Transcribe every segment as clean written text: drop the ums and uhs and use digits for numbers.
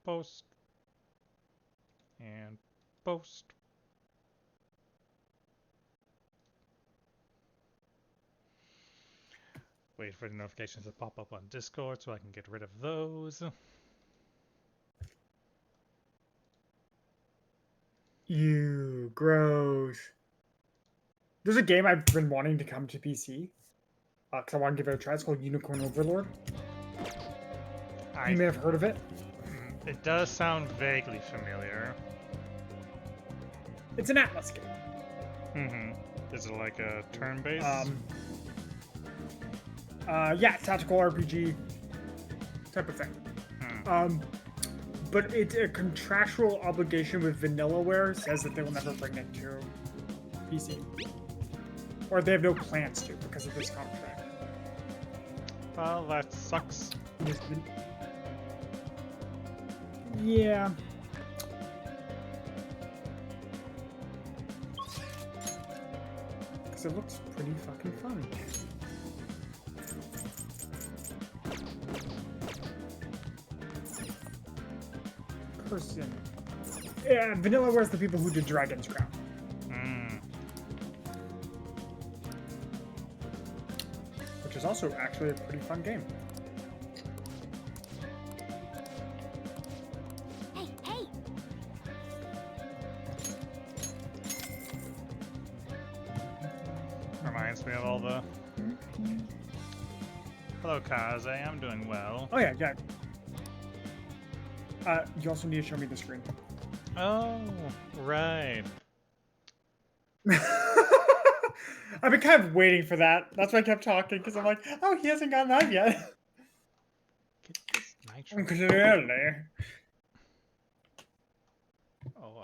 Post. And post. Wait for the notifications to pop up on Discord so I can get rid of those. Ew, gross. There's a game I've been wanting to come to PC. Because I want to give it a try. It's called Unicorn Overlord. You may have heard of it. It does sound vaguely familiar. It's an Atlas game. Mm-hmm. Is it like a turn-based? Yeah, tactical RPG type of thing. But it's a contractual obligation with Vanillaware says that they will never bring it to PC. Or they have no plans to because of this contract. Well, that sucks. Yeah. Because it looks pretty fucking fun. Person. Yeah, Vanillaware's the people who did Dragon's Crown. Which is also actually a pretty fun game. Hey! Reminds me of all the... Hello, Kaze. I'm doing well. Oh yeah. You also need to show me the screen. Oh, right. I've been kind of waiting for that. That's why I kept talking, because I'm like, oh, he hasn't gotten that yet. Get this nitro. Clearly. Oh,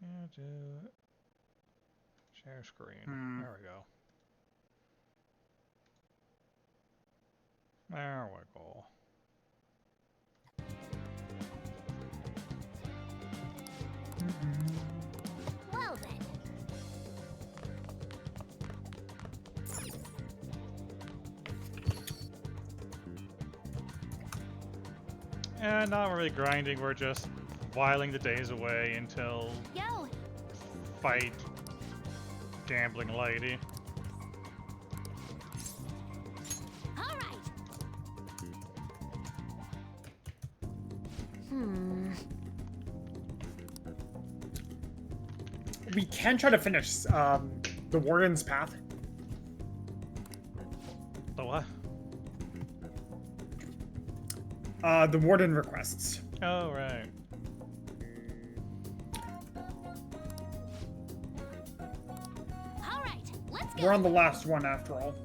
yeah, do share screen. There we go. There we go. Well then. And not really grinding, we're just whiling the days away until Yo! fight gambling lady. Alright! We can try to finish the Warden's Path. The what? The Warden requests. Oh, right. Alright, let's go! We're on the last one after all.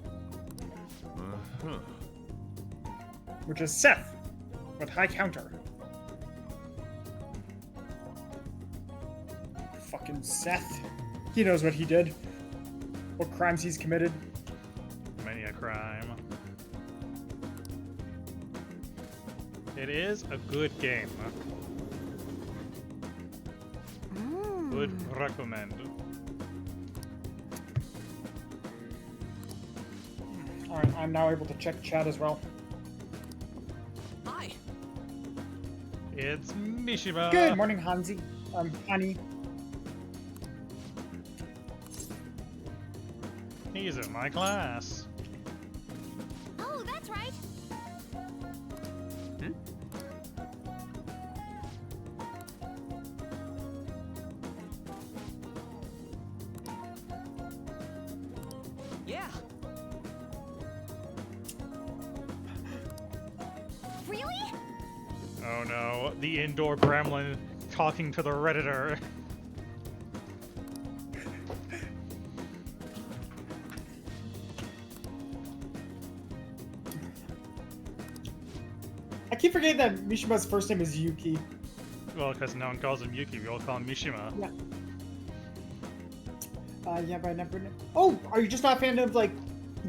Which is Seth with high counter. Fucking Seth. He knows what he did. What crimes he's committed. Many a crime. It is a good game. Would recommend. Alright, I'm now able to check chat as well. Hi. It's Mishima. Good morning, Hansi. Honey. He's in my class. Oh, that's right! Yeah. Really? Oh no, the indoor gremlin talking to the Redditor. I keep forgetting that Mishima's first name is Yuki. Well, because no one calls him Yuki, we all call him Mishima. Yeah. Yeah, but I never. Oh, are you just not a fan of like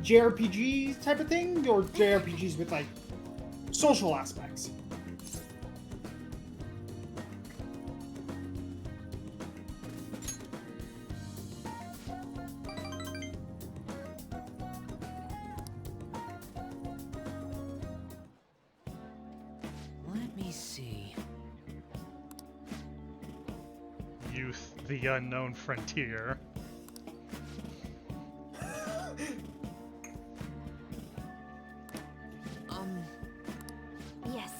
JRPGs type of thing, or JRPGs with like social aspects? see. Youth, the unknown frontier. Yes.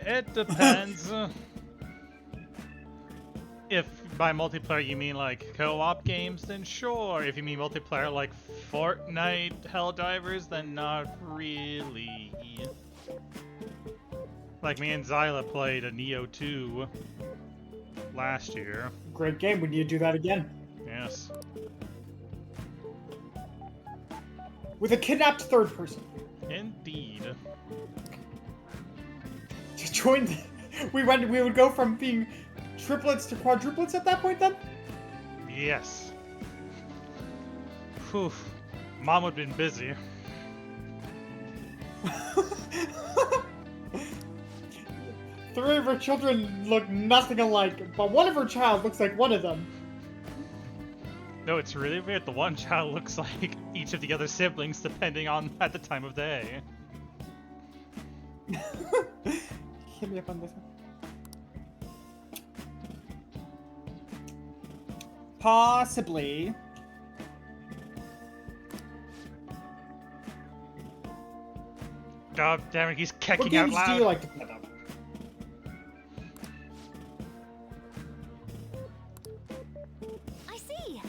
It depends. If by multiplayer you mean like co-op games, then sure. If you mean multiplayer like Fortnite Helldivers, then not really. Like me and Zyla played a Neo 2 last year. Great game. We need to do that again. Yes. With a kidnapped third person. Indeed. To join the... We would go from being triplets to quadruplets at that point then? Yes. Whew. Mom would have been busy. Three of her children look nothing alike, but one of her child looks like one of them. No, it's really weird. The one child looks like each of the other siblings depending on at the time of day. Hit me up on this one. Possibly. God damn it, he's What kicking out games loud. do you like to play though? I see.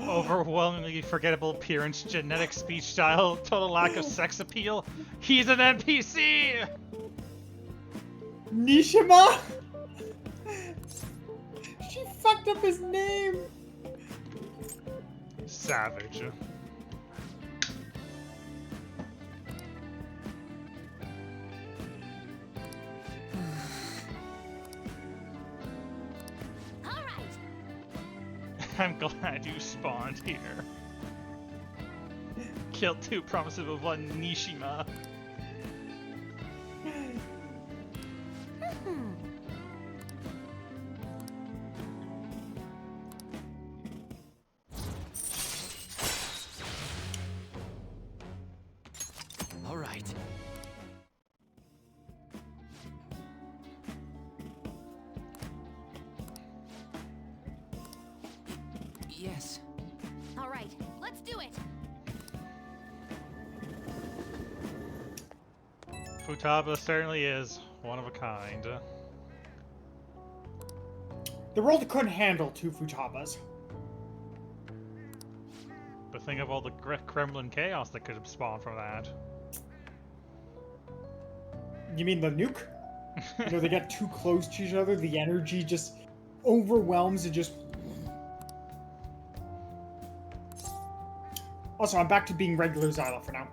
Overwhelmingly forgettable appearance, genetic speech style, total lack of sex appeal. He's an NPC! Nishima? She fucked up his name. Savage. All right. I'm glad you spawned here. Killed two promises with one Nishima. Hmm. All right. Yes. All right. Let's do it. Futaba certainly is one of a kind. The world couldn't handle two Futabas. But think of all the Kremlin chaos that could have spawned from that. You mean the nuke? You know, they get too close to each other, the energy just overwhelms and just... Also, I'm back to being regular Zyla for now.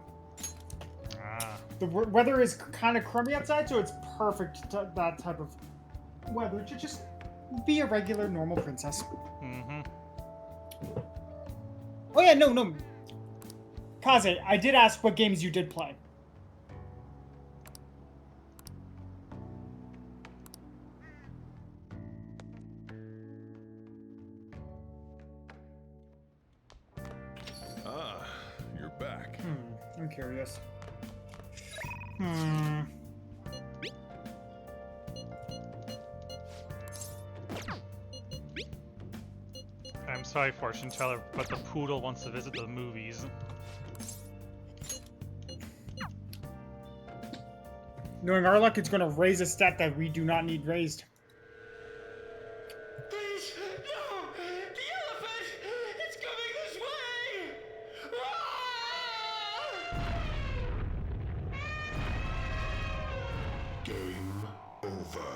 Ah. The weather is kind of crummy outside, so it's perfect that type of weather to just be a regular, normal princess. Mm-hmm. Oh yeah, no. Kaze, I did ask what games you did play. Ah, you're back. I'm curious. I'm sorry, fortune teller, but the poodle wants to visit the movies. Knowing our luck, it's going to raise a stat that we do not need raised. Please, no! The elephant! It's coming this way! Ah! Game over.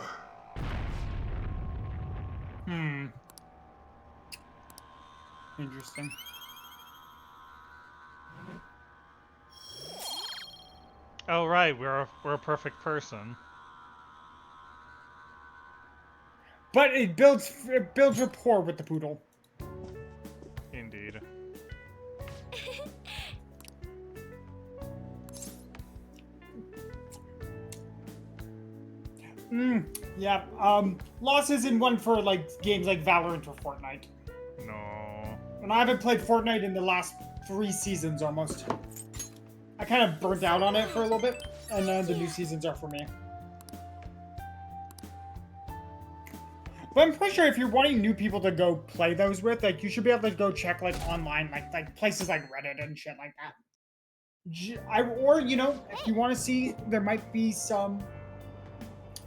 Interesting. Oh right, we're a perfect person. But it builds rapport with the poodle. Indeed. Yeah. Losses in one for like games like Valorant or Fortnite. No. And I haven't played Fortnite in the last 3 seasons almost. I kind of burnt out on it for a little bit, and then the new seasons are for me. But I'm pretty sure if you're wanting new people to go play those with, like, you should be able to go check, like, online, like places like Reddit and shit like that. Or, you know, if you want to see, there might be some,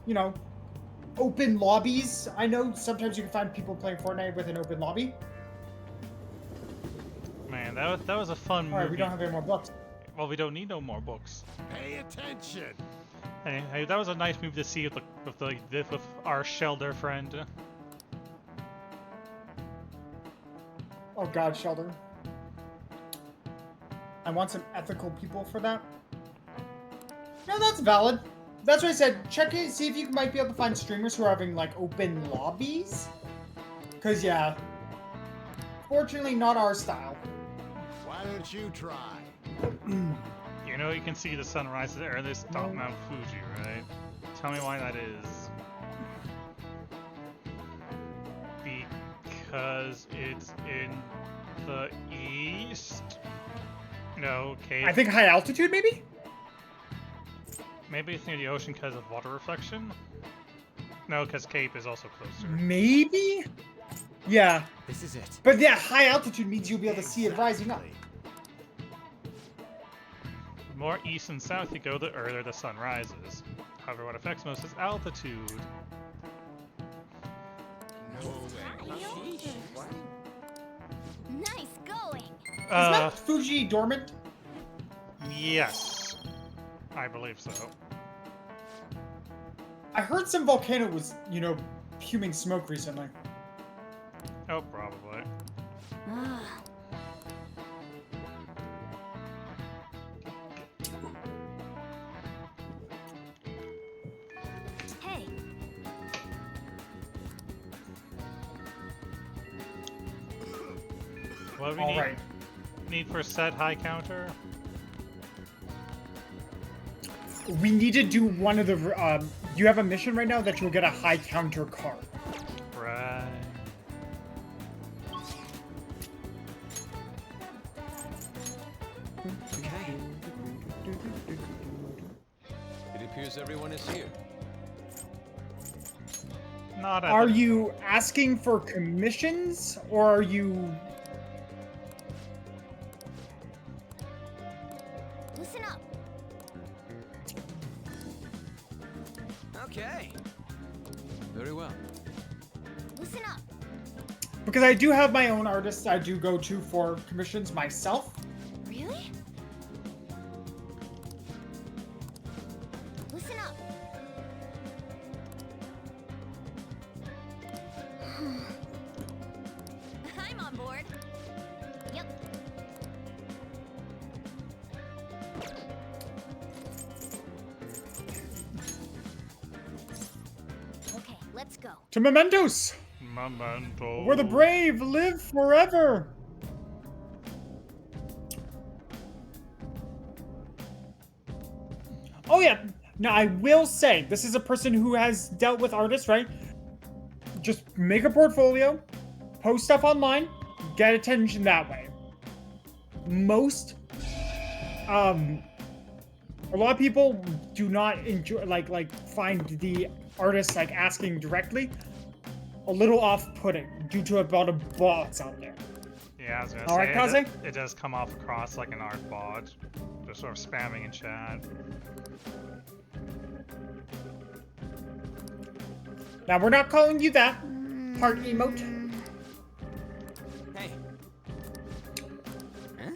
you know, open lobbies. I know sometimes you can find people playing Fortnite with an open lobby. Man, that was a fun movie. Alright, we don't have any more books. Well, we don't need no more books. Pay attention. Hey, that was a nice movie to see with our Shelder friend. Oh god, Sheldon. I want some ethical people for that. No, that's valid. That's what I said. Check it, see if you might be able to find streamers who are having, like, open lobbies. Because, yeah. Fortunately, not our style. Why don't you try? You know you can see the sunrise there at this top Mount Fuji, right? Tell me why that is. Because it's in the east? No, Cape. I think high altitude, maybe? Maybe it's near the ocean because of water reflection? No, because Cape is also closer. Maybe? Yeah. This is it. But yeah, high altitude means you'll be able to see it rising up. The more east and south you go, the earlier the sun rises. However, what affects most is altitude. No way. Nice going. Is that Fuji dormant? Yes. I believe so. I heard some volcano was, you know, fuming smoke recently. Oh, probably. Hey, What do we Alright. need for set high counter? We need to do one of the, you have a mission right now that you'll get a high counter card. Right. Okay. It appears everyone is here. Not at Are the- you asking for commissions, or are you... listen up. Okay. Very well. Listen up. Because I do have my own artists I do go to for commissions myself. Really? Listen up. I'm on board. Yep. Okay, let's go. To Mementos, Memento. where the brave live forever. Oh yeah, now I will say, this is a person who has dealt with artists, right? Just make a portfolio, post stuff online, get attention that way. Most, a lot of people do not enjoy, like find the artists like asking directly a little off-putting due to about a bots out there. Yeah, I was gonna All right, say, Kaze? it does come off across like an art bot. Just sort of spamming in chat. Now we're not calling you that. Heart emote. Hey. Huh?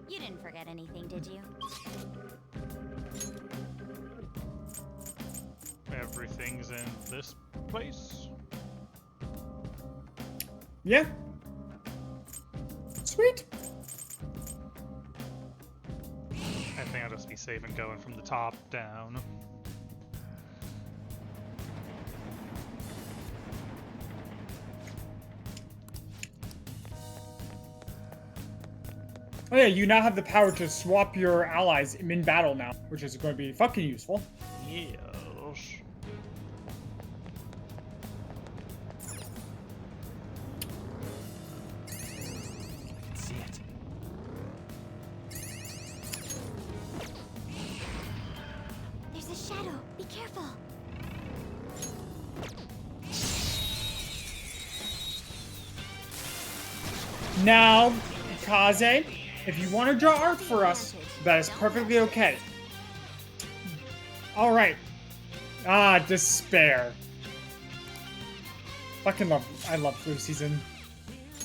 You didn't forget anything, did you? Everything's in this place. Yeah. Sweet. I think I'll just be safe and going from the top down. Oh yeah, you now have the power to swap your allies in battle now, which is going to be fucking useful. Yes. Now, Kaze, if you want to draw art for us, that is perfectly okay. All right. Ah, despair. Fucking love. I love flu season.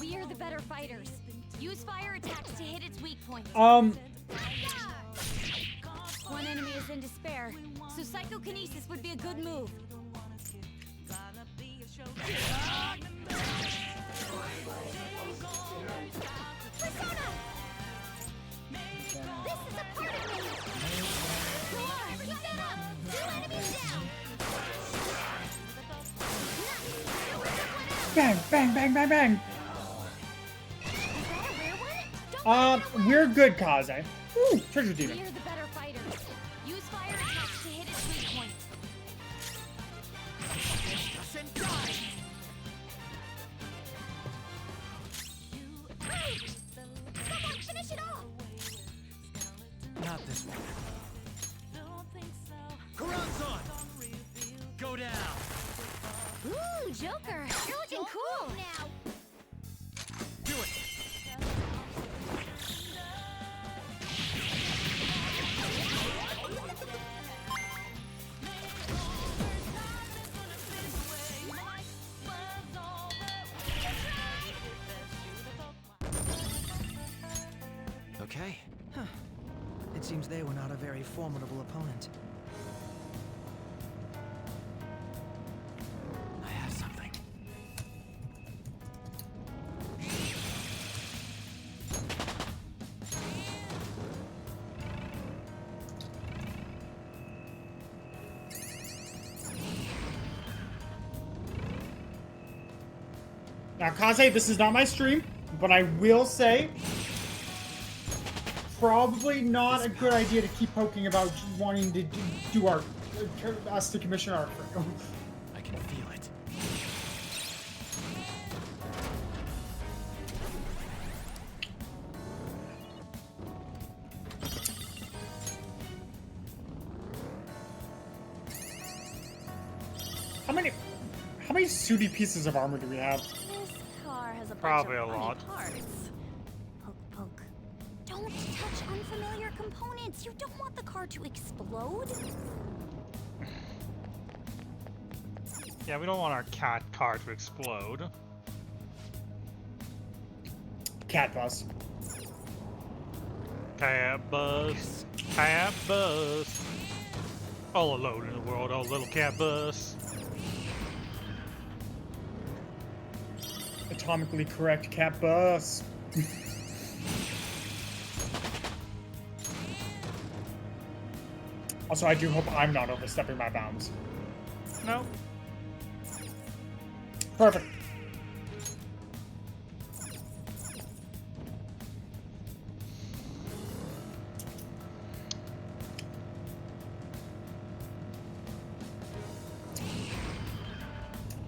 We are the better fighters. Use fire attacks to hit its weak points. Um, One enemy is in despair, so psychokinesis would be a good move. Persona! This is a part of me! Roar! Keep that up! 2 enemies down! bang, bang, bang, bang, bang. Is that a rare one? Don't We're good, Kaze. Ooh, treasure demon. We are the better fighters. Use fire attacks to hit its weak point. Someone finish it off! Not this one. Karanzan! Go down! Ooh, Joker, you're looking cool now. Do it! Okay. Huh. It seems they were not a very formidable opponent. I have something. Now, Kaze, this is not my stream, but I will say, probably not a good idea to keep poking about wanting to do art, us to commission art for you. I can feel it. How many sooty pieces of armor do we have? This car has a Probably bunch of a funny lot. parts. Poke, poke. Don't touch unfamiliar components. You don't want the car to explode. Yeah, we don't want our cat car to explode. Cat bus. Cat bus. Cat bus. All alone in the world, oh little cat bus. Atomically correct cat bus. Also, I do hope I'm not overstepping my bounds. No. Perfect.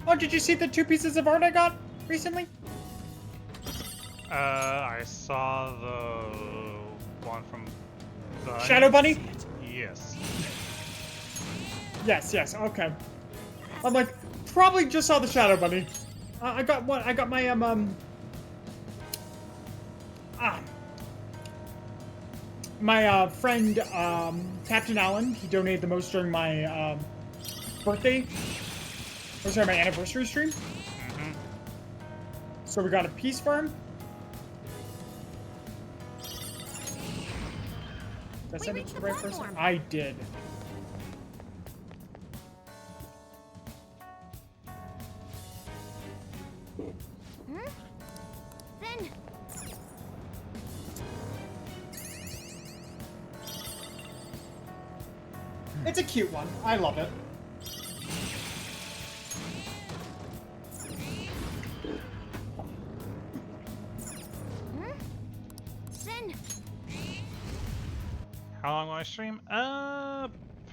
Oh, did you see the 2 pieces of art I got recently? I saw the one from the Shadow Bunny? Yes. Yes, okay. I'm like, probably just saw the Shadow Bunny. I got one. I got my my friend Captain Allen. He donated the most during my birthday. Or sorry, my anniversary stream. Mm-hmm. So we got a piece for him. Did I send it reached to the the right person? platform. I did. Then It's a cute one. I love it. Then How long will I stream?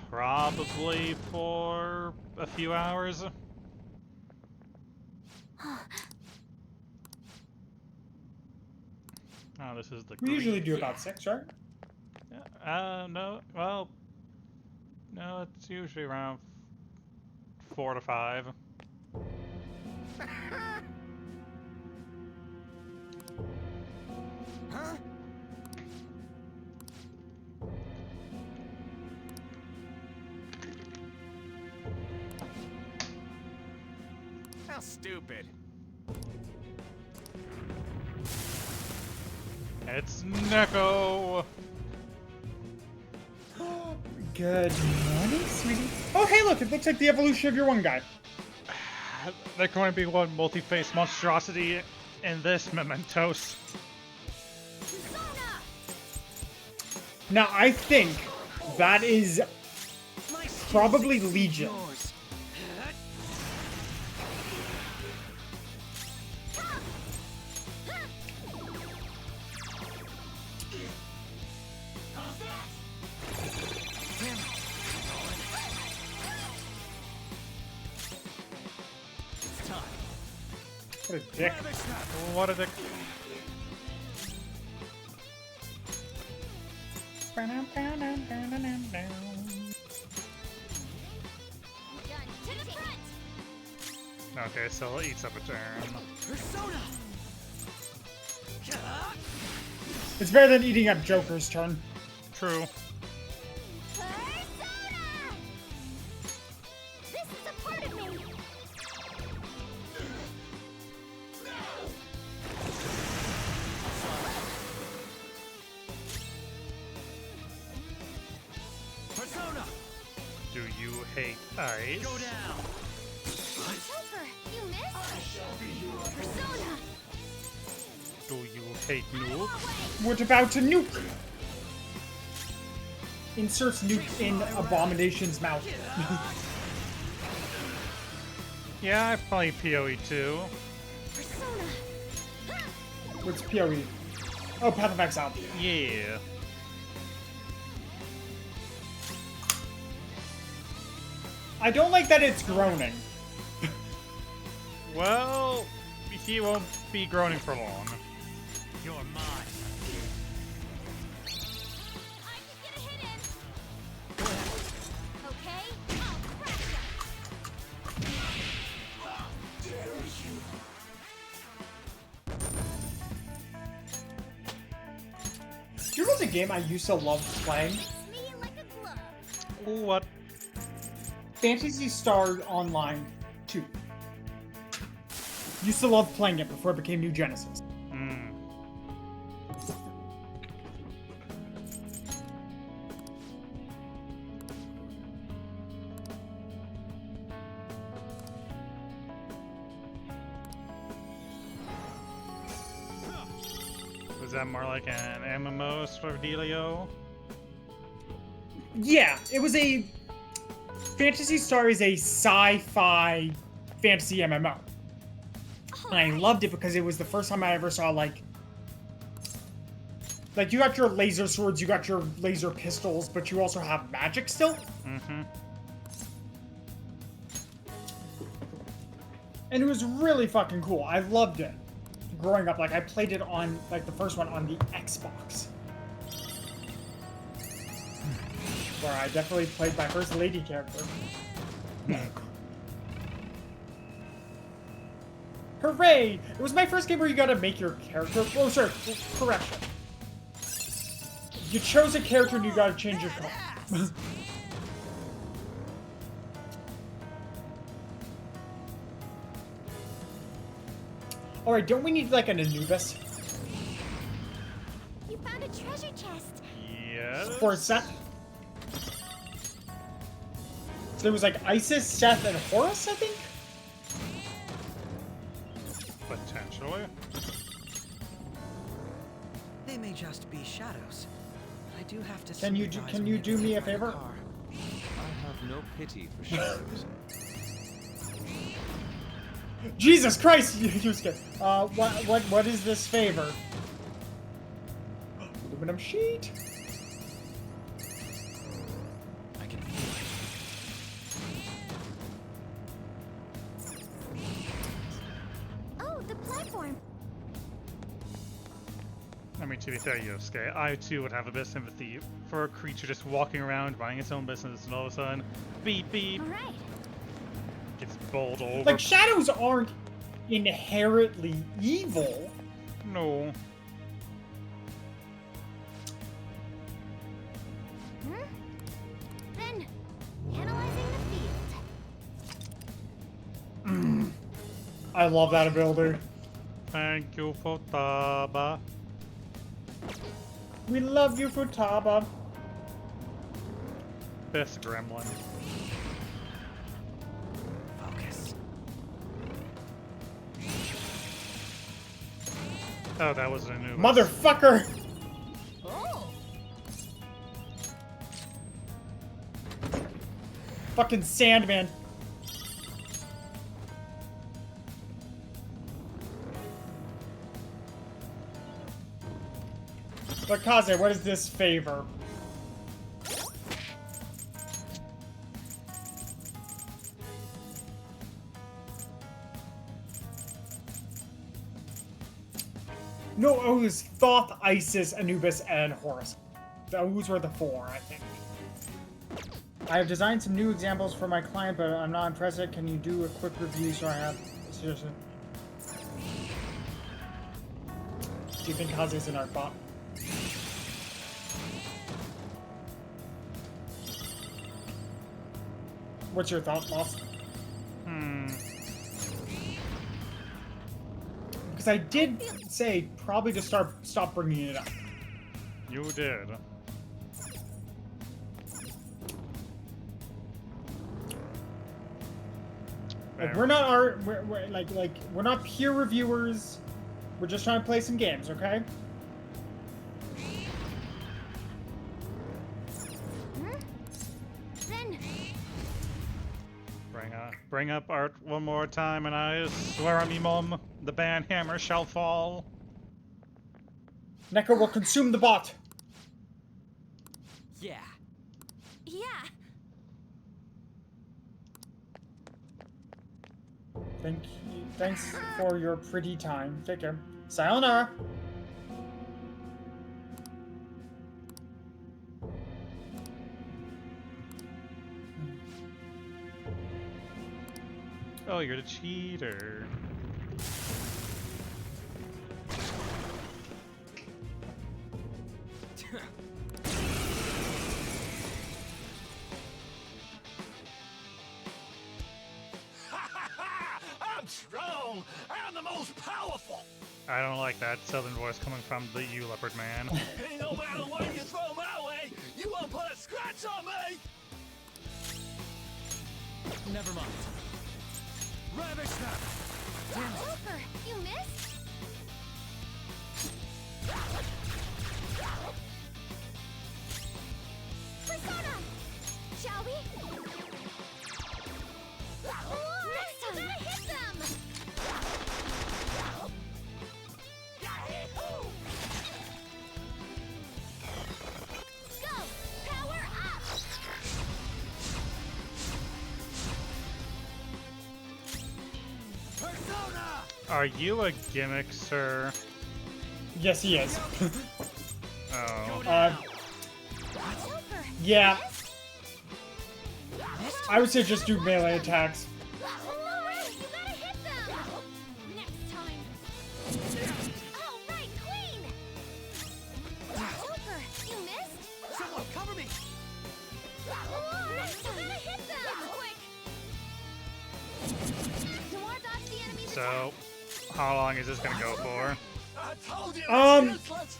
Probably for a few hours. Oh, this is the. We usually do about 6, right? No. Well, no. It's usually around 4 to 5. How stupid. It's Neko. Good morning, sweetie. Oh, hey, look, it looks like the evolution of your one guy. There can only be one multi-face monstrosity in this Mementos. Persona! Now, I think that is My skills probably exceed Legion. yours. Damn it. It's time. What a dick. What a dick. Done. To the front! Okay, so it eats up a turn. Persona! It's better than eating up Joker's turn. True. Persona! This is a part of me! Persona! Do you hate ice? Go down! Joker, you missed? Persona! Do you hate noob? What about to nuke? Inserts nuke in Abomination's mouth. Yeah, I play PoE too. Persona! What's PoE? Oh, Path of Exile. Yeah. I don't like that it's groaning. Well, he won't be groaning for long. You're mine. I can get a hit in! Okay, I'll crush ya! Do you know what's a game I used to love playing? Fits me like a glove. Ooh, what? Phantasy Star Online 2. Used to love playing it before it became New Genesis. Hmm. Was that more like an MMO sort of dealio? Yeah, it was a... Phantasy Star is a sci-fi fantasy MMO. And I loved it because it was the first time I ever saw, like, you got your laser swords, you got your laser pistols, but you also have magic still. Mm-hmm. And it was really fucking cool. I loved it. Growing up, like, I played it on, like, the first one on the Xbox. Where I definitely played my first lady character. Hooray! It was my first game where you gotta make your character. Oh, sorry, correction. You chose a character and you gotta change your color. Alright, don't we need like an Anubis You found a treasure chest. Yes. for Seth? So there was like Isis, Seth, and Horus, I think? Potentially. They may just be shadows. I do have to. Can you do me a favor? I have no pity for shadows. Jesus Christ! You scared. What is this favor? Aluminum sheet. I can feel Oh, the platform. I mean, to be fair, Yosuke, I too would have a bit of sympathy for a creature just walking around, minding its own business, and all of a sudden, beep beep, All right. gets bowled over. Like shadows aren't inherently evil. No. Then, analyzing the field. I love that ability. Thank you, Futaba. We love you, Futaba. This gremlin. Focus. Oh, that was an Anubis. Motherfucker! Oh. Fucking Sandman. But Kaze, what does this favor? No, it was Thoth, Isis, Anubis, and Horus. Those were the four, I think. I have designed some new examples for my client, but I'm not impressed yet. Can you do a quick review so I have... Seriously. Do you think Kaze's an art bot? What's your thought, boss? Because I did say probably to stop bringing it up. You did. Like we're not art. We're like we're not peer reviewers. We're just trying to play some games, okay? Then Bring up art one more time, and I swear on me mum, the ban hammer shall fall. Neko will consume the bot. Yeah. yeah. Thanks for your pretty time. Take care. Sayonara. Oh, you're the cheater. I'm strong. I'm the most powerful. I don't like that southern voice coming from the you leopard man. Ain't no matter what you throw my way, you won't put a scratch on me. Never mind. Ravish them. Super, you missed? Persona! Shall we? Next time! You gotta hit them! Go! Power up! Persona! Are you a gimmick, sir? Yes, he is. Oh. Super! Yeah. I would say just do melee attacks. Alright, you gotta hit them! Next time! Oh, right, Queen! Super, you missed? Someone cover me! Next time, you gotta hit them! Quick! Noir dodge the enemy's So, how long is this gonna go for? I told you Um. it's useless.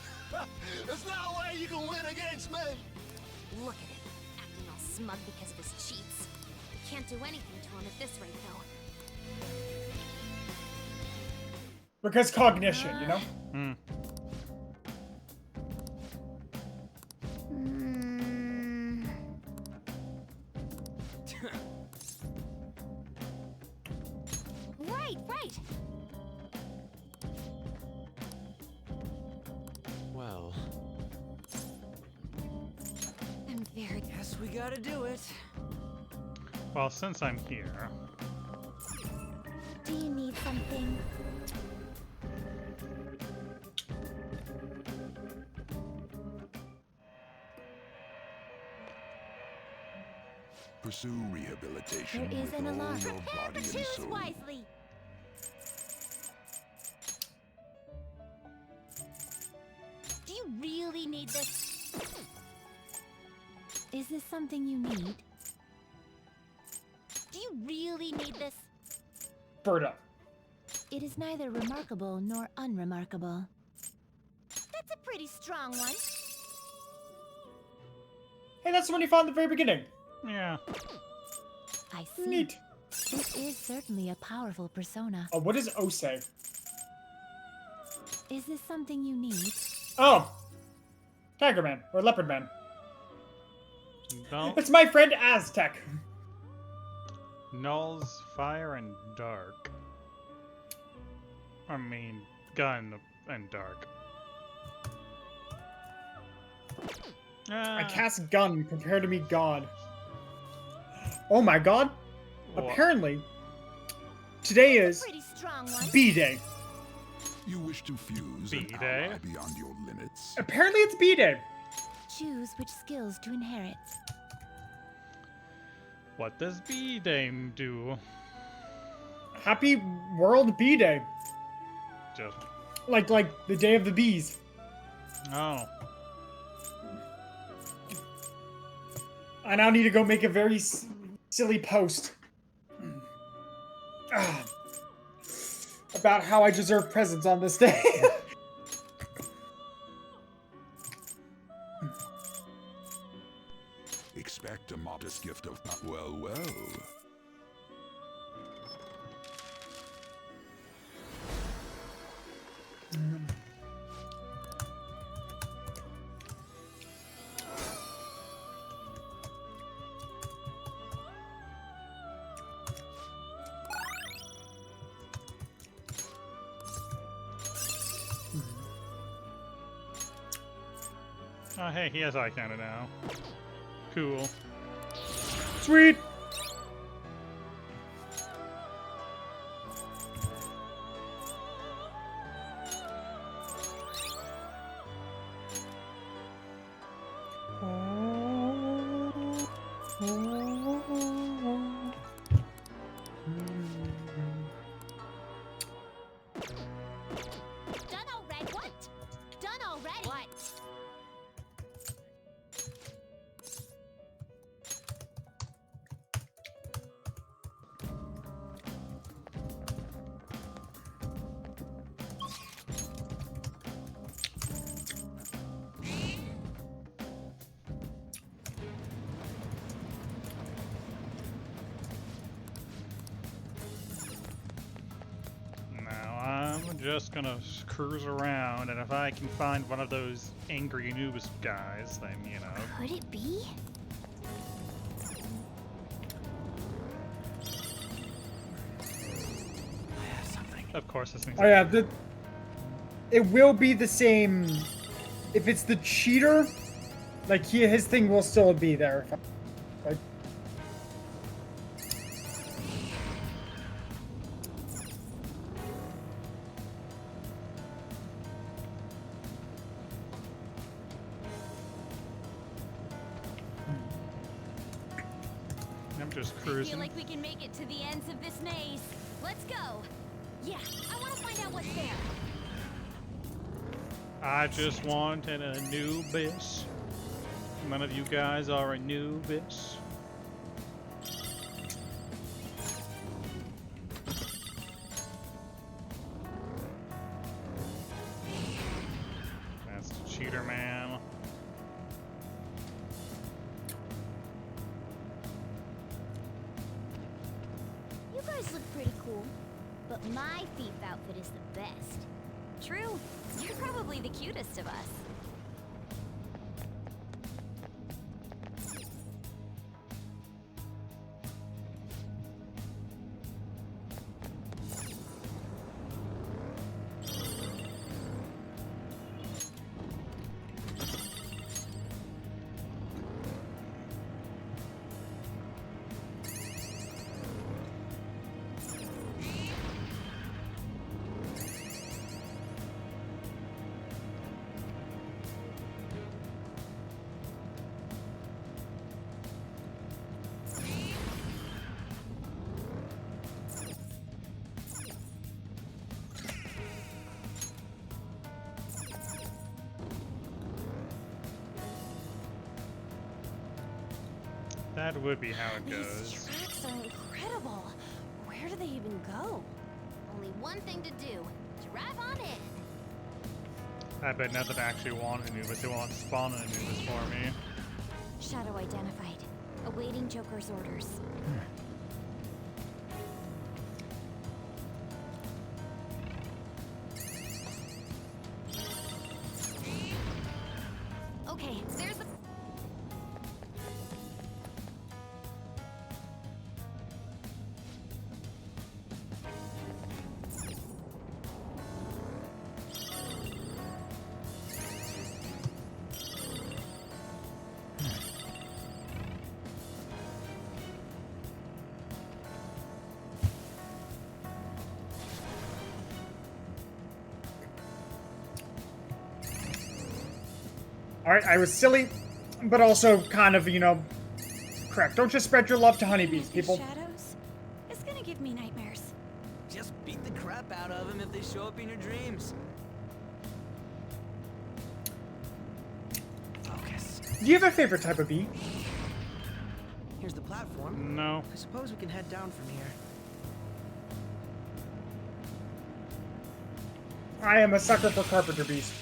There's no way you can win against me. Look at him, acting all smug because of his cheats. We can't do anything to him at this rate, though. Because cognition, you know? Hmm. Right. Well, I'm very... Guess we gotta do it. Well, since I'm here, Do you need something? Pursue rehabilitation There is with an all alarm. your Prepare body the and shoes soul. wisely. Do you really need this? Is this something you need? Do you really need this? Bird up. It is neither remarkable nor unremarkable. That's a pretty strong one. Hey, that's the one you found at the very beginning. Yeah. I see. Neat. This is certainly a powerful persona. Oh, what does O say? Is this something you need? Oh, Tiger Man or Leopard Man. Don't. It's my friend Aztec. Nulls, fire, and dark. I mean, gun and dark. I cast gun. Prepare to meet God. Oh my God! Wha- Apparently, today is Pretty strong one. B-Day. You wish to fuse an B-Day? ally beyond your limits? Apparently, it's B-Day. Choose which skills to inherit. What does B-Dame do? Happy World B-Day. Just. Like the day of the bees. Oh. I now need to go make a very silly post. About how I deserve presents on this day. Expect a modest gift of well. Oh, hey, he has eye candy now. Cool. Sweet. Done already? What? Done already? What? Now I'm just gonna cruise around, and if I can find one of those angry Anubis guys, then, you know. Could it be? Of course, this thing's. Oh yeah, it will be the same. If it's the cheater, like his thing will still be there. Like, I'm just I feel cruising. like we can make it to the ends of this maze. Let's go. Yeah, I want to find out what's there. I just wanted a Anubis. None of you guys are Anubis. That's the cheater man. You guys look pretty cool, but my thief outfit is the best. True. You're probably the cutest of us. That would be how it These goes. tracks are incredible. Where do they even go? Only one one thing to do. Drive on in. I bet nothing actually wanted Anubis. It won't spawn an Anubis for me. Shadow identified. Awaiting Joker's orders. Okay, there's the... Alright, I was silly, but also kind of, you know, correct. Don't just spread your love to honeybees, people. Shadows? It's gonna give me nightmares. Just beat the crap out of them if they show up in your dreams. Focus. Do you have a favorite type of bee? Here's the platform. No. I suppose we can head down from here. I am a sucker for carpenter bees.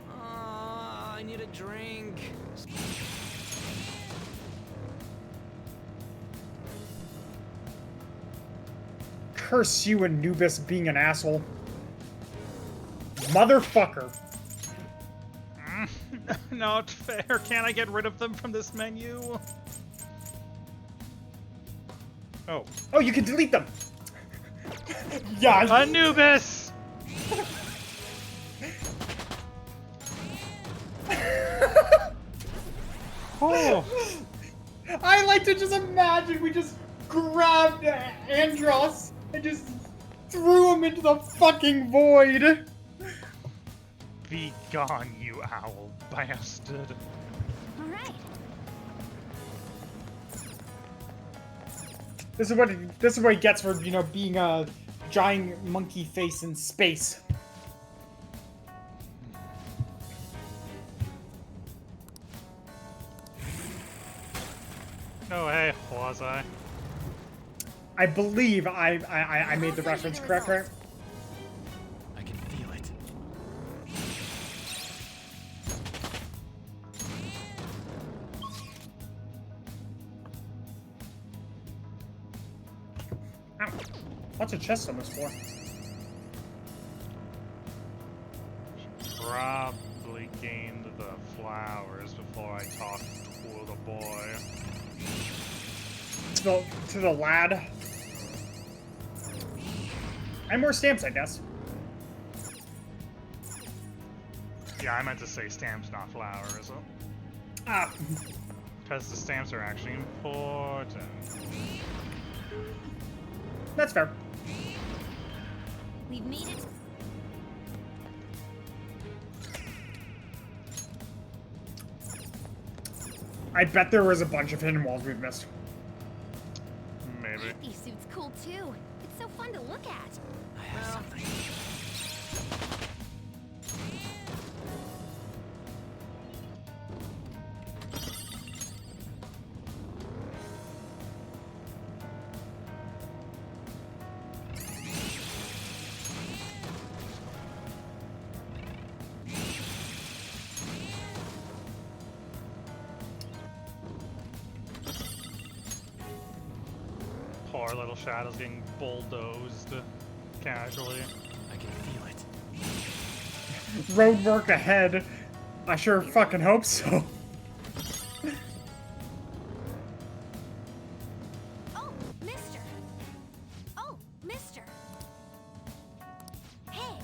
Oh, I need a drink. Curse you, Anubis, being an asshole. Motherfucker. Not fair. Can't I get rid of them from this menu? Oh. Oh, you can delete them. Yeah. Anubis! Oh. I like to just imagine we just grabbed Andros and just threw him into the fucking void. Be gone, you owl bastard. Alright. This is what he gets for, you know, being a giant monkey face in space. Oh, hey, was I? I believe I made the reference correct, right? I can feel it. Ow. What's a chest on this floor? Probably gained the flowers before I talked to the boy. To the lad. And more stamps, I guess. Yeah, I meant to say stamps, not flowers. Ah. Because the stamps are actually important. That's fair. We've made it. I bet there was a bunch of hidden walls we've missed. Maybe. These suits cool too. It's so fun to look at. I have something. Poor little shadows getting bulldozed casually. I can feel it. Road work ahead. I sure fucking hope so. Oh, mister. Oh, mister. Hey.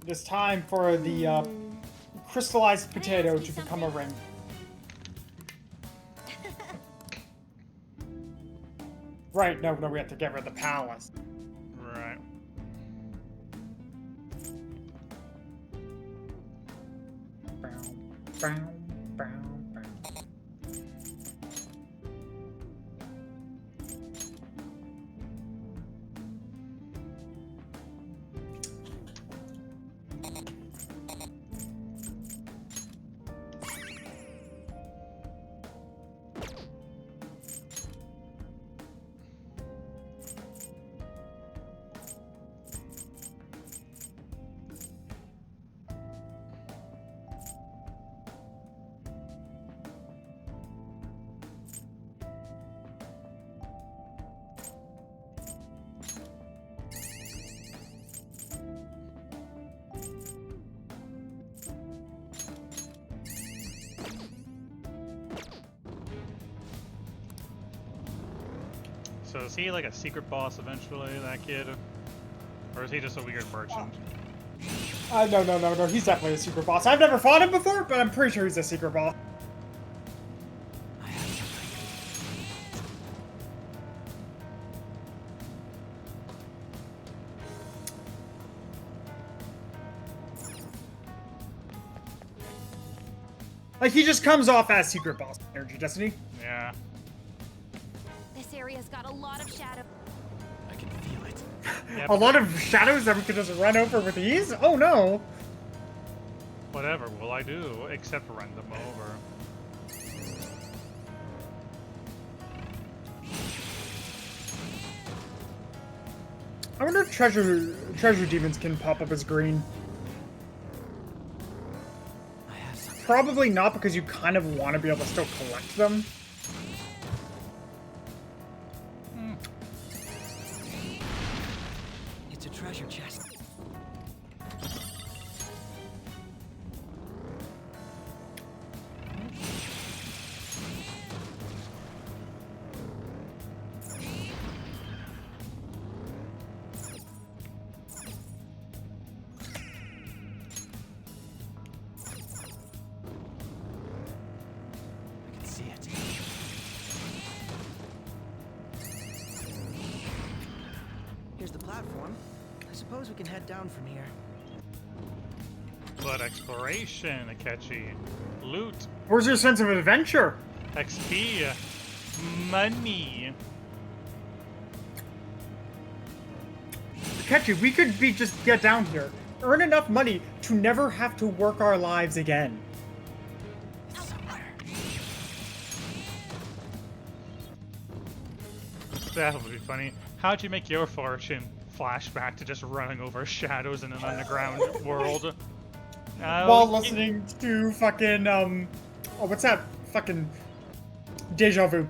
It's time for the crystallized potato to become a ring. Right, no, we have to get rid of the palace. Right. Bow, bow, bow. So is he like a secret boss eventually, that kid? Or is he just a weird merchant? No. He's definitely a secret boss. I've never fought him before, but I'm pretty sure he's a secret boss. I have something. Like, he just comes off as secret boss energy, doesn't he? Yeah. This area's got a lot of shadow. I can feel it. Yep. A lot of shadows that we could just run over with ease? Oh no! Whatever will I do except run them over? I wonder if treasure demons can pop up as green. I have something. Probably not, because you kind of want to be able to still collect them. It's a treasure chest. I can see it. Here's the platform. I suppose we can head down from here. But exploration, Akechi. Loot. Where's your sense of adventure? XP. Money. Catchy, we could just get down here, earn enough money to never have to work our lives again. Somewhere. That would be funny. How'd you make your fortune? Flashback to just running over shadows in an underground world. While listening to fucking, oh, what's that? Fucking Deja Vu.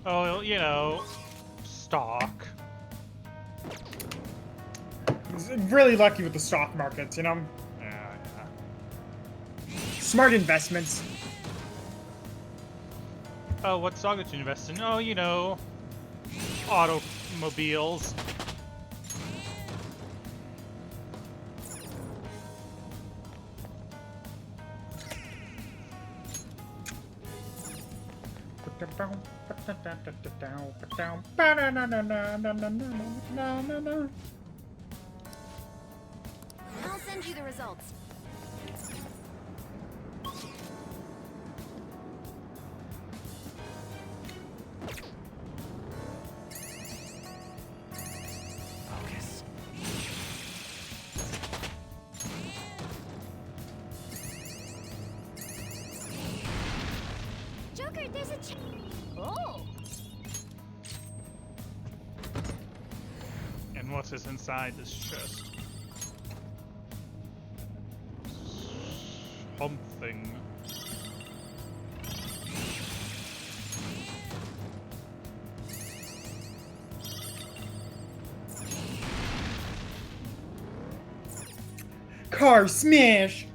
Oh, you know, stock. Really lucky with the stock markets, you know? Yeah. Smart investments. Oh, what stock did you invest in? Oh, you know, automobiles. I'll send you the results. Focus. Joker, there's a Oh! And what is inside this chest? Something. Car smash!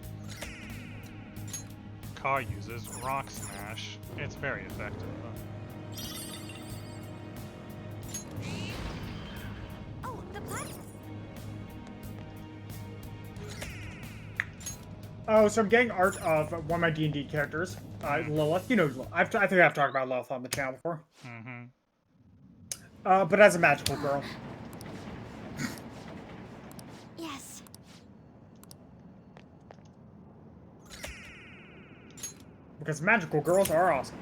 Car uses Rock Smash. It's very effective. Oh, the platform. Oh, so I'm getting art of one of my D&D characters, Lilith. You know, I think I've talked about Lilith on the channel before. Mm-hmm. But as a magical girl. Yes. Because magical girls are awesome.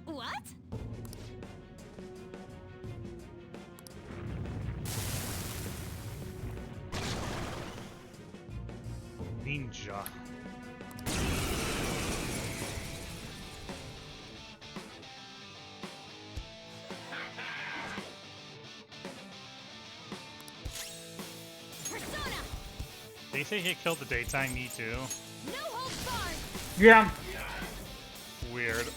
What? Ninja. Persona! They say he killed the daytime me too. No holds barred! Yeah. weird.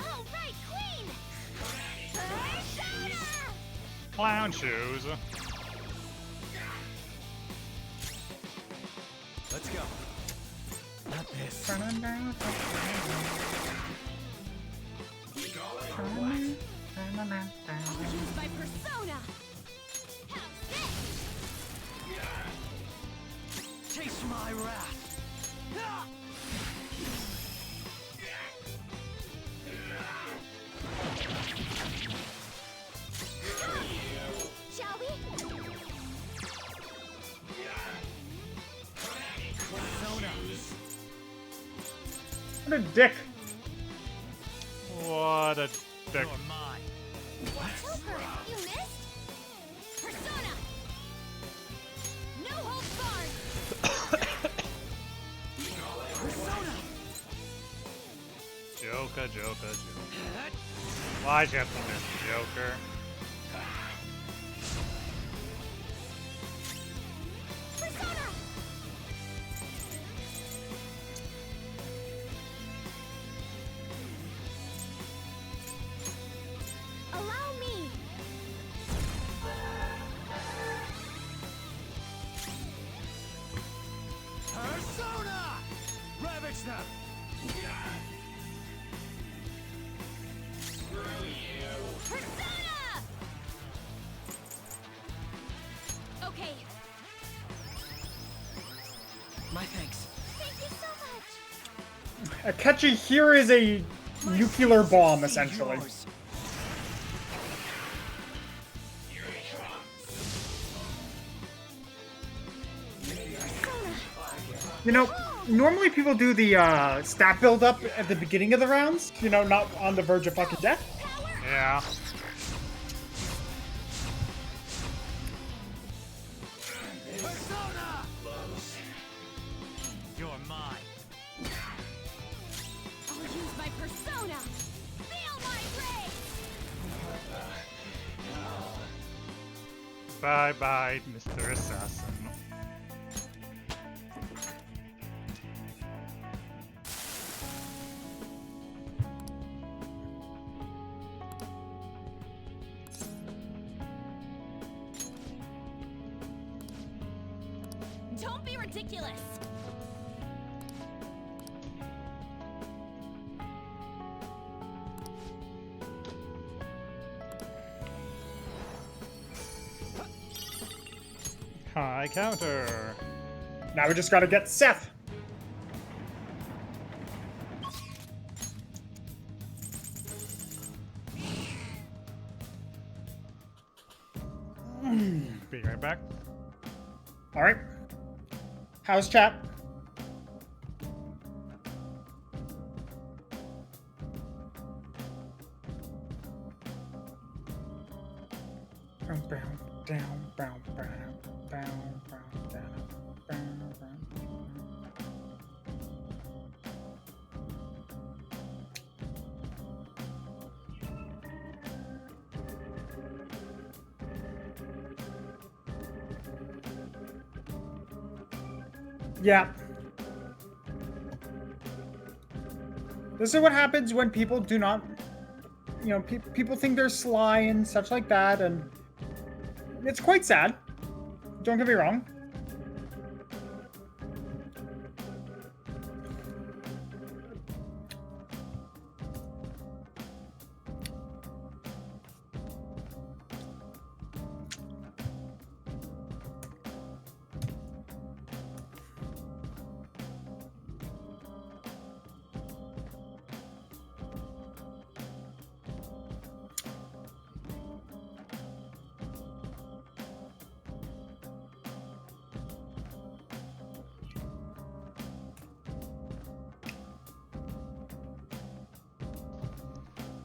All right, Queen. Persona! Clown shoes. Let's go. Not this. I'll use my persona. How's this? Chase my wrath. Shall we? What a dick. What a dick. You're mine. Joker, you missed? Persona! No holds barred! Persona. Joker. Why'd you have to miss Joker? Persona! Allow me! Persona! Ravage them! Persona! Okay, My thanks. thank you so much! Akechi here is a nuclear bomb, essentially. Yours. Persona! You know, normally people do the stat build up at the beginning of the rounds, you know, not on the verge of fucking death. Yeah. Persona! You're mine. I'll use my persona! Feel my rage! Bye bye, Mr. Assassin. Don't be ridiculous! High counter. Now we just gotta get Seth. Be right back. Alright. How's chat? Down, down, down, down, down. Yeah. This is what happens when people do not, you know, people think they're sly and such like that, and it's quite sad. Don't get me wrong.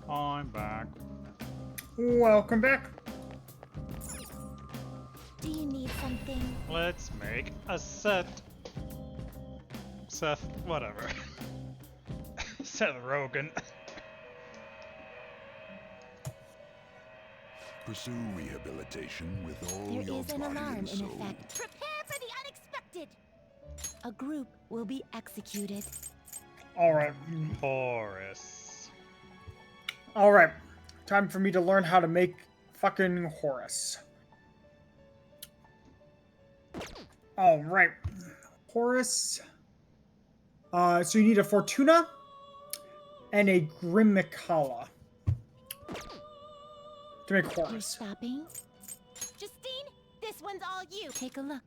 I'm back. Welcome back. Do you need something? Let's make a set. Seth, whatever. Seth Rogen. Pursue rehabilitation with all There your is an body alarm and in soul. effect. Prepare selected. A group will be executed. All right. Horus. All right. Time for me to learn how to make fucking Horus. All right. Horus. So you need a Fortuna and a Grimicala to make You're Horus. stopping? Justine, this one's all you. Take a look.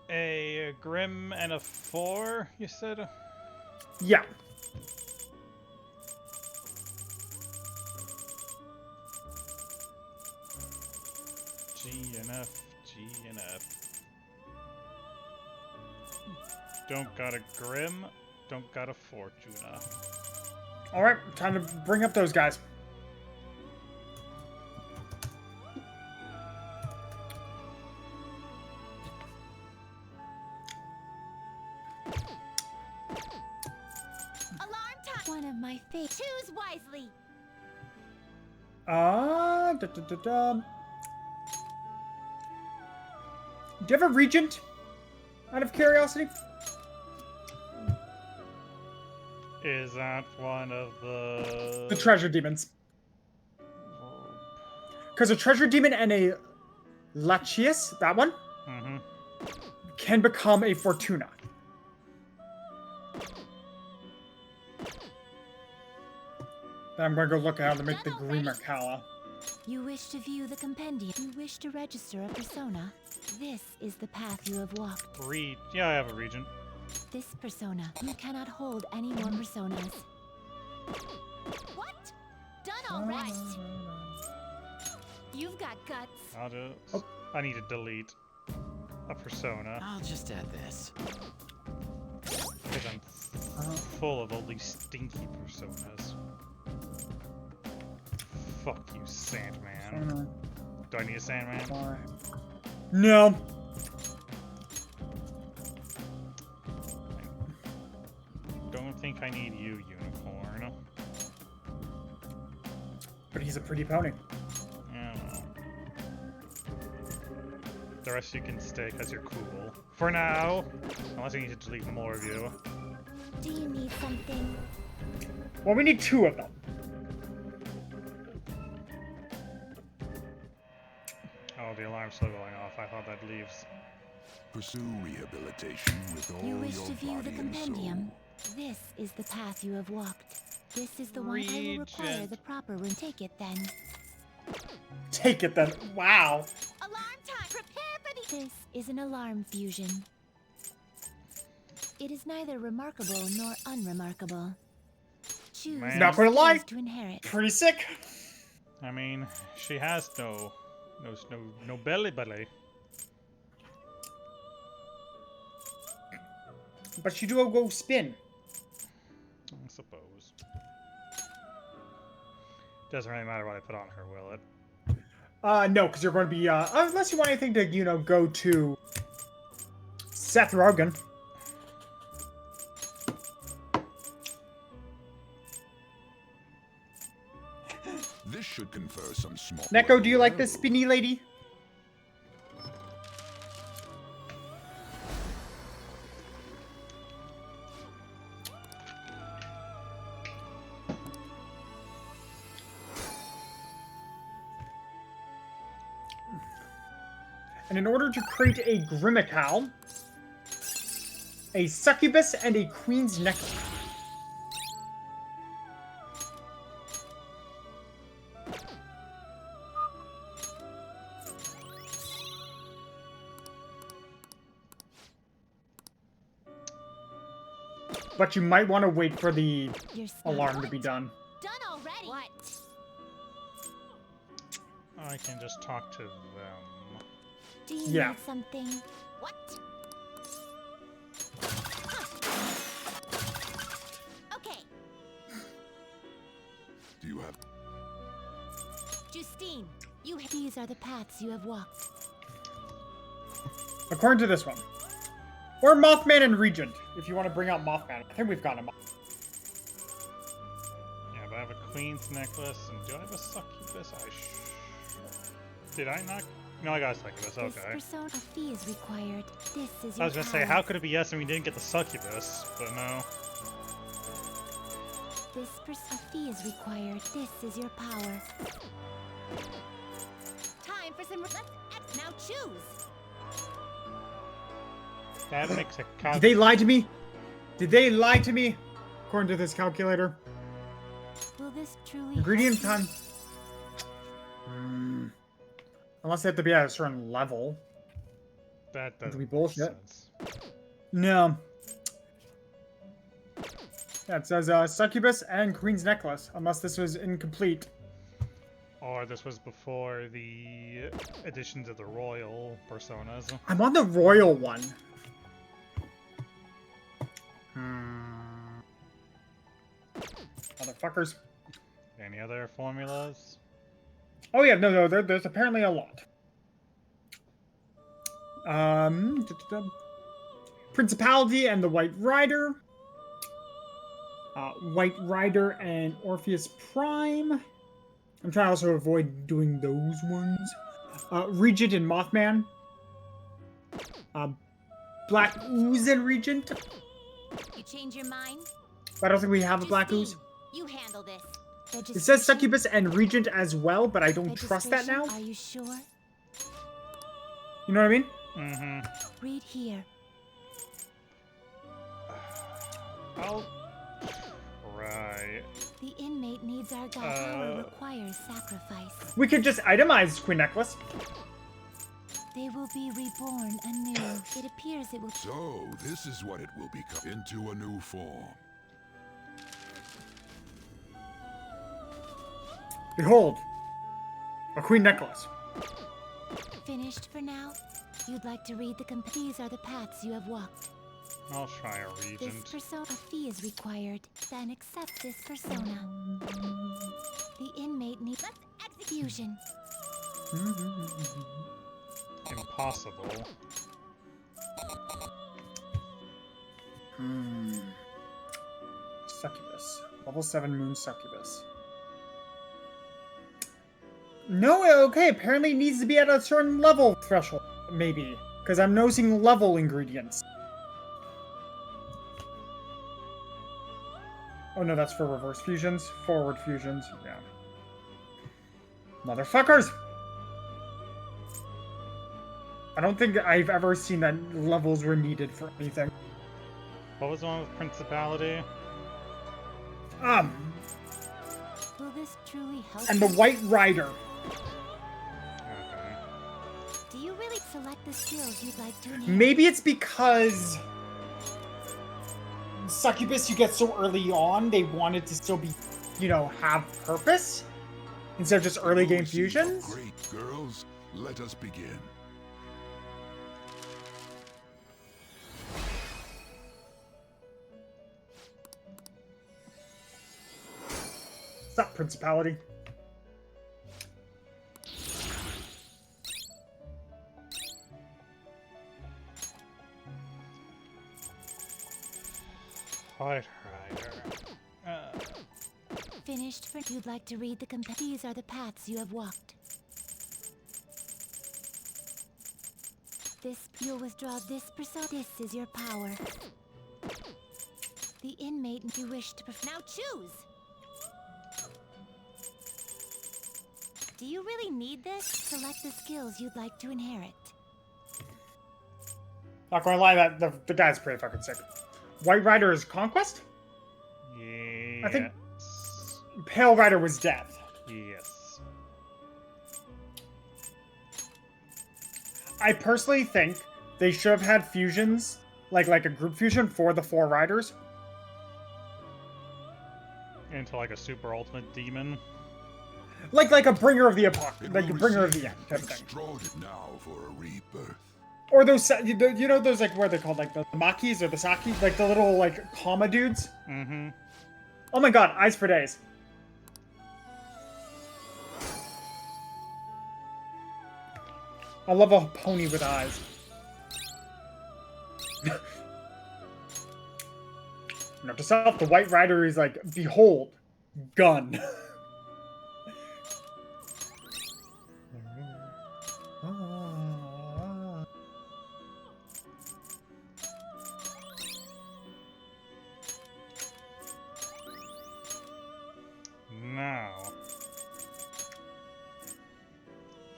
A Grim and a 4, you said? Yeah. G and F, G and F. Don't got a Grim, don't got a Fortuna. All right. Time to bring up those guys. Alarm time. One of my favorites. Choose wisely. Da, da, da, da. Do you have a regent? Out of curiosity? Is that one of the... The treasure demons. Because a treasure demon and a Lachius, that one, Mm-hmm. can become a Fortuna. Then I'm going to go look at how to make the Grimacala. You wish to view the compendium. You wish to register a persona. This is the path you have walked. Yeah, I have a Regent. This persona. You cannot hold any more personas. What? Done all right. You've got guts. I'll just... Oh. I need to delete a Persona. I'll just add this. Because I'm full of all these stinky Personas. Fuck you, Sandman. Do I need a Sandman? No. Don't think I need you, Unicorn. But he's a pretty pony. Yeah, well. The rest you can stay because you're cool. For now! Unless I need to delete more of you. Do you need something? Well, we need two of them. Oh, the alarm's still going off. I thought that leaves. Pursue rehabilitation with all You wish your to view the body and soul. compendium. This is the path you have walked. This is the one I will require Regent. the proper room. Take it then. Take it then. Wow. Alarm time! Prepare for the... This is an alarm fusion. It is neither remarkable nor unremarkable. Choose Man. Not gonna lie. choose to inherit. Pretty sick. I mean, she has no belly. But she do go spin. I suppose. Doesn't really matter what I put on her, will it? No, because you're going to be, unless you want anything to, you know, go to Seth Rogen. This should confer some small. Neko, do you like this spinny lady? And in order to create a Grimical, a succubus, and a queen's necklace. But you might want to wait for the Your spell. alarm to be done. Done already. What? I can just talk to them. Do you Yeah. need something? What? Okay, Do you have? Justine, these are the paths you have walked. According to this one. Or Mothman and Regent, if you want to bring out Mothman. I think we've got him. Yeah, but I have a queen's necklace, and do I have a succubus? Did I not No, I got succubus. This Okay. persona, a fee is required. This is I your was gonna say, power. how could it be yes and we didn't get the succubus? But no. This a fee is required. This is your power. Time for some. Let's now choose. That makes a Did they lie to me? Did they lie to me? According to this calculator. Will this truly Ingredient help you? time. Unless they have to be at a certain level. That That'd doesn't be make bullshit. sense. No. Yeah, it says succubus and queen's necklace. Unless this was incomplete. Or this was before the addition to the royal personas. I'm on the royal one. Motherfuckers. Any other formulas? Oh yeah, no, there's apparently a lot. Principality and the White Rider. White Rider and Orpheus Prime. I'm trying to also avoid doing those ones. Regent and Mothman. Black Ooze and Regent. You change your mind? I don't think we have a Black Ooze. Justine, you handle this. It says Succubus and Regent as well, but I don't trust that now. Are you sure? You know what I mean? Mm-hmm. Read here. I'll try. The inmate needs our guide. Power requires sacrifice. We could just itemize Queen Necklace. They will be reborn anew. It appears it will. So, this is what it will become into a new form. Behold, a Queen Necklace. Finished for now? You'd like to read the these are the paths you have walked. I'll try a This regent. persona, a fee is required. Then accept this persona. The inmate needs execution. Impossible. Succubus. Level 7 Moon Succubus. No, okay, apparently it needs to be at a certain level threshold. Maybe. Because I'm noticing level ingredients. Oh no, that's for reverse fusions. Forward fusions, yeah. Motherfuckers! I don't think I've ever seen that levels were needed for anything. What was the one with Principality? Will this truly help? And the you? White Rider. Okay. Do you really select the skills you'd like to enhance? Maybe it's because Succubus you get so early on, they wanted to still be, you know, have purpose instead of just early game Those you are fusions. Great girls, let us begin. Stop, Principality. White Rider. Finished for you'd like to read the these are the paths you have walked. This you'll withdraw this persona. This is your power. The inmate you wish to now choose. Do you really need this? Select the skills you'd like to inherit. Not gonna lie, that the guy's pretty fucking sick. White Rider is Conquest? Yes. I think- Pale Rider was Death. Yes. I personally think they should have had fusions, like a group fusion for the 4 riders. Into like a super ultimate demon. Like a bringer of the epoch, It like a will bringer of receive the end type of thing. extraordinary now for a rebirth. Or those, you know those like, what are they called, like the Makis or the Saki? Like the little like comma dudes? Mm-hmm. Oh my god, Eyes for Days. I love a pony with eyes. Note to self, the White Rider is like, behold, gun.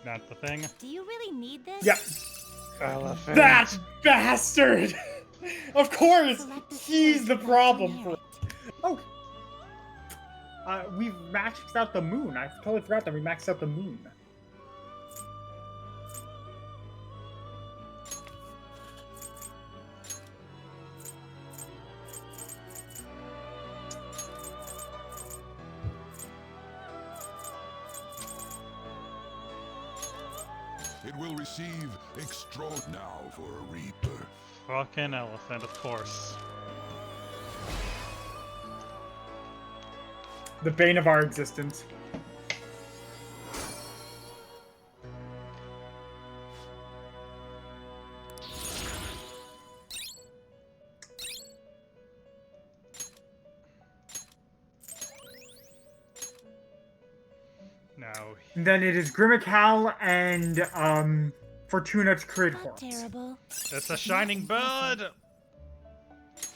not the thing. Do you really need this? Yeah. Elephant. That bastard! Of course! Select the He's skills the you'd like to problem. inherit. Oh. We've maxed out the moon. I totally forgot that we maxed out the moon. It will receive extra now for a rebirth. Fucking elephant, of course. The bane of our existence. Now, And then it is Grimmical and Fortuna to create Not horns. terrible. it's a shining bird!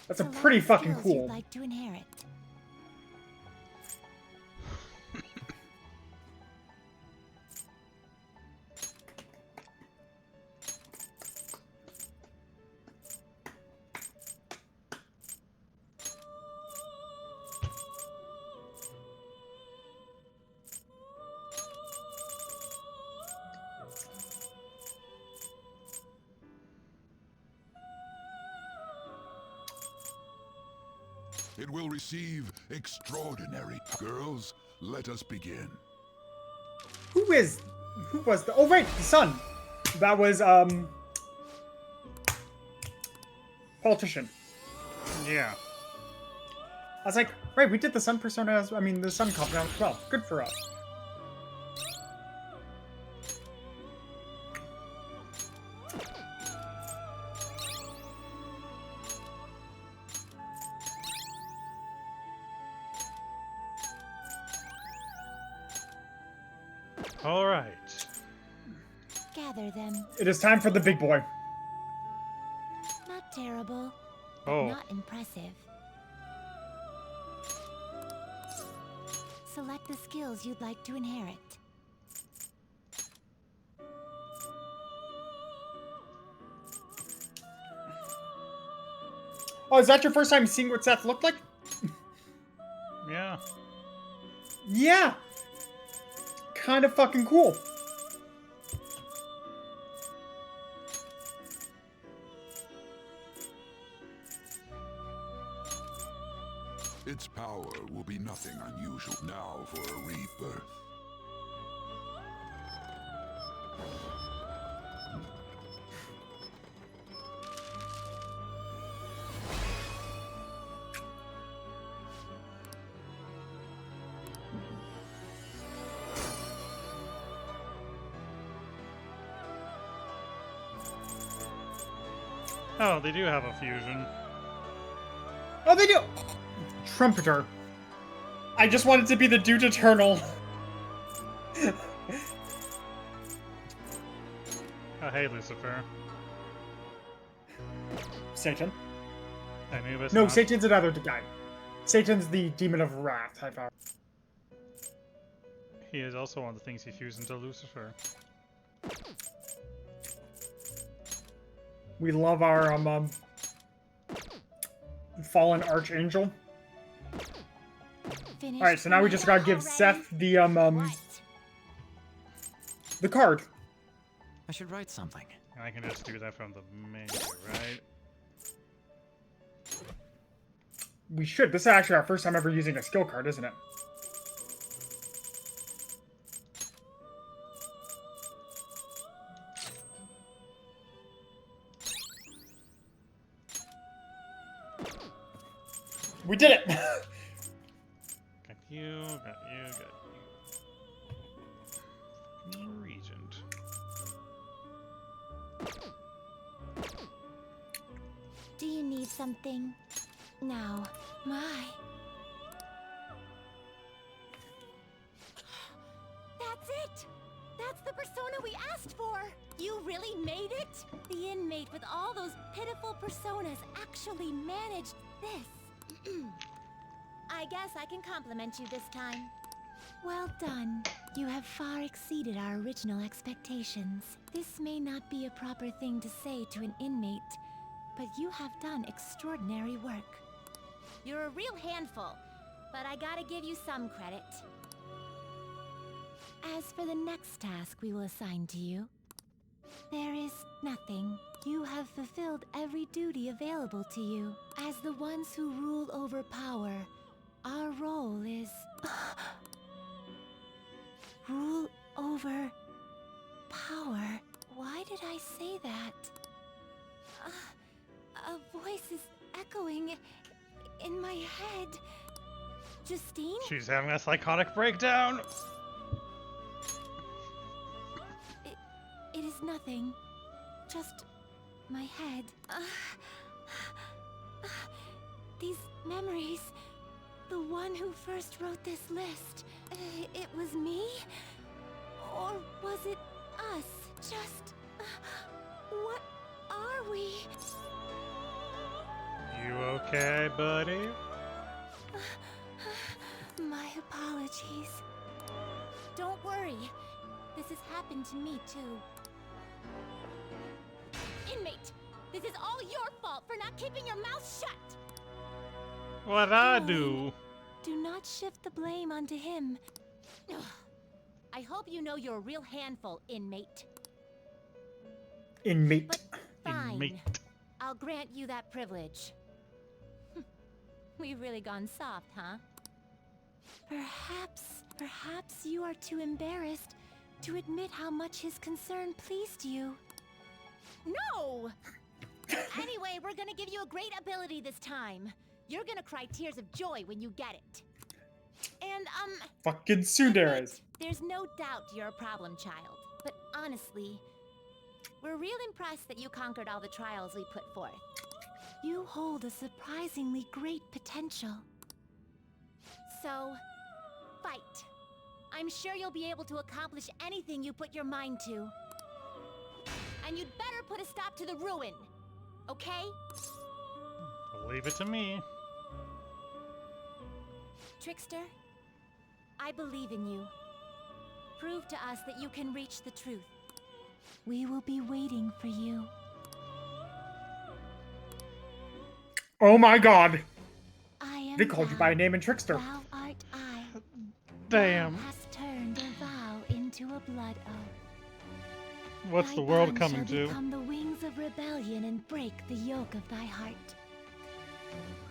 That's a Select pretty the fucking skills cool. You'd like to inherit. It will receive extraordinary. Girls, let us begin. Who was the? Oh right, the sun. That was politician. Yeah. I was like, right, we did the sun persona as I mean the sun confidant as well. Good for us. Alright. Gather them. It is time for the big boy. Not terrible. But Oh. not impressive. Select the skills you'd like to inherit. Oh, is that your first time seeing what Seth looked like? Yeah. Yeah. Kind of fucking cool. Its power will be nothing unusual now for a rebirth. Oh, they do have a fusion. Oh, they do. Trumpeter. I just wanted to be the Dude Eternal. Oh, hey, Lucifer. Satan. Anubis. No, not- Satan's another guy. Satan's the demon of wrath type power. He is also one of the things he fused into Lucifer. We love our fallen archangel. Finish All right, so now we just gotta give already? Seth the What? the card. I should write something. And I can just do that from the menu, right? We should. This is actually our first time ever using a skill card, isn't it? We did it! Got you, got you, got you. Regent. Do you need something? Now, my. That's it! That's the persona we asked for! You really made it? The inmate with all those pitiful personas actually managed this. I guess I can compliment you this time. Well done. You have far exceeded our original expectations. This may not be a proper thing to say to an inmate, but you have done extraordinary work. You're a real handful, but I gotta give you some credit. As for the next task we will assign to you, there is nothing. You have fulfilled every duty available to you. As the ones who rule over power, our role is... rule over... power. Why did I say that? A voice is echoing in my head. Justine? She's having a psychotic breakdown. It is nothing. Just my head. These memories. The one who first wrote this list. It was me? Or was it us? Just... what are we? You okay, buddy? My apologies. Don't worry. This has happened to me, too. Inmate, this is all your fault for not keeping your mouth shut! What'd I do? Do not shift the blame onto him. I hope you know you're a real handful, inmate. Inmate. But fine. Inmate. I'll grant you that privilege. We've really gone soft, huh? Perhaps you are too embarrassed to admit how much his concern pleased you. No! Anyway, we're gonna give you a great ability this time. You're gonna cry tears of joy when you get it. And, Fucking tsunderes. there's no doubt you're a problem child. But honestly, we're real impressed that you conquered all the trials we put forth. You hold a surprisingly great potential. So, fight. I'm sure you'll be able to accomplish anything you put your mind to. And you'd better put a stop to the ruin, okay? Leave it to me. Trickster, I believe in you. Prove to us that you can reach the truth. We will be waiting for you. Oh my god. I am They called you by a name in Trickster. Thou art I. Damn. Thou hast turned a vow into a blood oath. What's Thy the world bond coming shall to? become the wings of rebellion and break the yoke of thy heart.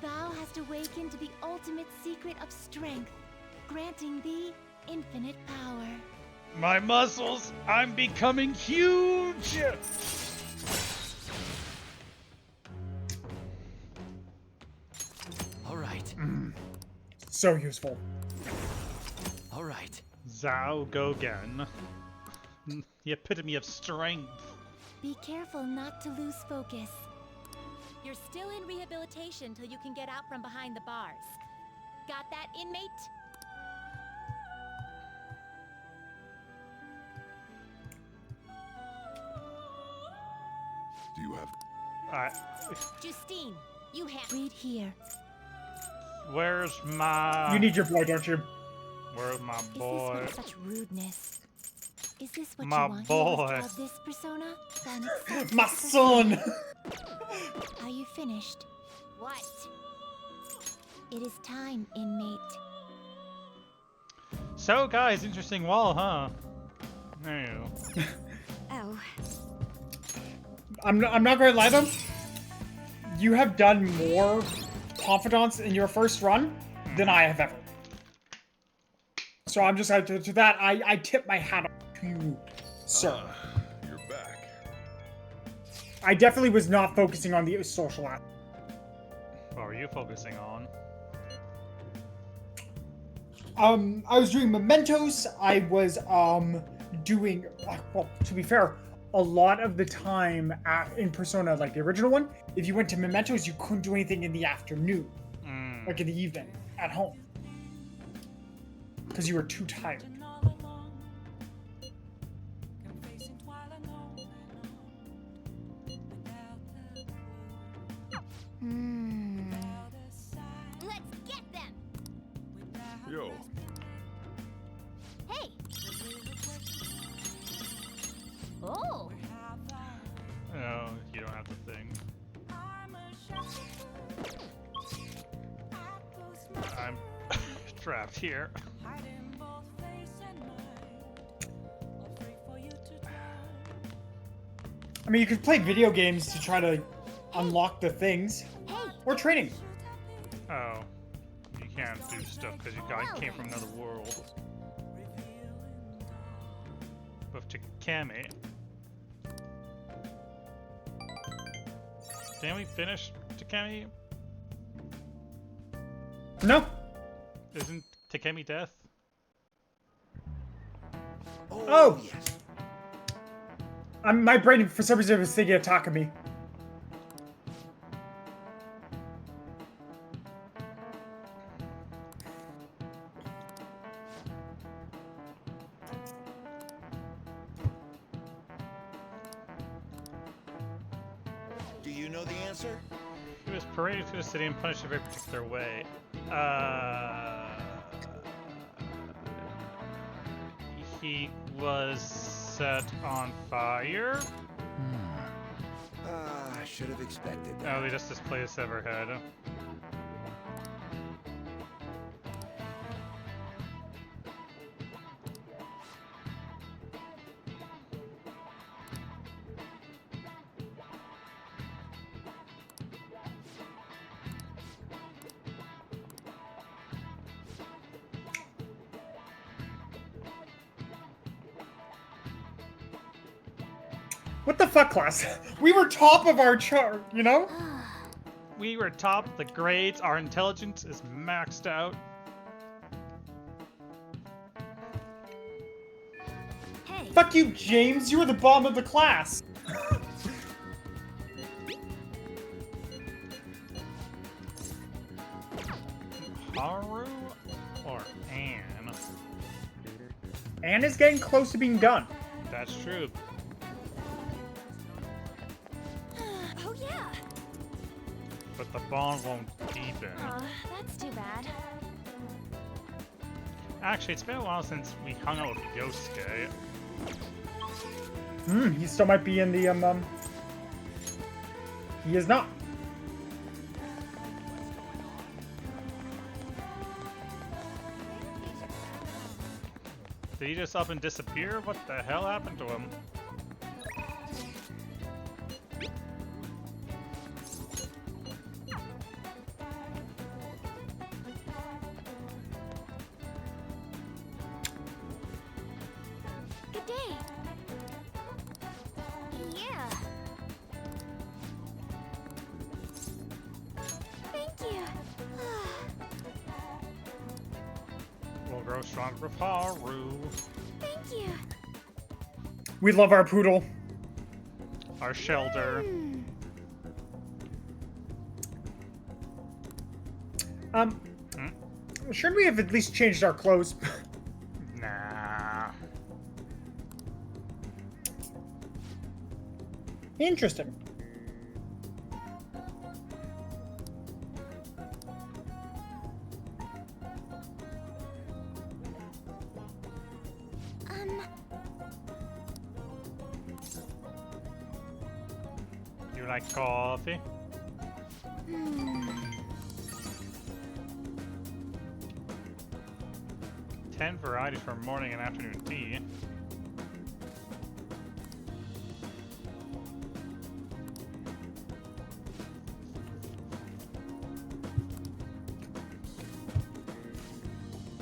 Thou hast awakened to the ultimate secret of strength, granting thee infinite power. My muscles! I'm becoming huge! All right. So useful. All right. Zhao Gogen. The epitome of strength. Be careful not to lose focus. You're still in rehabilitation till you can get out from behind the bars. Got that, inmate? Do you have... Justine, you have... Read here. Where's my... You need your boy, don't you? Where's my Is boy? this with such rudeness? Is this what My you want? boy. Of this persona? Then accept My this son! Are you finished? What? It is time, inmate. So, guys, interesting wall, huh? There you go. Oh. I'm not gonna lie though. You have done more confidants in your first run than I have ever. So I'm just to that I tip my hat off to you, sir. You're back. I definitely was not focusing on the social aspect. What were you focusing on? I was doing mementos. I was doing well, to be fair, a lot of the time in Persona, like the original one, if you went to mementos, you couldn't do anything in the afternoon, like in the evening at home, because you were too tired. Let's get them! Yo, Hey! Oh. Oh, you don't have the thing. I'm trapped here. I mean, you could play video games to try to unlock the things. Or training. Oh. You can't do stuff because you came from another world. With Takemi. Can we finish Takemi? No. Isn't Takemi death? Oh. yes. My brain, for some reason, was thinking of Takami. Do you know the answer? He was paraded through the city and punished in a very particular way. He was set on fire? I should have expected Oh, that. they just display a severed head. What the fuck, class? We were top of our chart, you know? We were top the grades, our intelligence is maxed out. Hey. Fuck you, James. You were the bottom of the class. Haru or Anne? Anne is getting close to being done. That's true. Oh yeah. But the bond won't deepen. That's too bad. Actually, it's been a while since we hung out with Yosuke. He still might be in the, He is not. Did he just up and disappear? What the hell happened to him? Good day. Yeah. Thank you. We'll grow stronger with Haru. Thank you. We love our poodle. Our shelter. Shouldn't we have at least changed our clothes? Nah. Interesting. You like coffee? 10 varieties for morning and afternoon tea.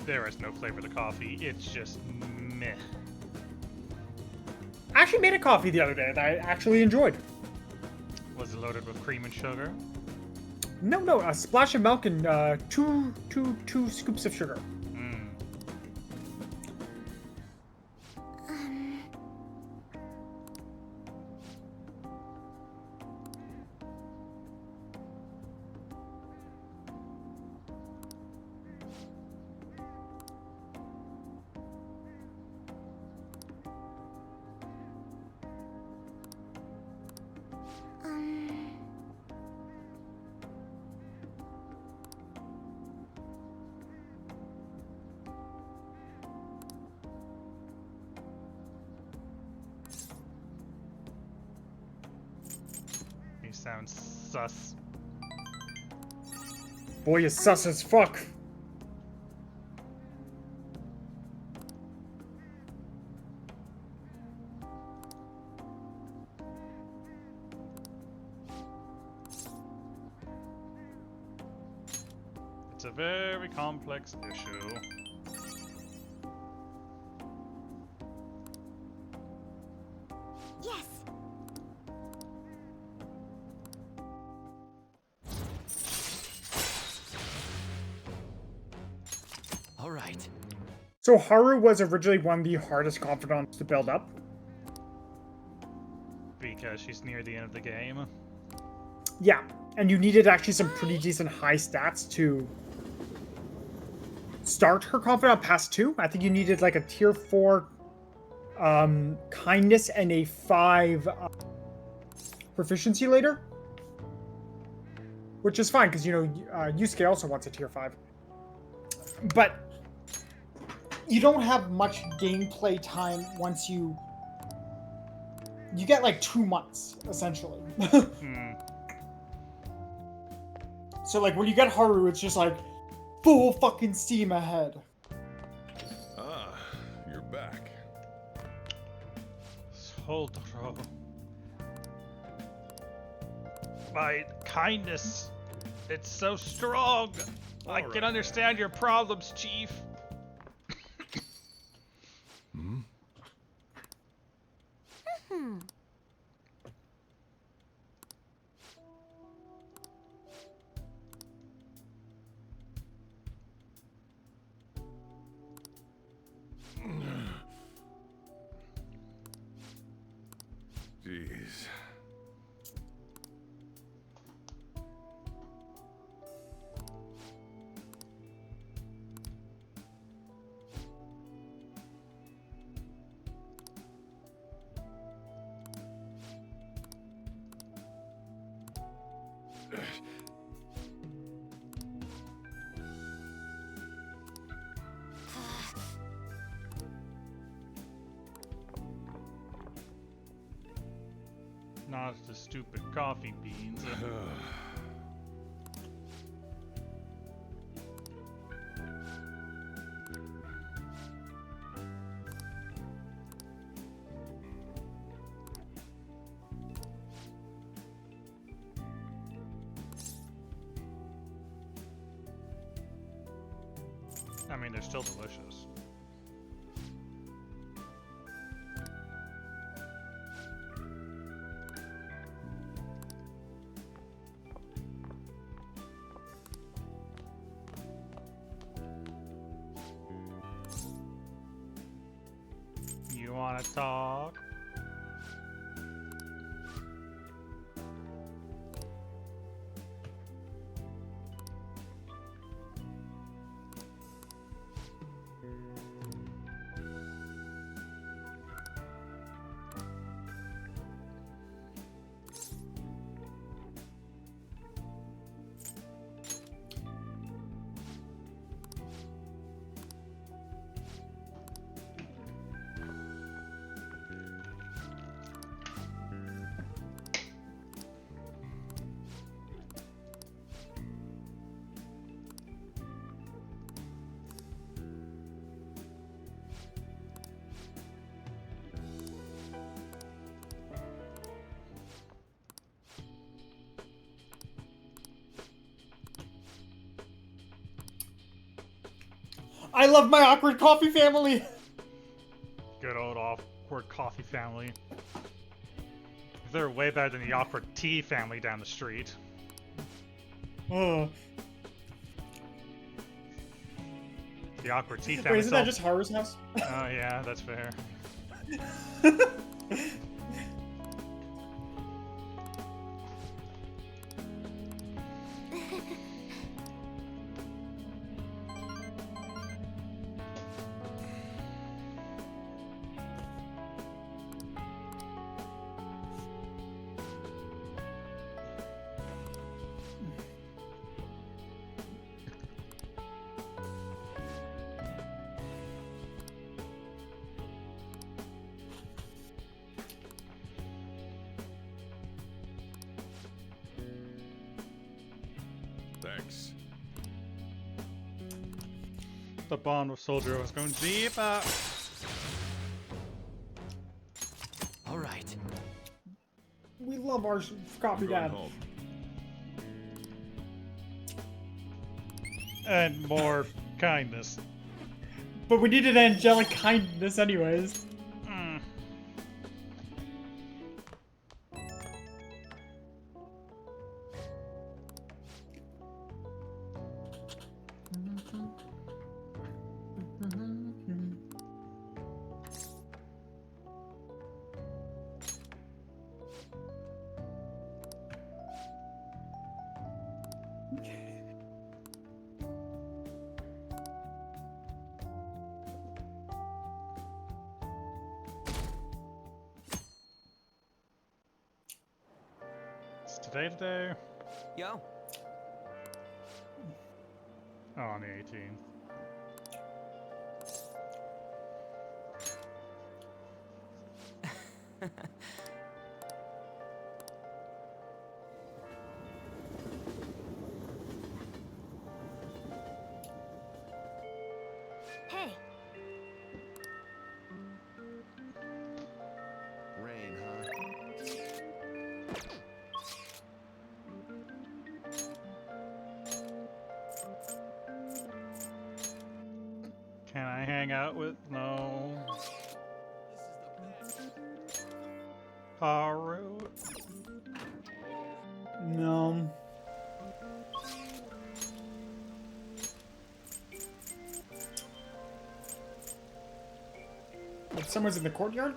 There is no flavor to coffee, it's just meh. I actually made a coffee the other day that I actually enjoyed. Was it loaded with cream and sugar? No, a splash of milk and two scoops of sugar. sounds sus. Boy, is sus as fuck. It's a very complex issue. Yes. All right. So Haru was originally one of the hardest confidants to build up. Because she's near the end of the game. Yeah, and you needed actually some pretty decent high stats to start her confidant past 2. I think you needed like a tier 4 kindness and a 5 proficiency later. Which is fine, because, you know, Yusuke also wants a tier 5. But you don't have much gameplay time once you get like 2 months, essentially. So like when you get Haru, it's just like full fucking steam ahead. Ah, you're back. Soldro. My kindness. It's so strong. I can right, understand your problems, Chief. Jeez. Not the stupid coffee beans. I mean, they're still delicious. You wanna talk? I love my awkward coffee family. Good old awkward coffee family. They're way better than the awkward tea family down the street. Oh. The awkward tea family. Wait, isn't that just Haru's house? Oh yeah, that's fair. Thanks. The bond with Soldier was going deeper. All right. We love our copy I'm going dad. home. And more kindness. But we needed angelic kindness anyways. Mm. It's today? Yo. Oh, on the 18th. Hey, Rain, huh? Can I hang out with no Haru? No. If someone's in the courtyard?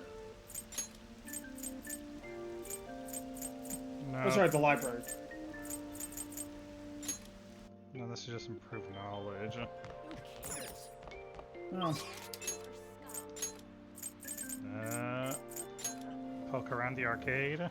No. Oh, sorry, the library. No, this is just improved knowledge. Oh. Poke around the arcade.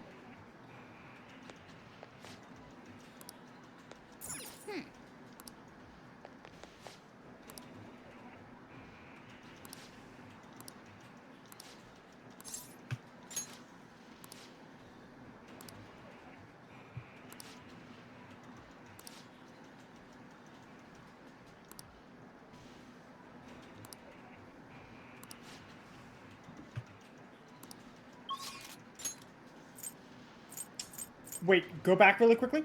Wait, go back really quickly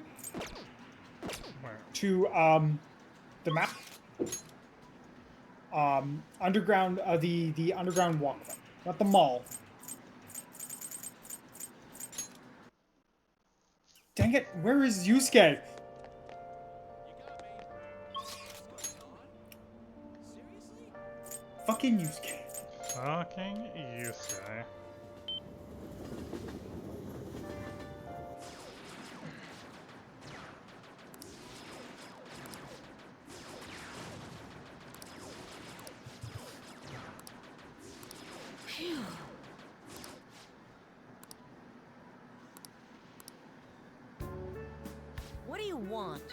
Where? to the map. Underground, the underground walkway, not the mall. Dang it! Where is Yusuke? Fucking Yusuke. Fucking Yusuke. what do you want?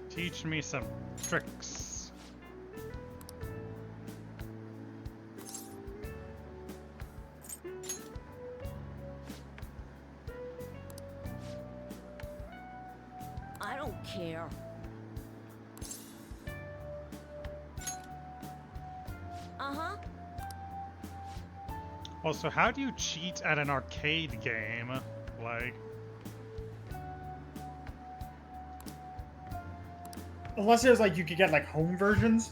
Teach me some tricks. I don't care. Uh-huh. Also, how do you cheat at an arcade game? Like, Unless there's like you could get like home versions.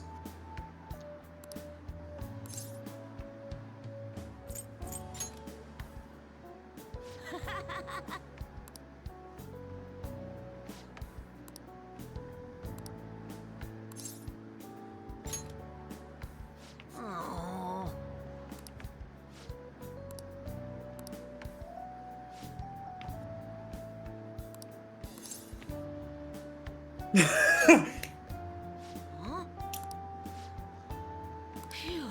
Oh. Huh? Phew.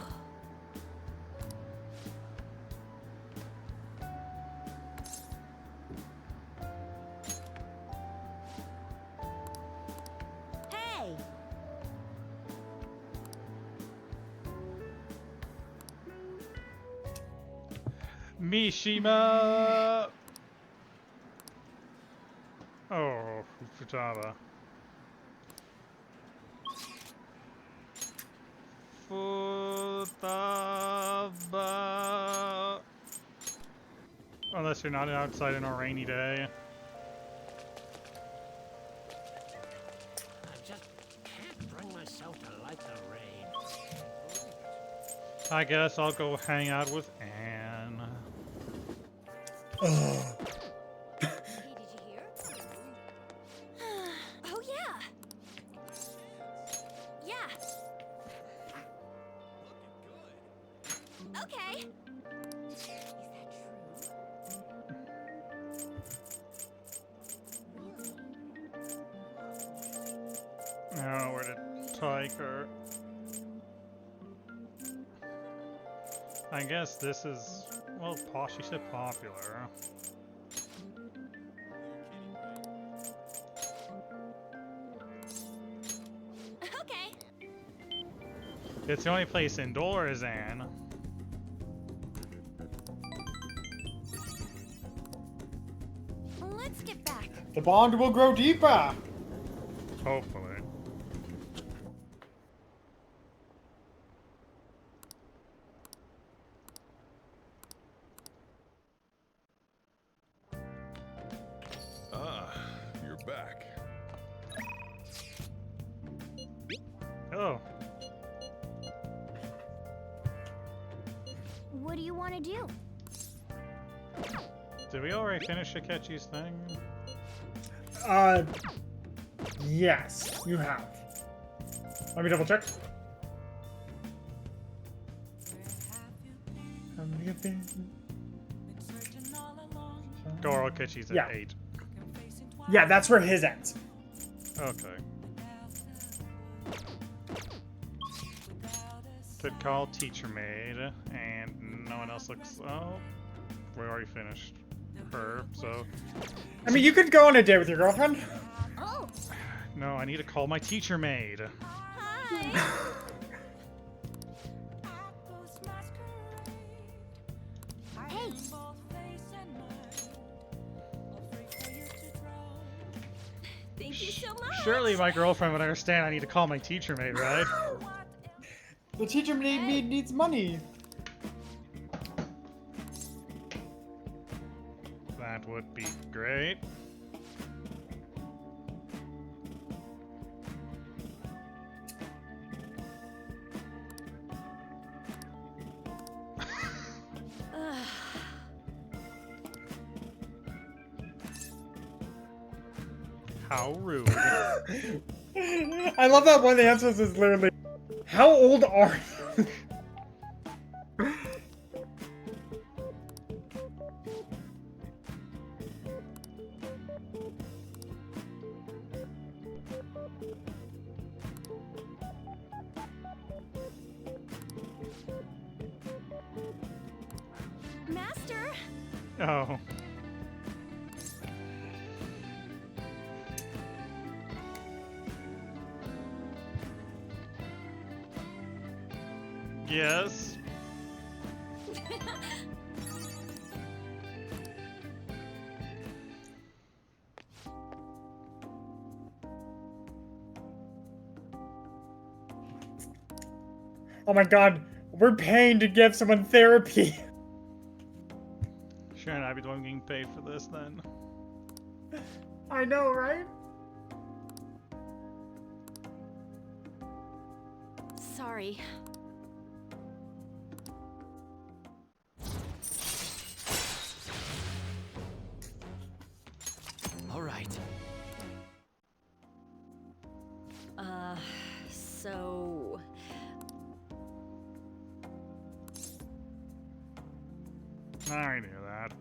Hey! Mishima! Oh, Futaba. Futaba. Unless you're not outside on a rainy day. I just can't bring myself to like the rain. I guess I'll go hang out with Anne. Hey, did you hear? Oh, yeah. Yeah. Okay. Is that true? Oh, where did Tiger? I guess this is, well, she said popular. Okay. It's the only place indoors, Anne. Let's get back. The bond will grow deeper. Hopefully. Ah, you're back. Oh, What do you want to do? did we already finish Akechi's thing? Yes, you have. Let me double check. Goro Akechi's at Yeah. 8. Yeah, that's where his ends. Okay. Could call teacher maid, and no one else looks. Oh, we already finished her, so. I mean, you could go on a date with your girlfriend. Oh, No, I need to call my teacher maid. hi. Hey. Thank you so much. Surely my girlfriend would understand I need to call my teacher maid, right? The teacher needs money. That would be great. How rude. I love that one of the answers is literally, how old are you? Master. Oh. Yes. Oh my god, we're paying to give someone therapy. Shouldn't I be the one getting paid for this then? I know, right? Sorry. All right. So... I knew that.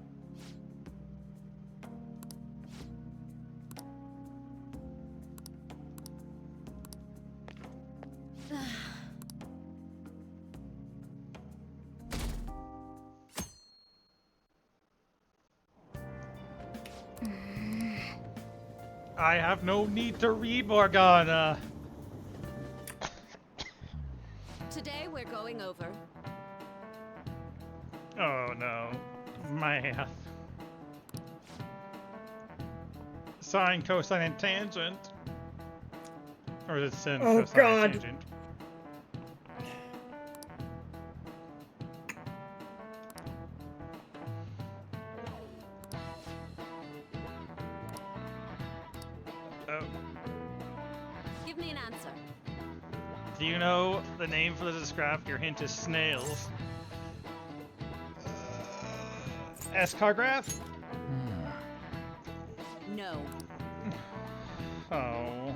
I have no need to read Morgana. Today we're going over... Oh no, math. Sine, cosine, and tangent. Or is it sin, Oh, cosine, and God. tangent? Oh. Give me an answer. Do you know the name for this graph? Your hint is snails. Escargraph? No. Oh.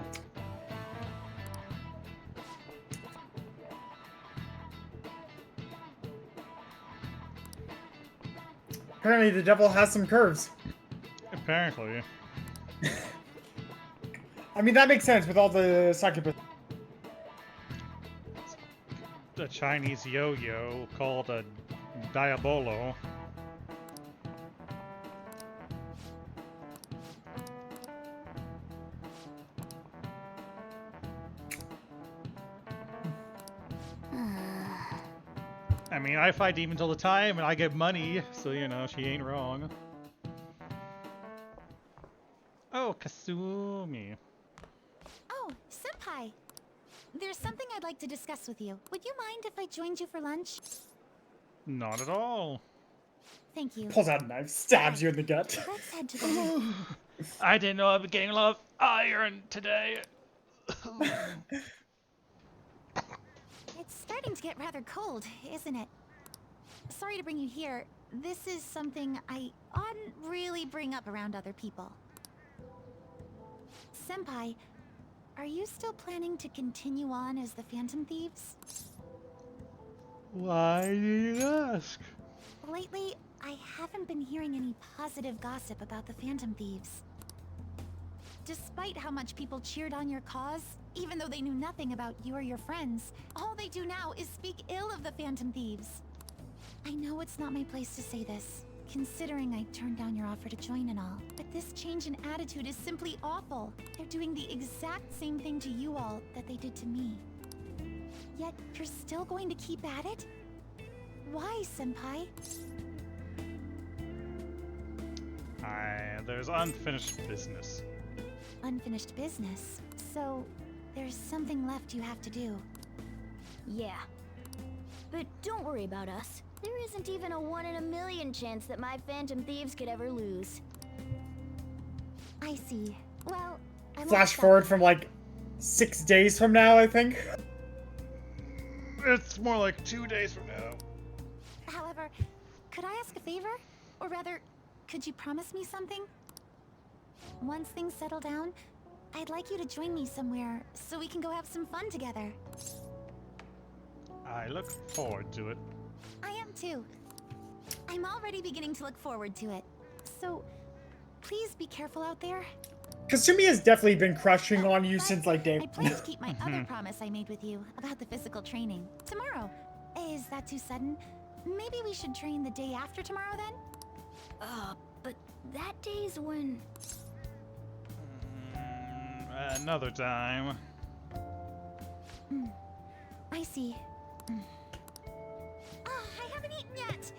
Apparently the devil has some curves. Apparently. I mean, that makes sense with all the succubus. A Chinese yo-yo called a Diabolo. I mean, I fight demons all the time, and I get money, so, you know, she ain't wrong. Oh, Kasumi. Oh, Senpai. There's something I'd like to discuss with you. Would you mind if I joined you for lunch? Not at all. Thank you. Pulls out a knife, stabs you in the gut. Let's head to the room. I didn't know I'd be getting a lot of iron today. It's starting to get rather cold, isn't it? Sorry to bring you here. This is something I oughtn't really bring up around other people. Senpai, are you still planning to continue on as the Phantom Thieves? Why do you ask? Lately, I haven't been hearing any positive gossip about the Phantom Thieves. Despite how much people cheered on your cause, even though they knew nothing about you or your friends, all they do now is speak ill of the Phantom Thieves. I know it's not my place to say this, considering I turned down your offer to join and all, but this change in attitude is simply awful. They're doing the exact same thing to you all that they did to me. Yet, you're still going to keep at it? Why, Senpai? There's unfinished business. Unfinished business. So, there's something left you have to do. Yeah. But don't worry about us. There isn't even a 1 in a million chance that my Phantom Thieves could ever lose. I see. Well, I won't Flash stop forward you. from like 6 days from now, I think. It's more like 2 days from now. However, could I ask a favor? Or rather, could you promise me something? Once things settle down, I'd like you to join me somewhere so we can go have some fun together. I look forward to it. I am too. I'm already beginning to look forward to it. So, please be careful out there. Kasumi has definitely been crushing on you But since like day I plan to keep my other promise I made with you about the physical training tomorrow. Is that too sudden? Maybe we should train the day after tomorrow then? But that day's when... Another time. I see. I haven't eaten yet!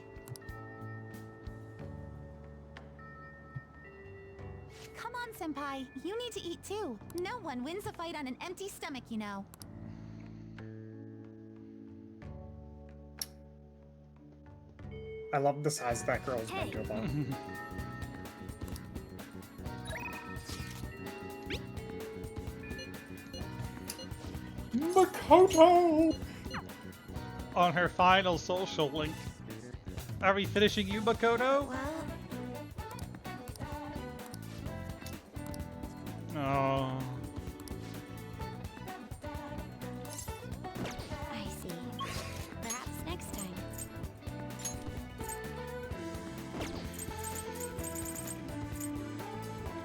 Come on, Senpai. You need to eat too. No one wins a fight on an empty stomach, you know. I love the size that girl's Hey. mental though. Makoto! On her final social link. Are we finishing you, Makoto? Well, Oh. I see. Perhaps next time.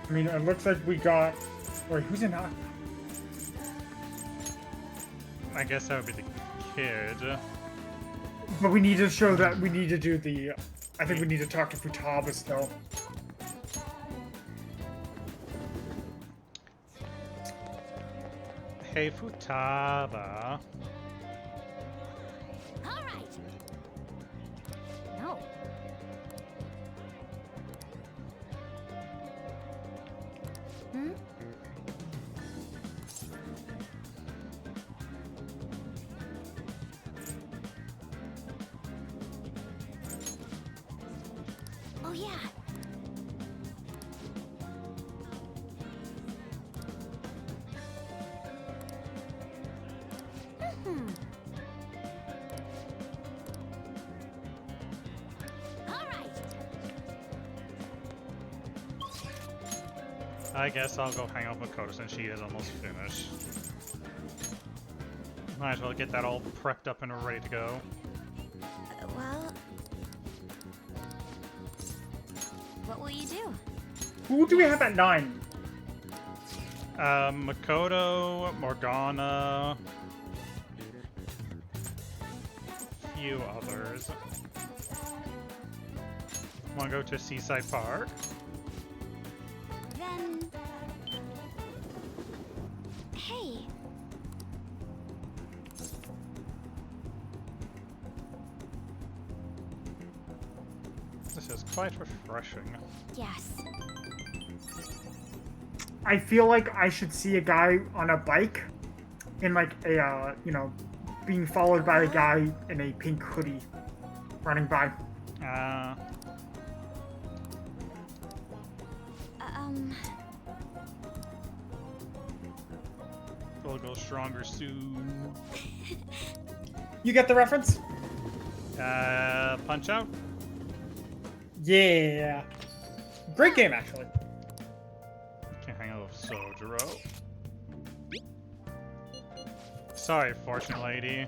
I mean, it looks like we got... Wait, who's in Aqua? I guess that would be the kid. But we need to show that we need to do the... I think we need to talk to Futaba still. Hey, Futaba. All right. No. Hmm? Oh yeah. Hmm. All right. I guess I'll go hang out with Makoto since she is almost finished. Might as well get that all prepped up and ready to go. Well... What will you do? Who do we have at 9? Makoto, Morgana, few others. Wanna go to Seaside Park? Then... Hey, This is quite refreshing. yes. I feel like I should see a guy on a bike in like a, you know, being followed by a guy in a pink hoodie running by. We'll go stronger soon. You get the reference? Punch Out? Yeah. Great game, actually. Can't hang out with Sojiro. Sorry, Fortune Lady.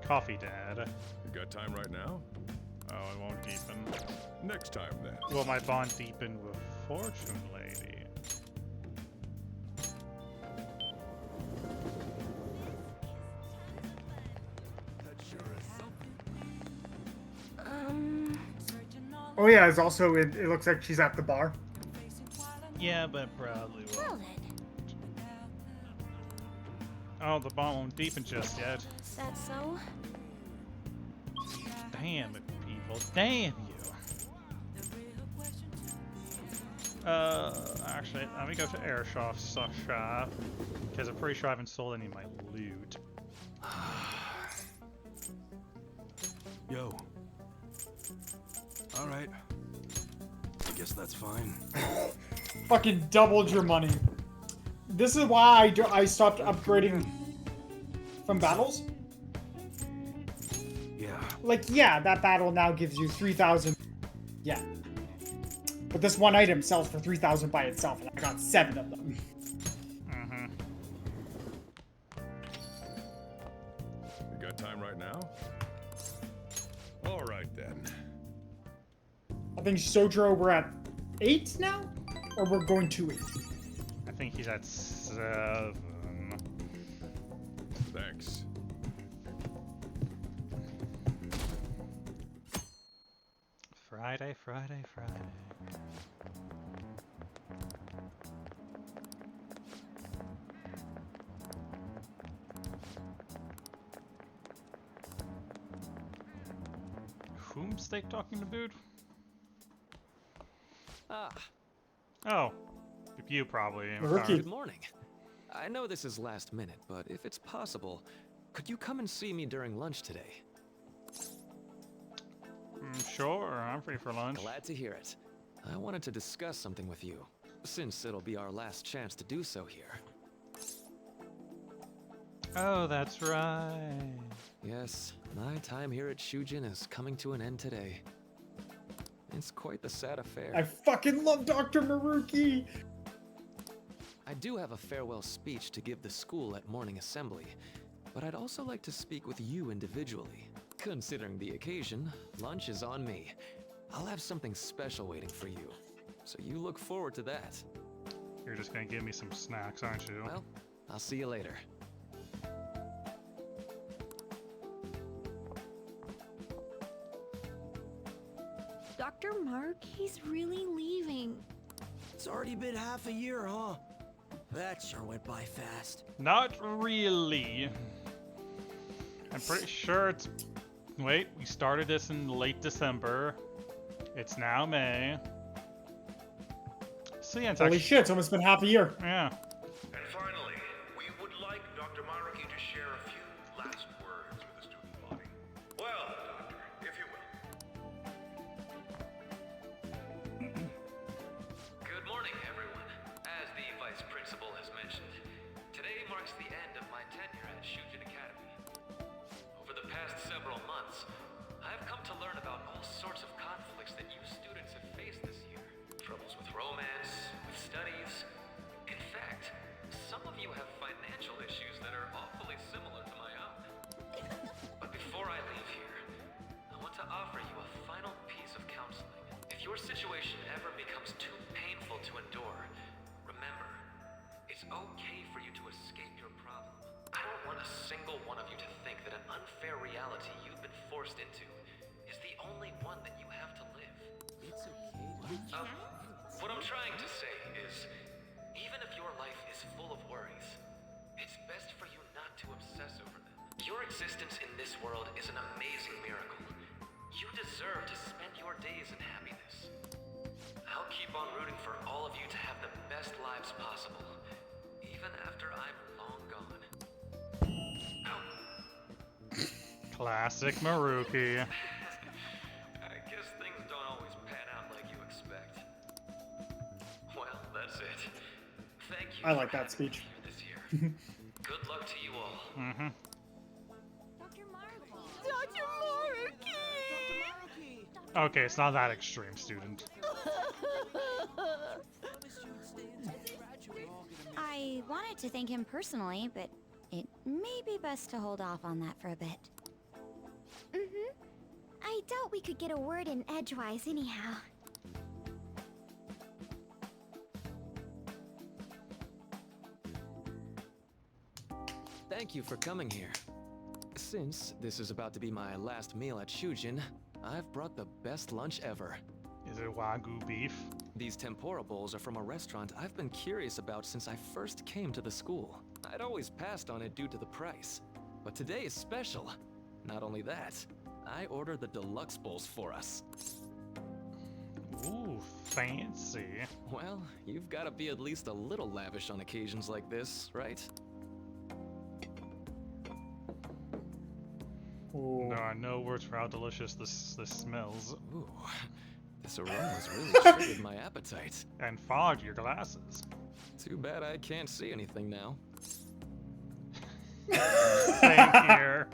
Coffee Dad. You got time right now? Oh, it won't deepen. Next time, then. Will my bond deepen with Fortune Lady? Oh yeah, it's also, it looks like she's at the bar. Yeah, but probably will. Well then, Oh, the bond won't deepen just yet. is that so? Damn it, people. Damn you. Actually, let me go to Airsoft's shop. Because I'm pretty sure I haven't sold any of my loot. Yo. All right. I guess that's fine. Fucking doubled your money. This is why I stopped upgrading from battles. Yeah. Like, yeah, that battle now gives you 3,000. Yeah. But this one item sells for 3,000 by itself, and I got 7 of them. Mm-hmm. You got time right now? All right, then. I think Sojiro, we're at 8 now? Or we're going to 8? I think he's at 7. Thanks. Friday, Friday, Friday. Whom's they talking to, dude? Ah, Oh, you probably. Rookie. good morning. I know this is last minute, but if it's possible, could you come and see me during lunch today? Sure, I'm free for lunch. Glad to hear it. I wanted to discuss something with you, since it'll be our last chance to do so here. Oh, that's right. Yes, my time here at Shujin is coming to an end today. It's quite the sad affair. I fucking love Dr. Maruki! I do have a farewell speech to give the school at morning assembly, but I'd also like to speak with you individually. Considering the occasion, lunch is on me. I'll have something special waiting for you, so you look forward to that. You're just gonna give me some snacks, aren't you? Well, I'll see you later. Dr. Mark, he's really leaving. It's already been half a year, huh? That sure went by fast. Not really. I'm pretty sure it's... Wait, we started this in late December. It's now May. So yeah, it's Holy actually, shit, it's almost been half a year. yeah. And finally, we would like Dr. Maruki to share a few last words with the student body. Well, Doctor, if you will. Good morning, everyone. As the Vice Principal has mentioned, today marks the end of my tenure at Shujin Academy. Over the past several months, I've come to learn about all sorts of conflicts that you students have faced this year. Troubles with romance, with studies. In fact, some of you have financial issues that are awfully similar to my own. But before I leave here, I want to offer you a final piece of counseling. If your situation ever becomes too painful to endure, remember, it's okay for you to escape your problem. I don't want a single one of you to think that an unfair reality you've been forced into is the only one that you have to live. It's okay. What I'm trying to say is, even if your life is full of worries, it's best for you not to obsess over them. Your existence in this world is an amazing miracle. You deserve to spend your days in happiness. I'll keep on rooting for all of you to have the best lives possible, even after I'm long gone. Classic Maruki. I guess things don't always pan out like you expect. Well, that's it. Thank you. I like that speech. This year. Good luck to you all. Mm-hmm. Dr. Maruki. Dr. Maruki! Okay, it's not that extreme, student. I wanted to thank him personally, but it may be best to hold off on that for a bit. Mm-hmm. I doubt we could get a word in edgewise anyhow. Thank you for coming here. Since this is about to be my last meal at Shujin, I've brought the best lunch ever. Is it Wagyu beef? These tempura bowls are from a restaurant I've been curious about since I first came to the school. I'd always passed on it due to the price, but today is special. Not only that, I ordered the deluxe bowls for us. Ooh, fancy. Well, you've got to be at least a little lavish on occasions like this, right? Ooh. There are no words for how delicious this smells. Ooh, this aroma's really triggered my appetite. And fogged your glasses. Too bad I can't see anything now. Same here.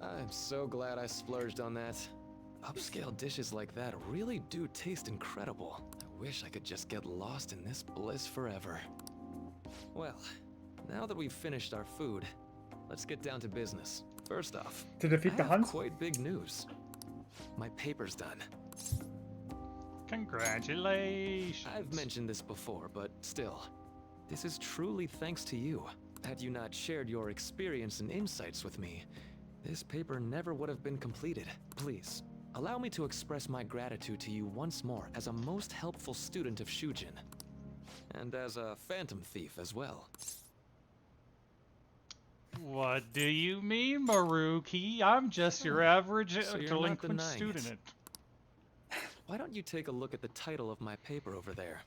I'm so glad I splurged on that. Upscale dishes like that really do taste incredible. I wish I could just get lost in this bliss forever. Well, now that we've finished our food, let's get down to business. First off, To defeat the I have Huns? quite big news. My paper's done. Congratulations. I've mentioned this before, but still, this is truly thanks to you. Had you not shared your experience and insights with me, this paper never would have been completed. Please, allow me to express my gratitude to you once more as a most helpful student of Shujin. And as a phantom thief as well. What do you mean, Maruki? I'm just your average So you're not delinquent denying student. it. Why don't you take a look at the title of my paper over there?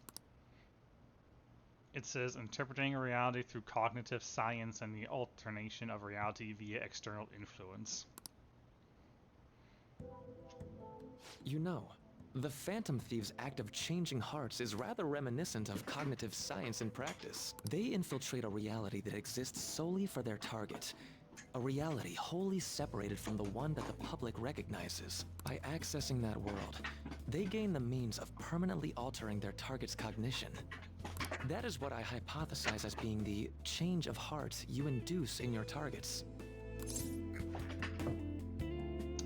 It says interpreting reality through cognitive science and the alternation of reality via external influence. You know, the Phantom Thieves' act of changing hearts is rather reminiscent of cognitive science in practice. They infiltrate a reality that exists solely for their target. A reality wholly separated from the one that the public recognizes. By accessing that world, they gain the means of permanently altering their target's cognition. That is what I hypothesize as being the change of heart you induce in your targets.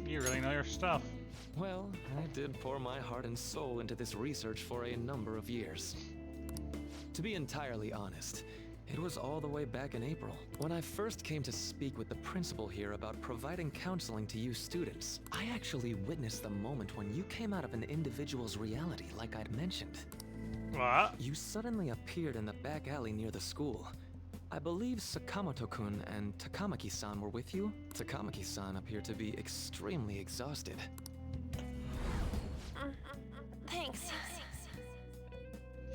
You really know your stuff. Well, I did pour my heart and soul into this research for a number of years. To be entirely honest, it was all the way back in April, when I first came to speak with the principal here about providing counseling to you students. I actually witnessed the moment when you came out of an individual's reality, like I'd mentioned. What? You suddenly appeared in the back alley near the school. I believe Sakamoto-kun and Takamaki-san were with you. Takamaki-san appeared to be extremely exhausted. Thanks.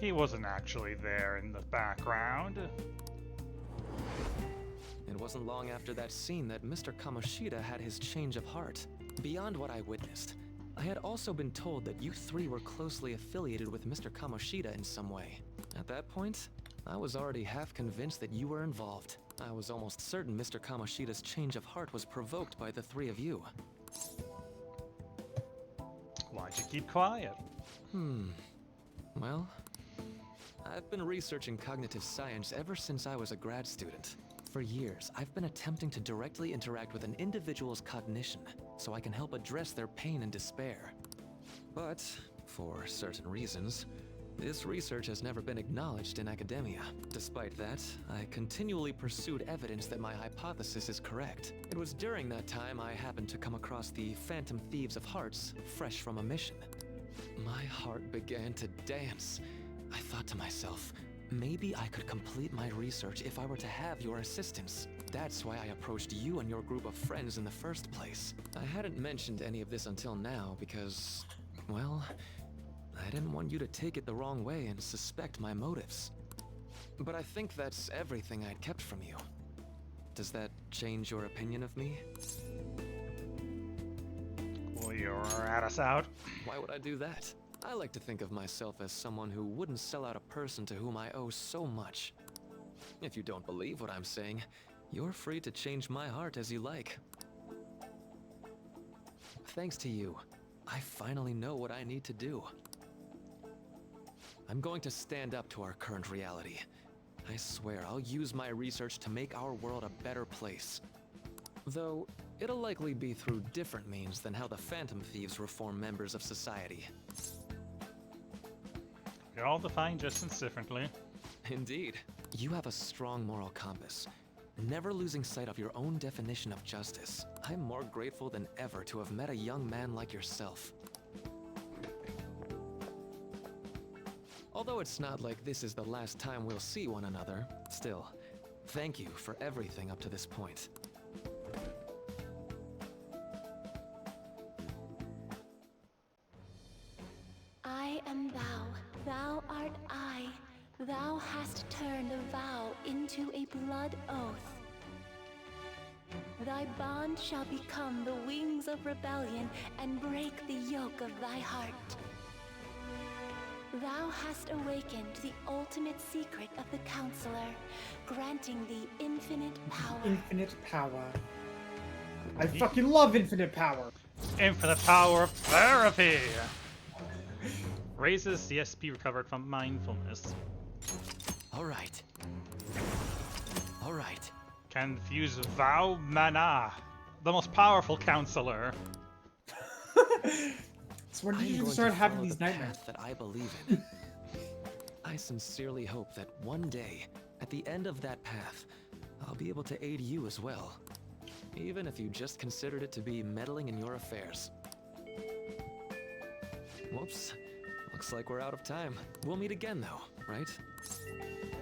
He wasn't actually there in the background. It wasn't long after that scene that Mr. Kamoshida had his change of heart. Beyond what I witnessed, I had also been told that you three were closely affiliated with Mr. Kamoshida in some way. At that point, I was already half convinced that you were involved. I was almost certain Mr. Kamoshida's change of heart was provoked by the three of you. Why'd you keep quiet? Well, I've been researching cognitive science ever since I was a grad student. For years, I've been attempting to directly interact with an individual's cognition, so I can help address their pain and despair. But, for certain reasons, this research has never been acknowledged in academia. Despite that, I continually pursued evidence that my hypothesis is correct. It was during that time I happened to come across the Phantom Thieves of Hearts, fresh from a mission. My heart began to dance. I thought to myself, maybe I could complete my research if I were to have your assistance. That's why I approached you and your group of friends in the first place. I hadn't mentioned any of this until now because, well, I didn't want you to take it the wrong way and suspect my motives. But I think that's everything I'd kept from you. Does that change your opinion of me? Well, you rat us out. Why would I do that? I like to think of myself as someone who wouldn't sell out a person to whom I owe so much. If you don't believe what I'm saying, you're free to change my heart as you like. Thanks to you, I finally know what I need to do. I'm going to stand up to our current reality. I swear I'll use my research to make our world a better place. Though, it'll likely be through different means than how the Phantom Thieves reform members of society. You're all defined just differently. Indeed. You have a strong moral compass, never losing sight of your own definition of justice. I'm more grateful than ever to have met a young man like yourself. Although it's not like this is the last time we'll see one another, still, thank you for everything up to this point. I am thou, thou art I. Thou hast turned a vow into a blood oath. Thy bond shall become the wings of rebellion and break the yoke of thy heart. Thou hast awakened the ultimate secret of the Counselor, granting thee infinite power. Infinite power. I fucking love infinite power. Infinite power of therapy! Raises CSP recovered from mindfulness. Alright. Alright. Can fuse Vow Mana, the most powerful counselor. So when did I'm you going start to having follow these the nightmares? path that I believe in. I sincerely hope that one day, at the end of that path, I'll be able to aid you as well. Even if you just considered it to be meddling in your affairs. Whoops. Looks like we're out of time. We'll meet again though, right?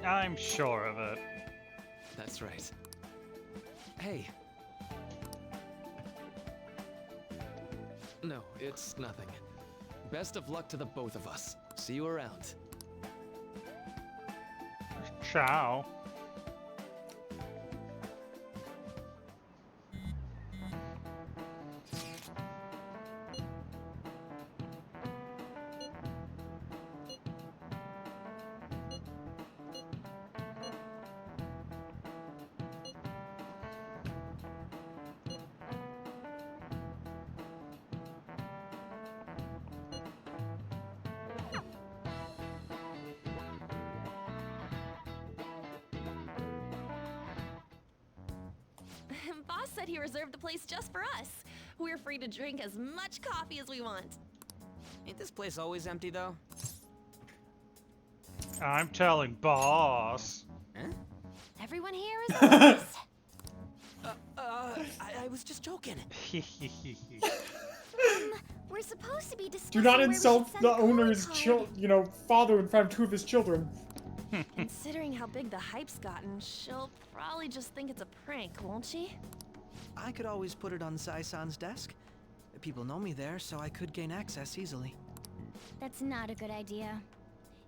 I'm sure of it. That's right. Hey. No, it's nothing. Best of luck to the both of us. See you around. Ciao. Boss said he reserved the place just for us. We're free to drink as much coffee as we want. Ain't this place always empty, though? I'm telling boss. Huh? Everyone here is boss. I was just joking. We're supposed to be discussing Do not where we insult should send the owner's Coracle. father in front of two of his children. Considering how big the hype's gotten, she'll probably just think it's a prank, won't she? I could always put it on Sai-san's desk. People know me there, so I could gain access easily. That's not a good idea.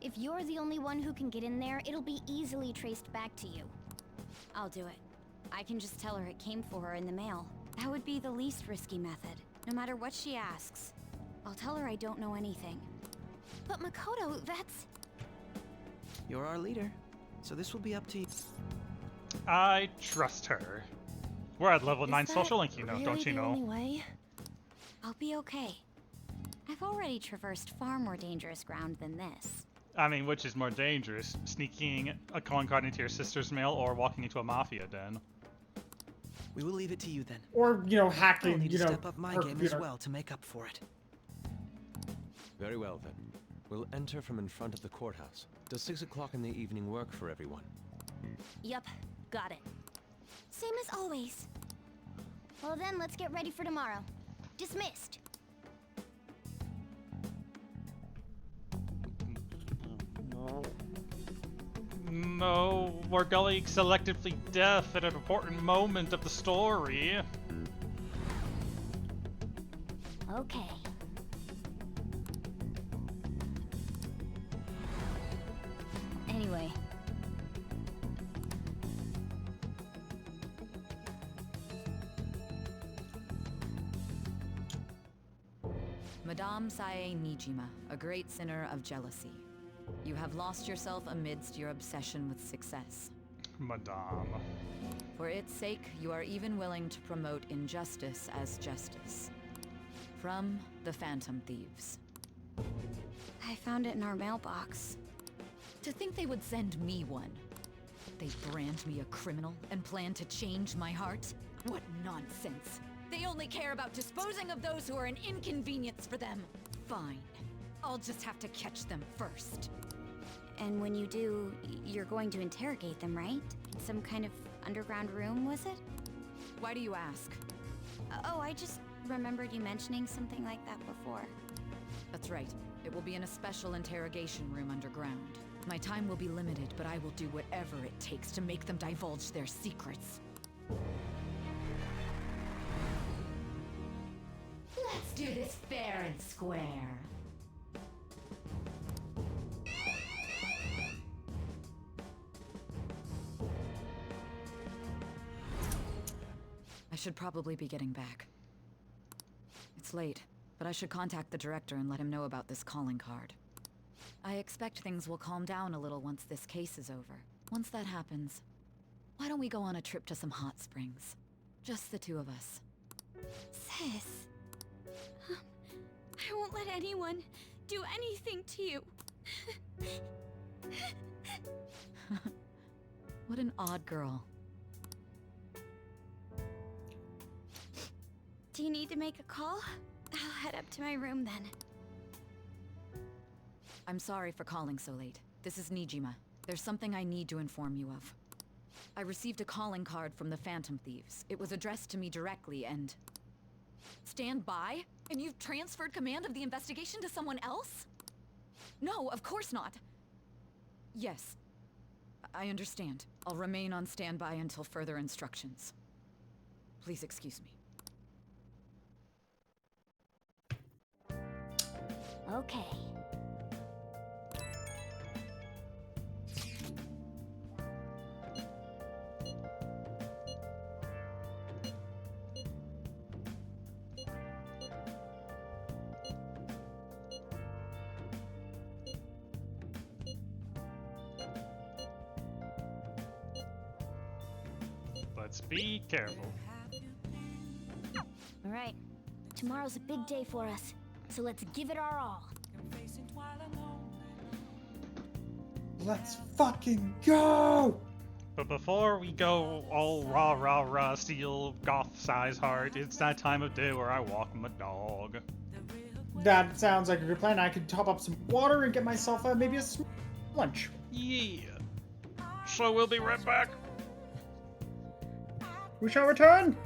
If you're the only one who can get in there, it'll be easily traced back to you. I'll do it. I can just tell her it came for her in the mail. That would be the least risky method, no matter what she asks. I'll tell her I don't know anything. But Makoto, that's... You're our leader, so this will be up to you. I trust her. We're at level 9 Is that social link, you know, really don't you the know? only way? I'll be okay. I've already traversed far more dangerous ground than this. I mean, which is more dangerous? Sneaking a calling card into your sister's mail or walking into a mafia den? We will leave it to you then. Or, you know, I'll hacking, need you to know, step up my her game computer. as well to make up for it. Very well, then. We'll enter from in front of the courthouse. Does 6 o'clock in the evening work for everyone? Yup, got it. Same as always. Well then, let's get ready for tomorrow. Dismissed. No, we're going selectively deaf at an important moment of the story. Okay. Anyway. Madame Sae Nijima, a great sinner of jealousy. You have lost yourself amidst your obsession with success. Madame. For its sake, you are even willing to promote injustice as justice. From the Phantom Thieves. I found it in our mailbox. To think they would send me one. They brand me a criminal and plan to change my heart? What nonsense! They only care about disposing of those who are an inconvenience for them. Fine. I'll just have to catch them first. And when you do, you're going to interrogate them, right? In some kind of underground room, was it? Why do you ask? Oh, I just remembered you mentioning something like that before. That's right. It will be in a special interrogation room underground. My time will be limited, but I will do whatever it takes to make them divulge their secrets. Let's do this fair and square. I should probably be getting back. It's late, but I should contact the director and let him know about this calling card. I expect things will calm down a little once this case is over. Once that happens, why don't we go on a trip to some hot springs? Just the two of us. Sis. I won't let anyone do anything to you. What an odd girl. Do you need to make a call? I'll head up to my room then. I'm sorry for calling so late. This is Nijima. There's something I need to inform you of. I received a calling card from the Phantom Thieves. It was addressed to me directly and... Stand by? And you've transferred command of the investigation to someone else? No, of course not. Yes. I understand. I'll remain on standby until further instructions. Please excuse me. Okay. Let's be careful. All right. Tomorrow's a big day for us, so let's give it our all. Let's fucking go! But before we go all rah, steal goth size heart, it's that time of day where I walk my dog. That sounds like a good plan. I could top up some water and get myself maybe a lunch. Yeah. So we'll be right back. We shall return.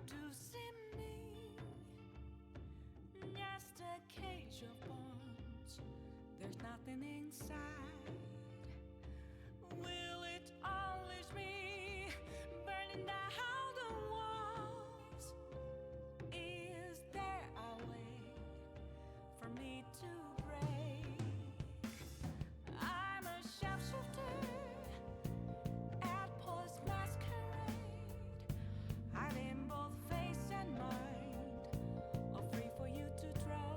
Have to see me, just a cage of bones. There's nothing inside. Will it unleash me, burning down the walls? Is there a way for me to break? I'm a sharpshooter at Post Masquerade, hiding both face and mind, all free for you to draw.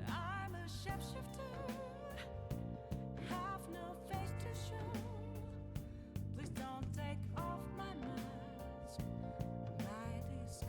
I'm a sharpshooter, have no face to show. Please don't take off my mask, my disguise.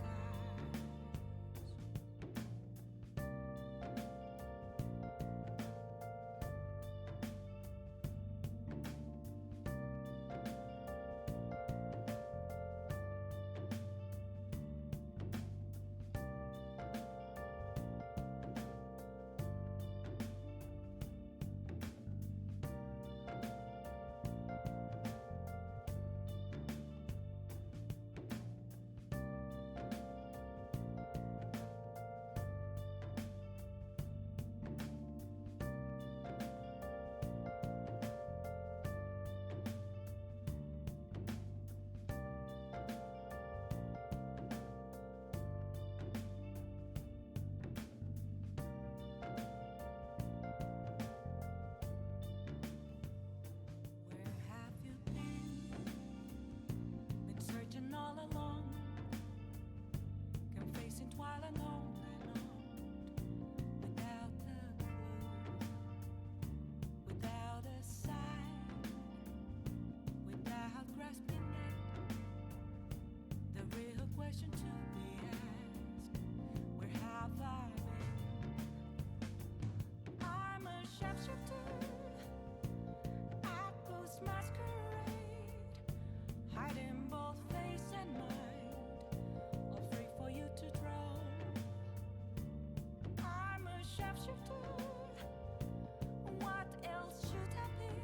Where have you been? Been searching all along, confessing while alone and on, without a clue, without a sign, without grasping it. The real question to be asked: where have I been? I'm a sharpshooter at Post Masquerade, hiding both face and mind, all free for you to draw. I'm a sharpshooter, what else should I be?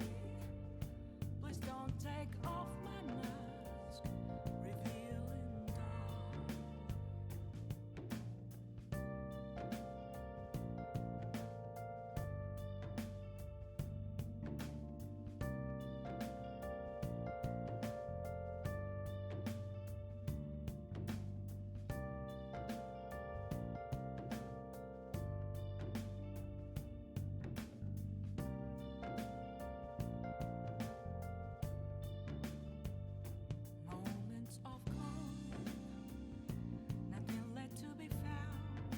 Please don't take off my mask, revealing dawn. Moments of calm, nothing left to be found.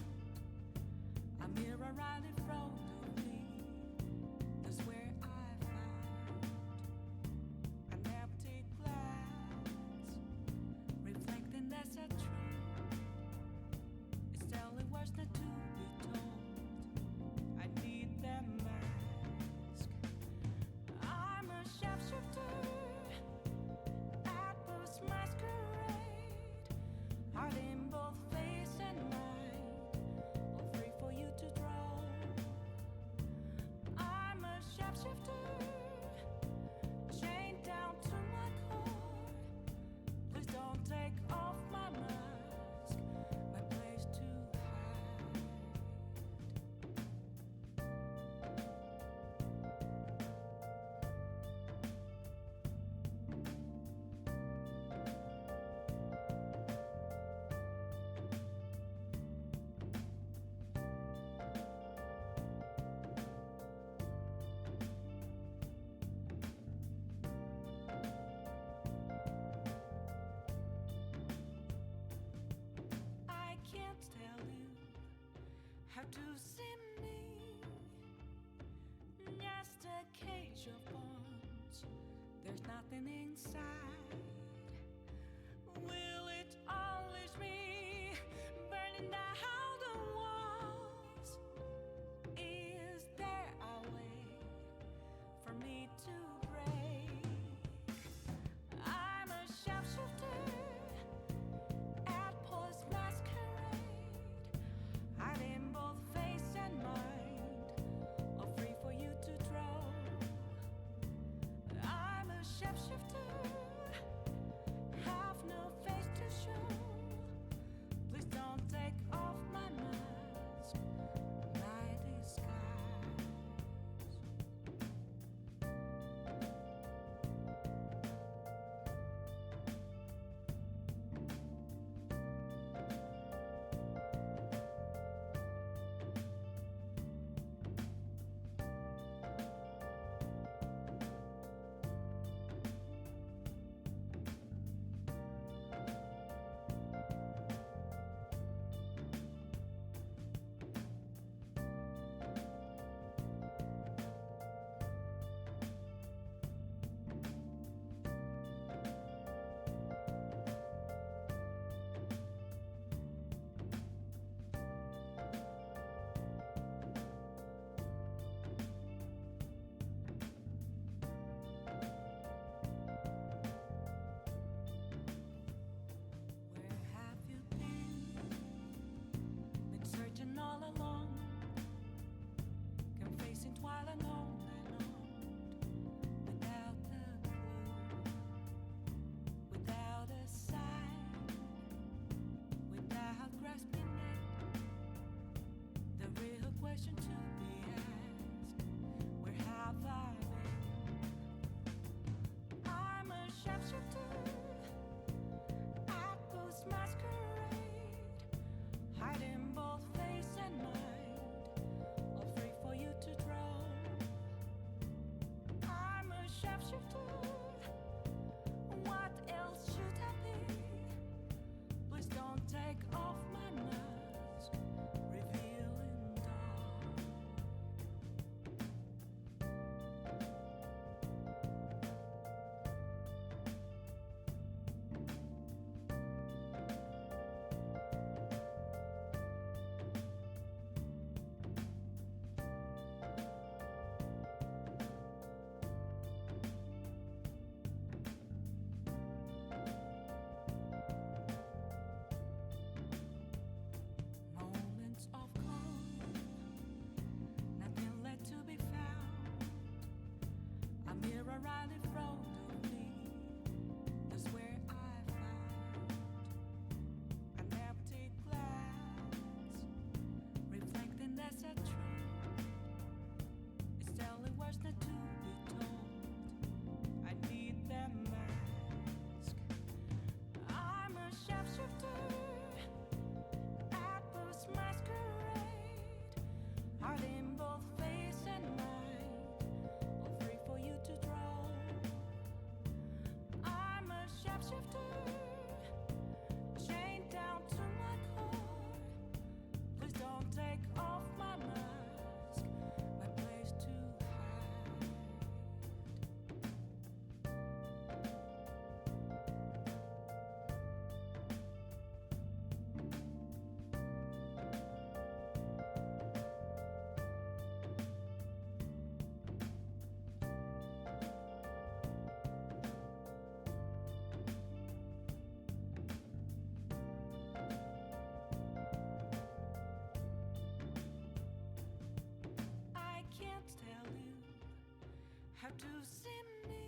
A mirror right in front of me, that's where I found an empty glass, reflecting that's a truth. It's telling words not to be told. I need that mask. I'm a sharpshooter at Post Masquerade, hiding both face and mind, all free for you to draw. I'm a sharpshooter, chained down to my core. Please don't take off my mask, my place to hide. I can't tell you how to see me, just a cage of bones. There's nothing inside. Will it unleash me, burning down the walls? Is there a way for me to break? I'm a sharpshooter at Post Masquerade, hiding both face and mind, all free for you to draw. I'm a sharpshooter, have no face to show. to see me.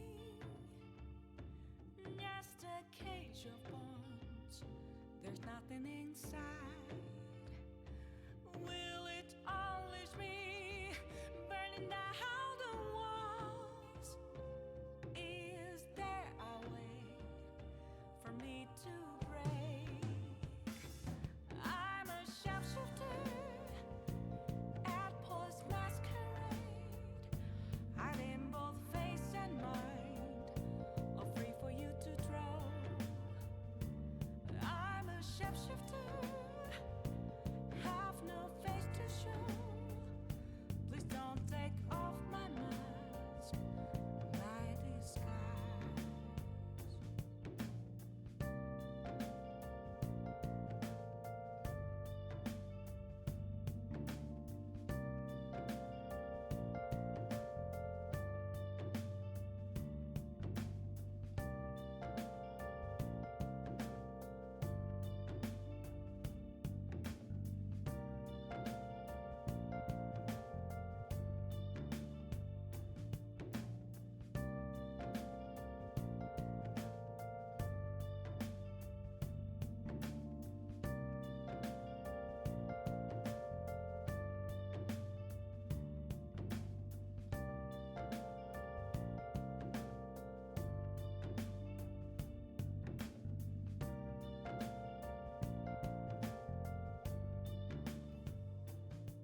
Just a cage of bones. There's nothing inside. Will it unleash me, burning down the walls? Is there a way for me to break? I'm a sharpshooter at Post Masquerade, hiding both face and mind, all free for you to draw. I'm a shapeshifter, have no face to show. Please don't take off my mask, my disguise.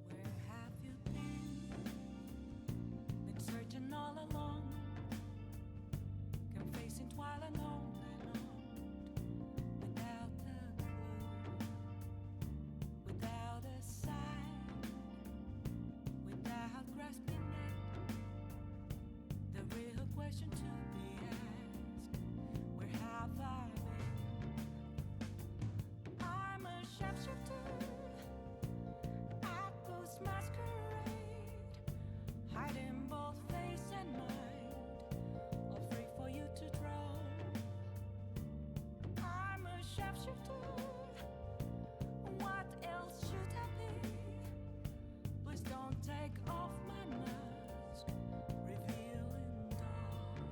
Where have you been? Been searching all along, confessing while alone and on, without a clue, without a sign, without grasping it. The real question to be asked: where have I been? I'm a sharpshooter at Post Masquerade, hiding both face and mind, all free for you to draw. I'm a sharpshooter. What else should I be? Please don't take off my mask, revealing dark.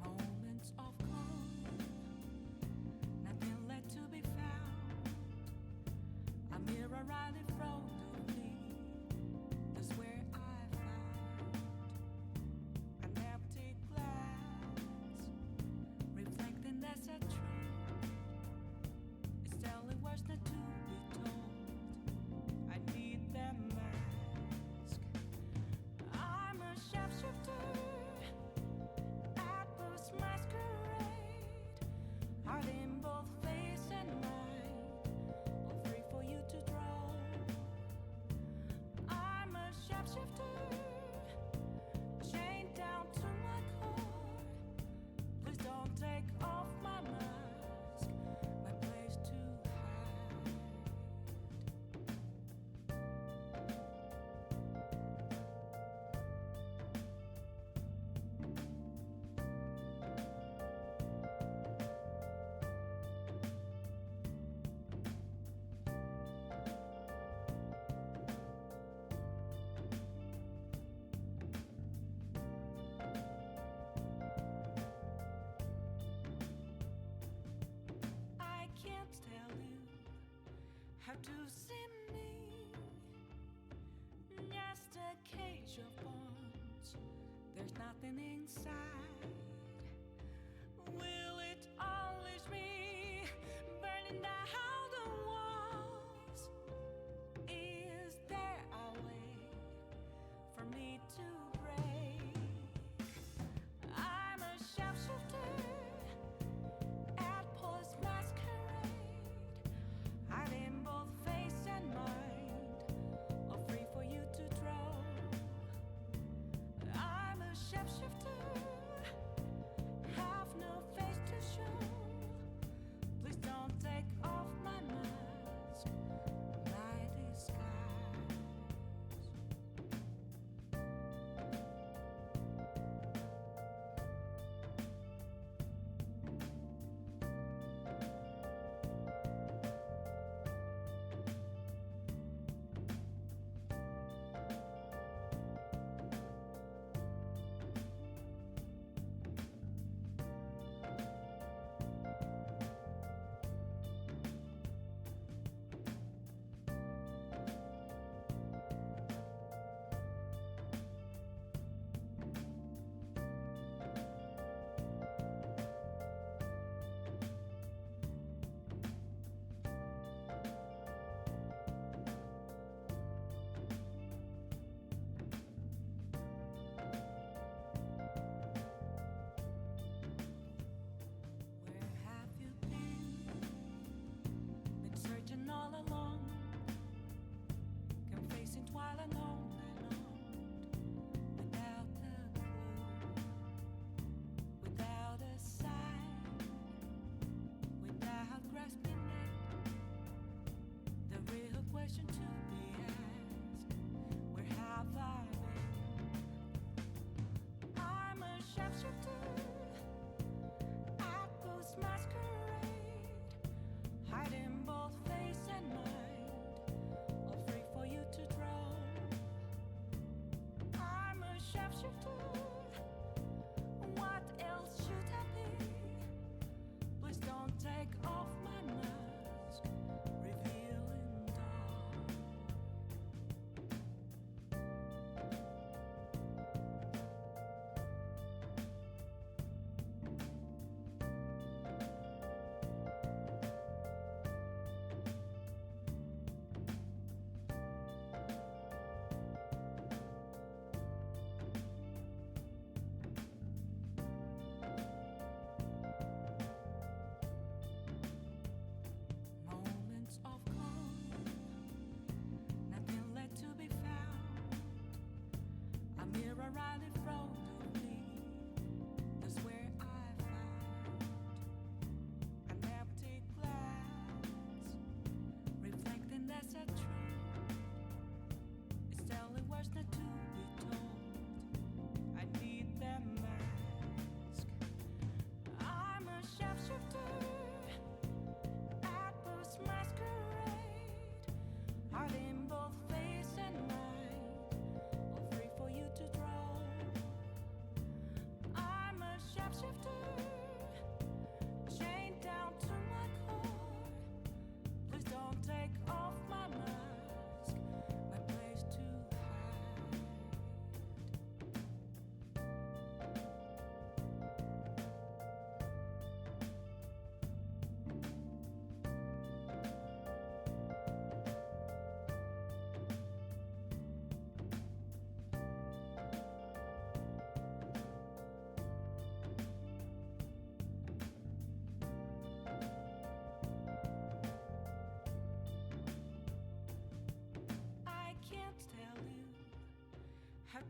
Moments of calm, nothing left to be found. A mirror right in front of me, that's where I found an empty glass, reflecting that's a truth. It's telling words not to be told. I need the mask. I'm a sharpshooter at Post Masquerade, hiding both face and mind, all free for you to draw. I'm a sharpshifter, chained down to my core. Please don't take off my mask, my place to hide. I can't tell you how to see me. Just a cage of bones. There's nothing inside. Will it unleash me, burning down the walls? Is there a way for me to break? I'm a sharpshooter at Post Masquerade, hiding both face and mind, all free for you to draw. I'm a sharpshooter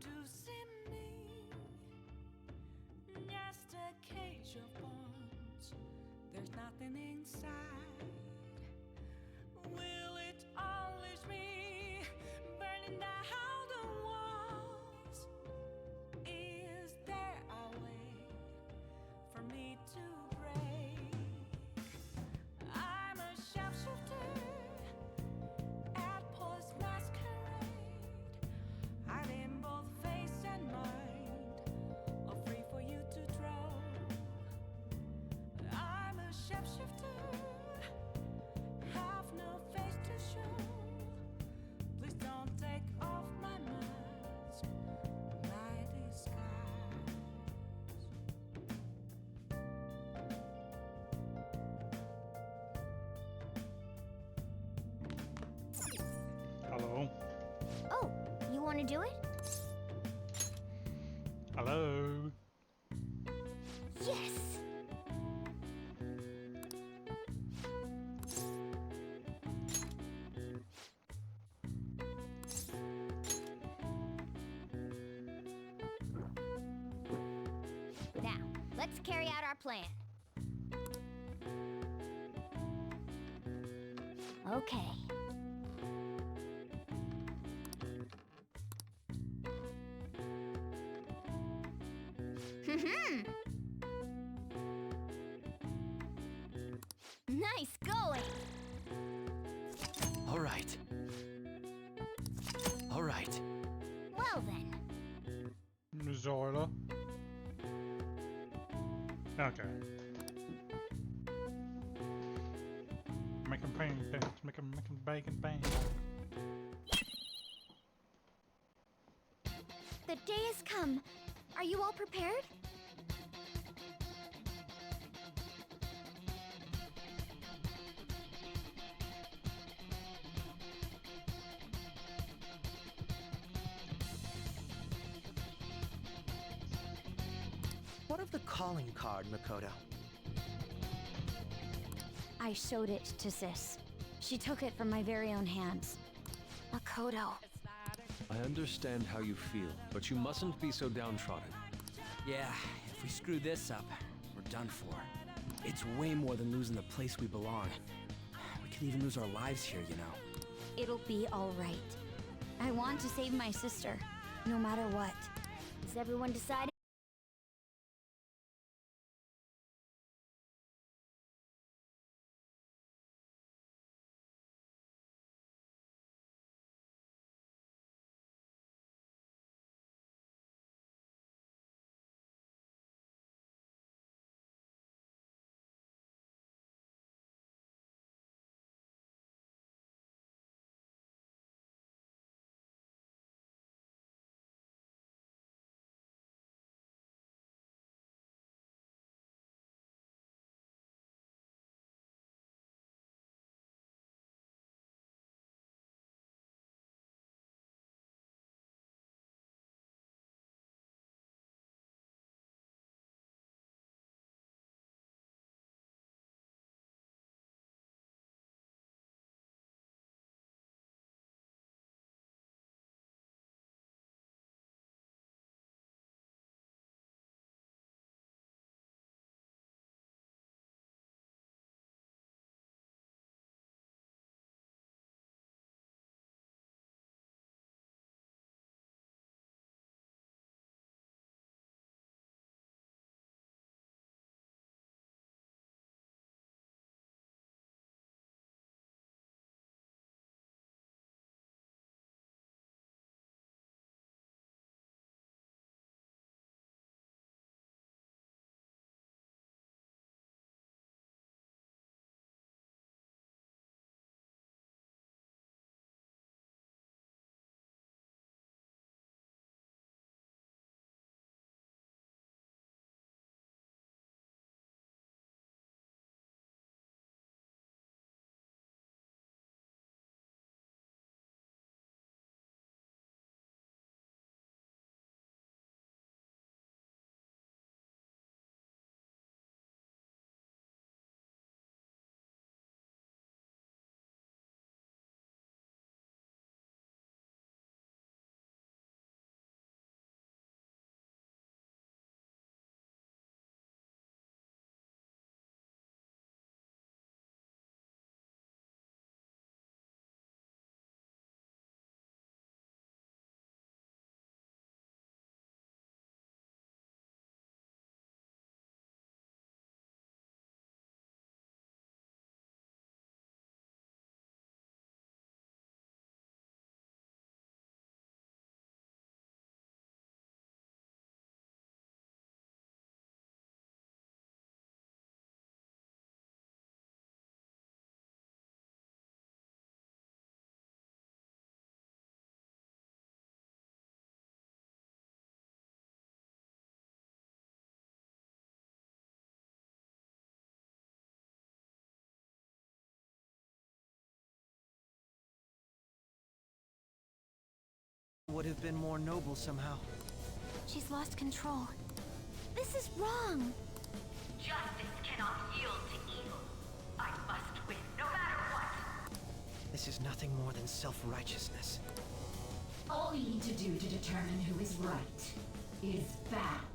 to see me. Just a cage of bones. There's nothing inside. Will it unleash me, burning down the walls? Is there a way for me to break? I'm a sharpshooter at Post Masquerade, hiding both face and mind, all free for you to throw. I'm a shapeshifter, have no face to show. Please don't take off my mask, my disguise. Hello. Oh, you want to do it? Hello. Yes! Now, let's carry out our plan. Okay. Nice going! All right. All right. Well then. Zorla. Okay. Make 'em bang, bitch. Make 'em bang and bang. The day has come. Are you all prepared? What of the calling card, Makoto? I showed it to Sis. She took it from my very own hands. Makoto. I understand how you feel, but you mustn't be so downtrodden. Yeah, if we screw this up, we're done for. It's way more than losing the place we belong. We could even lose our lives here, you know. It'll be all right. I want to save my sister, no matter what. Is everyone decided? would have been more noble somehow. She's lost control. This is wrong. Justice cannot yield to evil. I must win, no matter what. This is nothing more than self-righteousness. All we need to do to determine who is right is battle.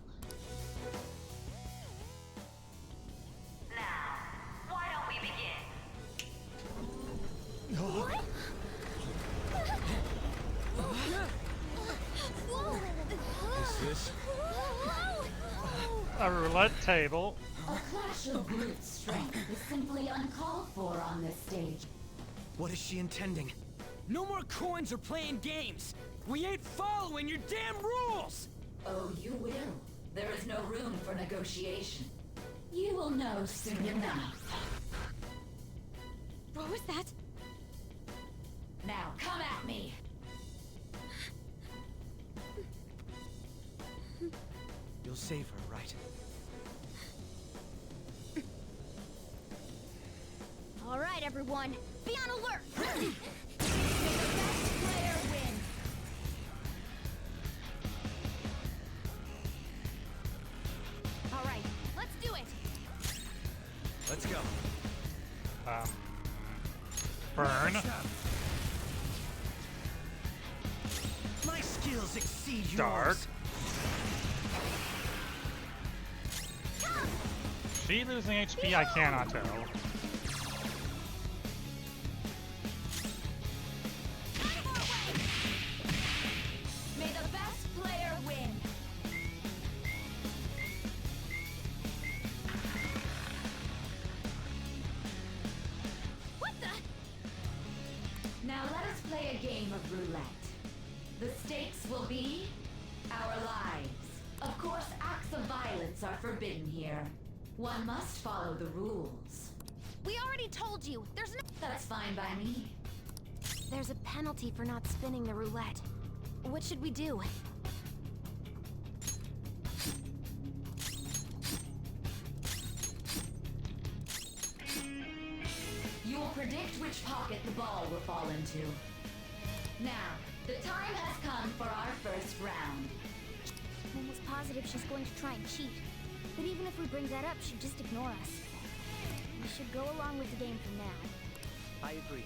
Now, why don't we begin? What? Is this? A roulette table. A clash of brute strength is simply uncalled for on this stage. What is she intending? No more coins or playing games! We ain't following your damn rules! Oh, you will. There is no room for negotiation. You will know soon enough. What was that? Now, come at me! You'll save her, right? All right, everyone, be on alert. May the best player win. All right, let's do it. Let's go. Burn. My skills exceed yours. Dark. She losing HP? I cannot tell. May the best player win. What the? Now let us play a game of roulette. The stakes will be our lives. Of course, acts of violence are forbidden here. One must follow the rules. We already told you. There's no. That's fine by me. There's a penalty for not spinning the roulette. What should we do? You will predict which pocket the ball will fall into. Now, the time has come for our first round. I'm almost positive she's going to try and cheat. But even if we bring that up, she'd just ignore us. We should go along with the game for now. I agree.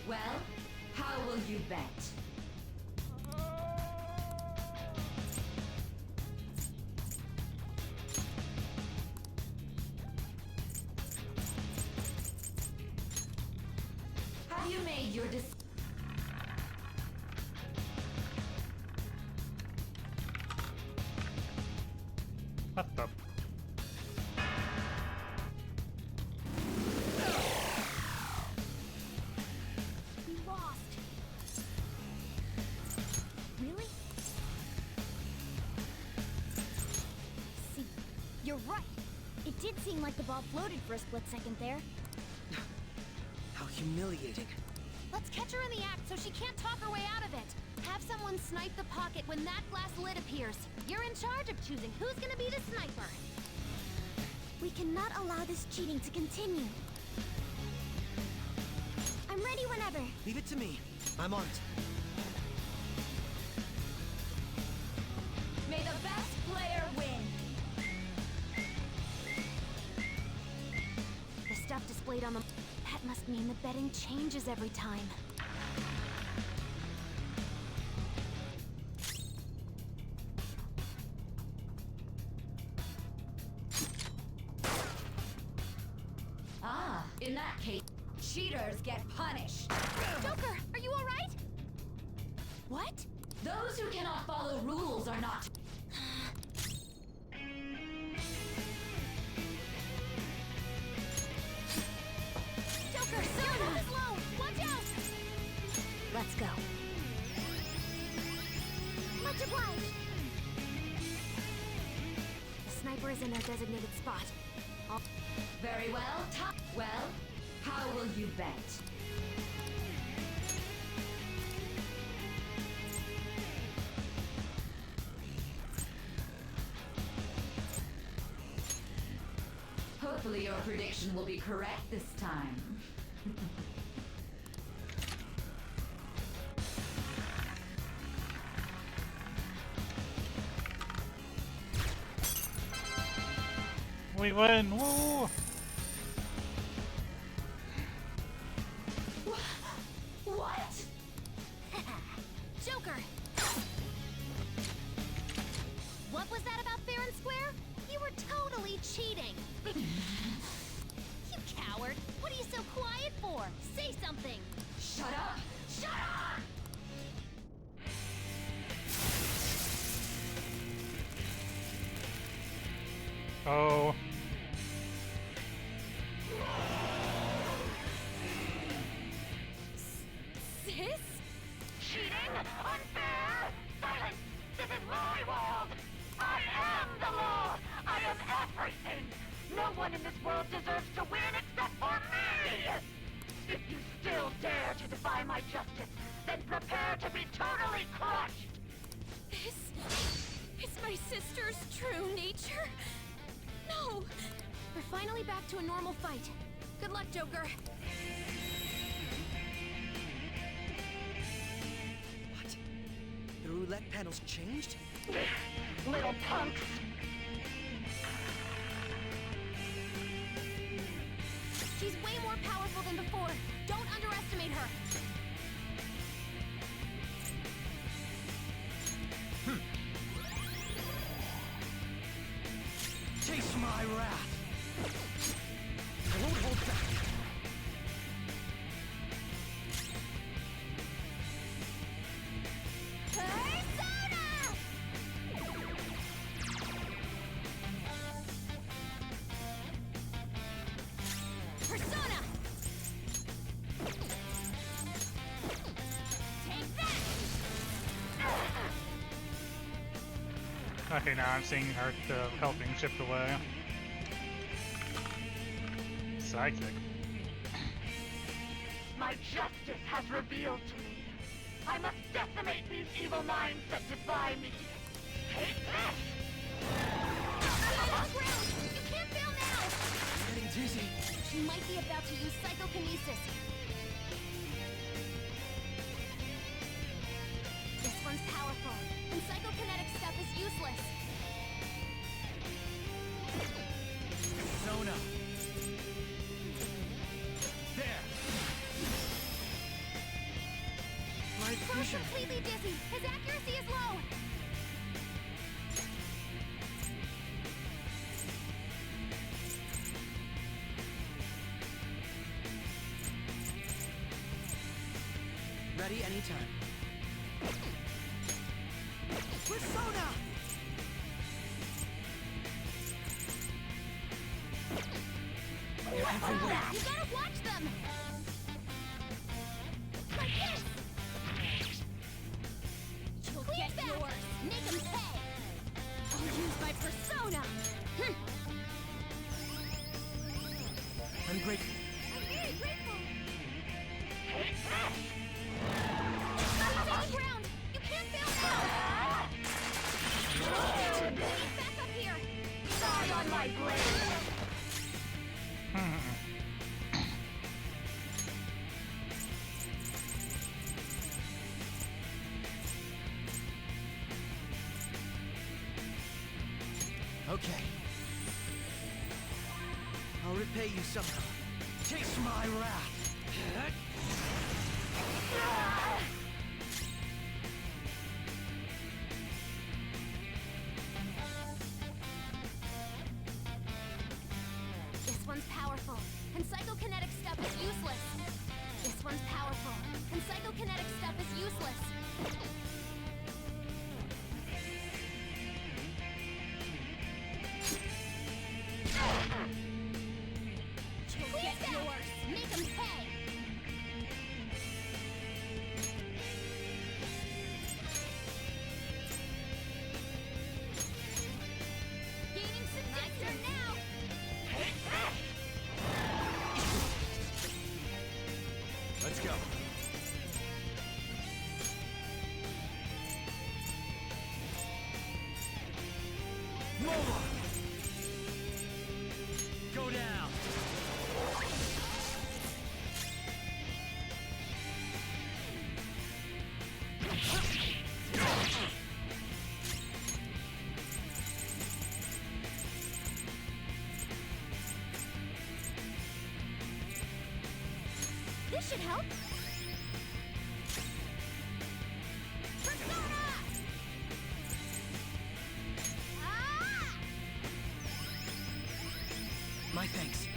Well, how will you bet? Have you made your decision? What the? We lost. Really? See, you're right. It did seem like the ball floated for a split second there. How humiliating. Let's catch her in the act so she can't talk her way out of it. Have someone snipe the pocket when that glass lid appears. You're in charge of choosing who's gonna be the sniper. We cannot allow this cheating to continue. I'm ready whenever. Leave it to me. I'm on it. May the best player win. The stuff displayed on the... That must mean the betting changes every time. Ah, in that case, cheaters get punished. Joker, are you all right? What? Those who cannot follow rules are not... Joker, Silver is low! Watch out! Let's go. Much obliged. The sniper is in their designated spot. Very well, well, how will you bet? Hopefully your prediction will be correct this time. We win! Woo! What? Joker! What was that about fair and square? You were totally cheating! You coward! What are you so quiet for? Say something! Shut up! Shut up! Oh. Sis? Cheating? Unfair? Silence! This is my world! I am the law! I am everything! No one in this world deserves to win except for me! If you still dare to defy my justice, then prepare to be totally crushed! Is my sister's true nature? No! We're finally back to a normal fight. Good luck, Joker. What? The roulette panel's changed? Little punks! She's way more powerful than before. Don't underestimate her. Taste my wrath! I won't hold back! Persona! Take that! Okay, now I'm seeing her health being chipped away. Psychic. My justice has revealed to me. I must decimate these evil minds that defy me. Take this! Stay on the ground! You can't fail now! I'm getting dizzy. She might be about to use psychokinesis. This one's powerful, and psychokinetic stuff is useless. Persona! There! My Bro's vision! completely dizzy. His accuracy is low. Ready anytime. Persona! You gotta watch them! Like this! You'll get yours! Make them pay! I'll use my persona! I'm grateful. I'm very grateful! Stay on the ground! You can't fail now! Please back up here! Die on my blade! Okay. I'll repay you somehow. Taste my wrath! This one's powerful, and psychokinetic stuff is useless. This one's powerful, and psychokinetic stuff is useless. You'll get yours! Make them pay! should help. My thanks.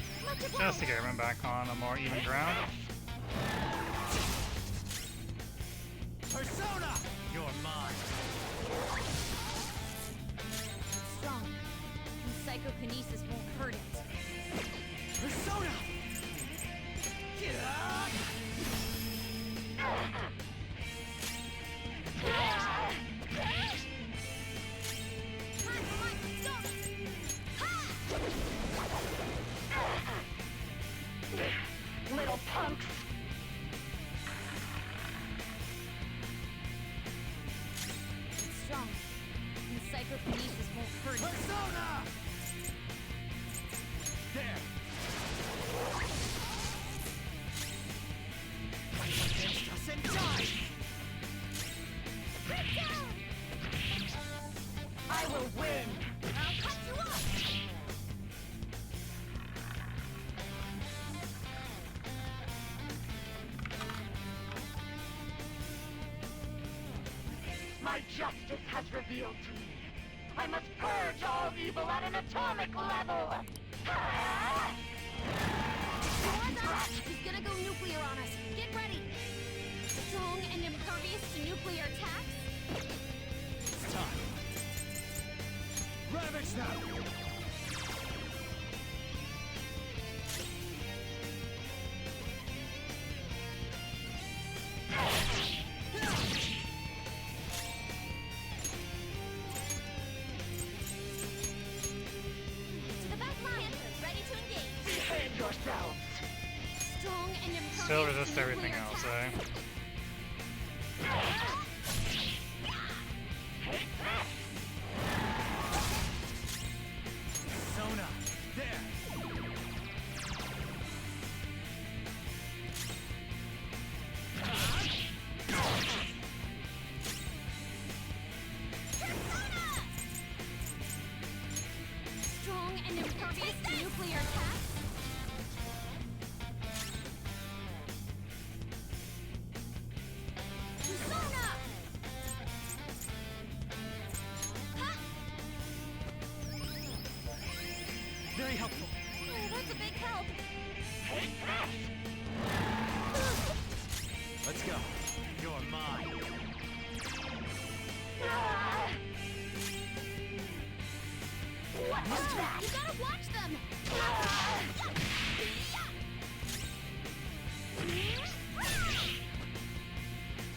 Just to get everyone back on a more even ground. Persona! You're mine. Strong. And psychokinesis won't hurt it. Persona! Get up! Little punks! It's strong. And psychokinesis won't hurt it. Persona! There! Against us and die! I will win! I'll cut you off. My justice has revealed to me. I must purge all evil at an atomic level! He's gonna go nuclear on us. Get ready. Strong and impervious to nuclear attacks? It's time. Ravage them! To the back line. Ready to engage. Behave yourselves! Strong and impervious Still to resist nuclear everything else, attacks. eh? Persona! There! Strong and impervious to nuclear attacks? Persona! Very helpful. Oh, that's a big help. Let's go. You're mine. What was that? You gotta watch them!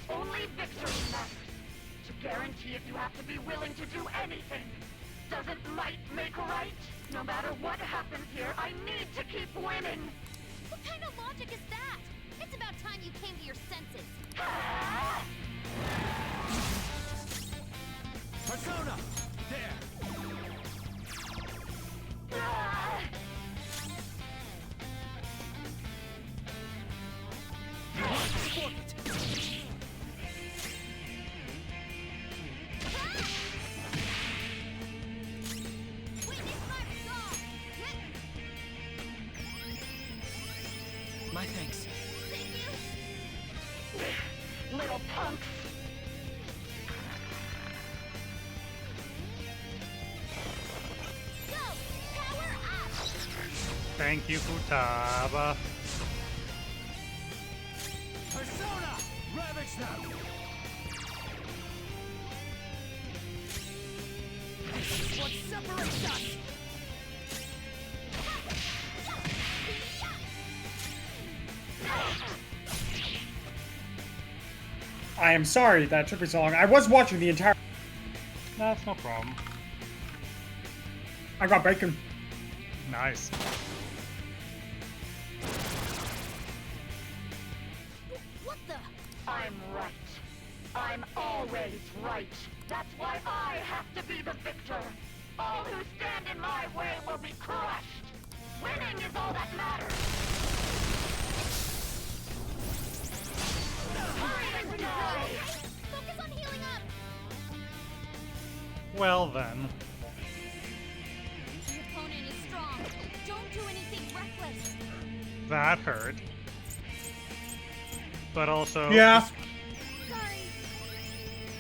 Only victory matters. To guarantee it, you have to be willing to do anything. Doesn't might make right? No matter what happens here, I need to keep winning. What kind of logic is that? It's about time you came to your senses. Persona! There! My thanks. Little punks! Go! Power up! Thank you, Futaba. Persona! Ravage them! This is what separates us! I am sorry that took me so long. I was watching the entire. That's no problem. I got bacon. Nice. What the? I'm right. I'm always right. That's why I have to be the victor. All who stand in my way will be crushed. Winning is all that matters. Focus on healing up! Well then. The opponent is strong. Don't do anything reckless. That hurt. but also Yeah. Sorry.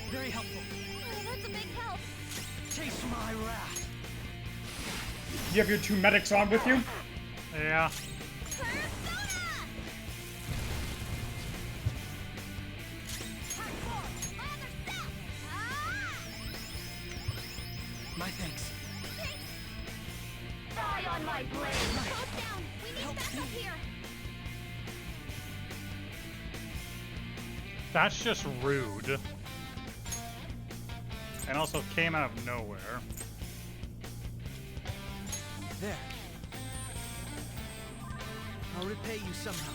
Very helpful. Oh, that's a big help. Chase my wrath. You have your 2 medics on with you? Yeah. My thanks. Die on my blade. Both down. We need backup here. That's just rude. And also came out of nowhere. There. I'll repay you somehow.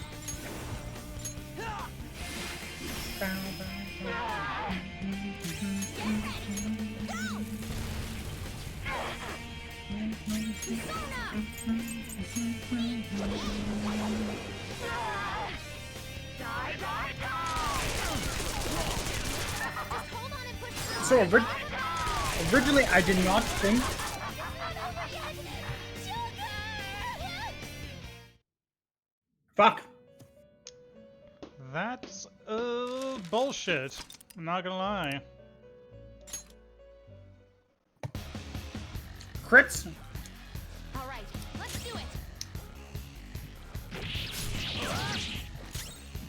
So originally, I did not think. Fuck. That's bullshit. I'm not gonna lie. Crits. All right, let's do it.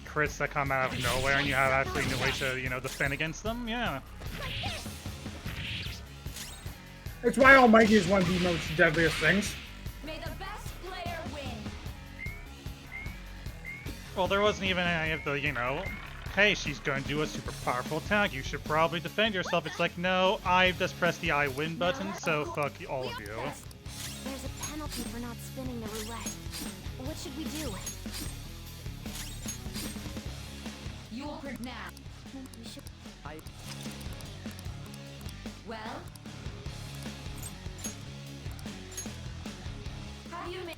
Crits that come out of nowhere and you have actually no way to, you know, defend against them. Yeah. It's why Almighty is one of the most deadliest things. May the best player win. Well, there wasn't even any of the, you know, hey, she's going to do a super powerful attack. You should probably defend yourself. It's like, no, I've just pressed the I win button, so fuck all of you. There's a penalty for not spinning the roulette. What should we do? You will now. We should. Well? Have you made...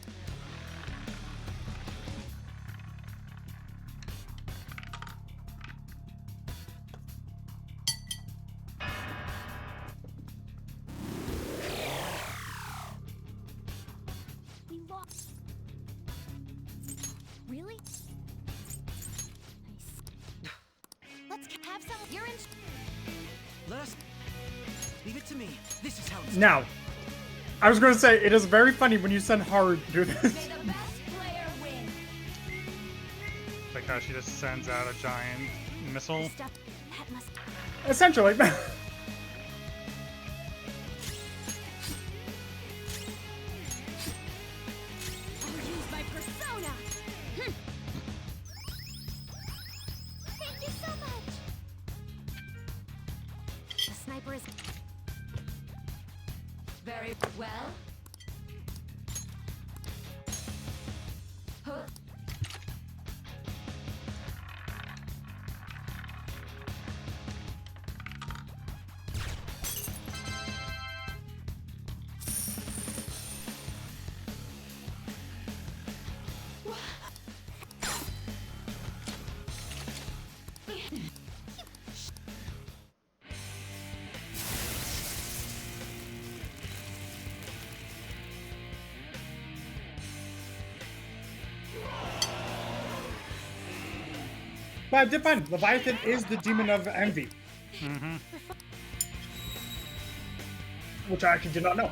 We lost. Really? Nice. Let's have some. You're in. Let us... Leave it to me. This is how it's Now, I was going to say, it is very funny when you send Haru to do this. May the best player win. Like how she just sends out a giant missile. Stuff that must. Essentially. I'll use my persona. Thank you so much. The sniper is. Very well. Huh. But I did find Leviathan is the demon of envy. Mm-hmm. Which I actually did not know.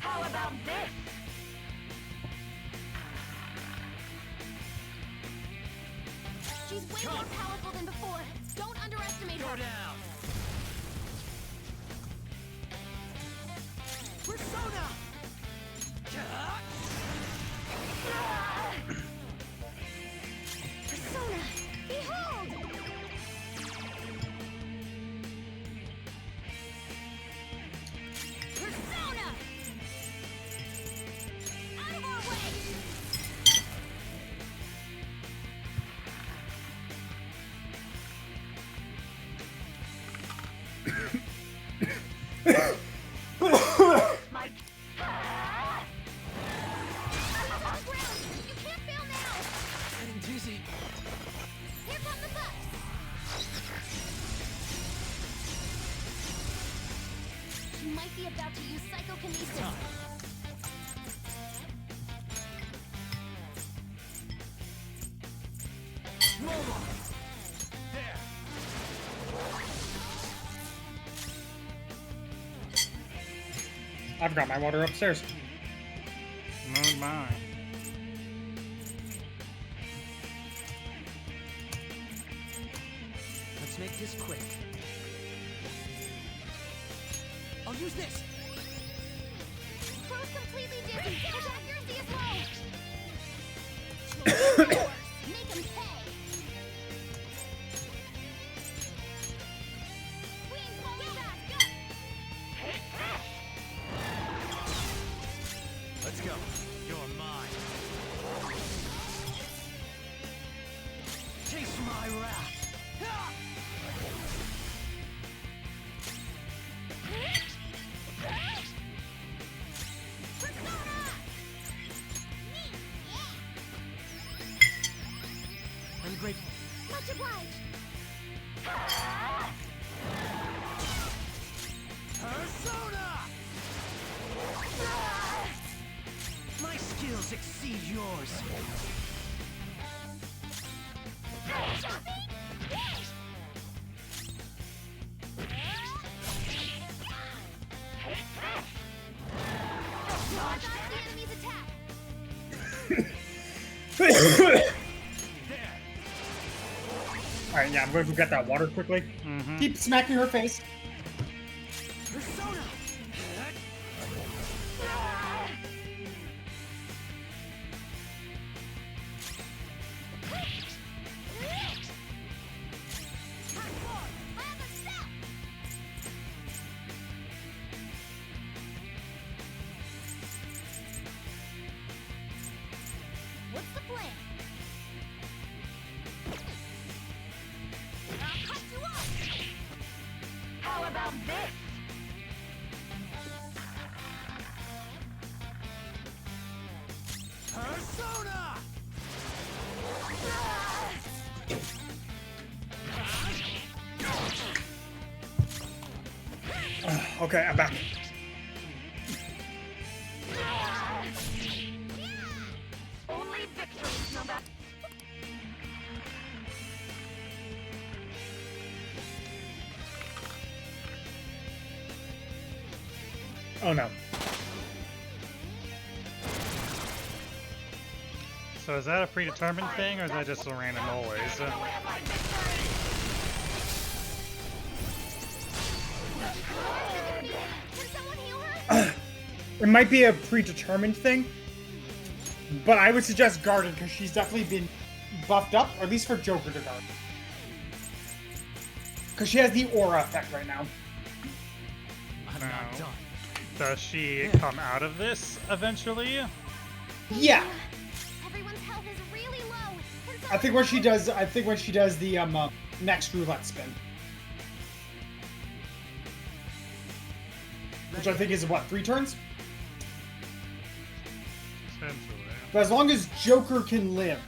How about this? She's way more powerful than before. Don't underestimate her. down. Persona! Persona, behold! Persona! Out of our way! My... On ground! You can't fail now! Getting dizzy. Here come the bus! She might be about to use psychokinesis. I've got my water upstairs. Oh my. Let's make this quick. I'll use this. Crow's completely dizzy. His accuracy is low. Make him pay. Queen, pull me back. Go. Let's go. You're mine. Chase my wrath. I'm grateful. Much obliged. Persona! My skills exceed yours. Dodge the enemy's attack. Alright, yeah, I'm going to get that water quickly. Keep smacking her face. Persona! What's the plan? I'll cut you off. How about this? Persona! Okay, I'm back. Only victory, no matter. Oh no. So is that a predetermined thing, or is that just a random always? It might be a predetermined thing, but I would suggest Garden because she's definitely been buffed up, or at least for Joker to guard. Because she has the aura effect right now. I'm not done. Does she come out of this eventually? Yeah. Everyone's health is really low. I think when she does the next roulette spin. Which I think is what, 3 turns? Essentially. But as long as Joker can live.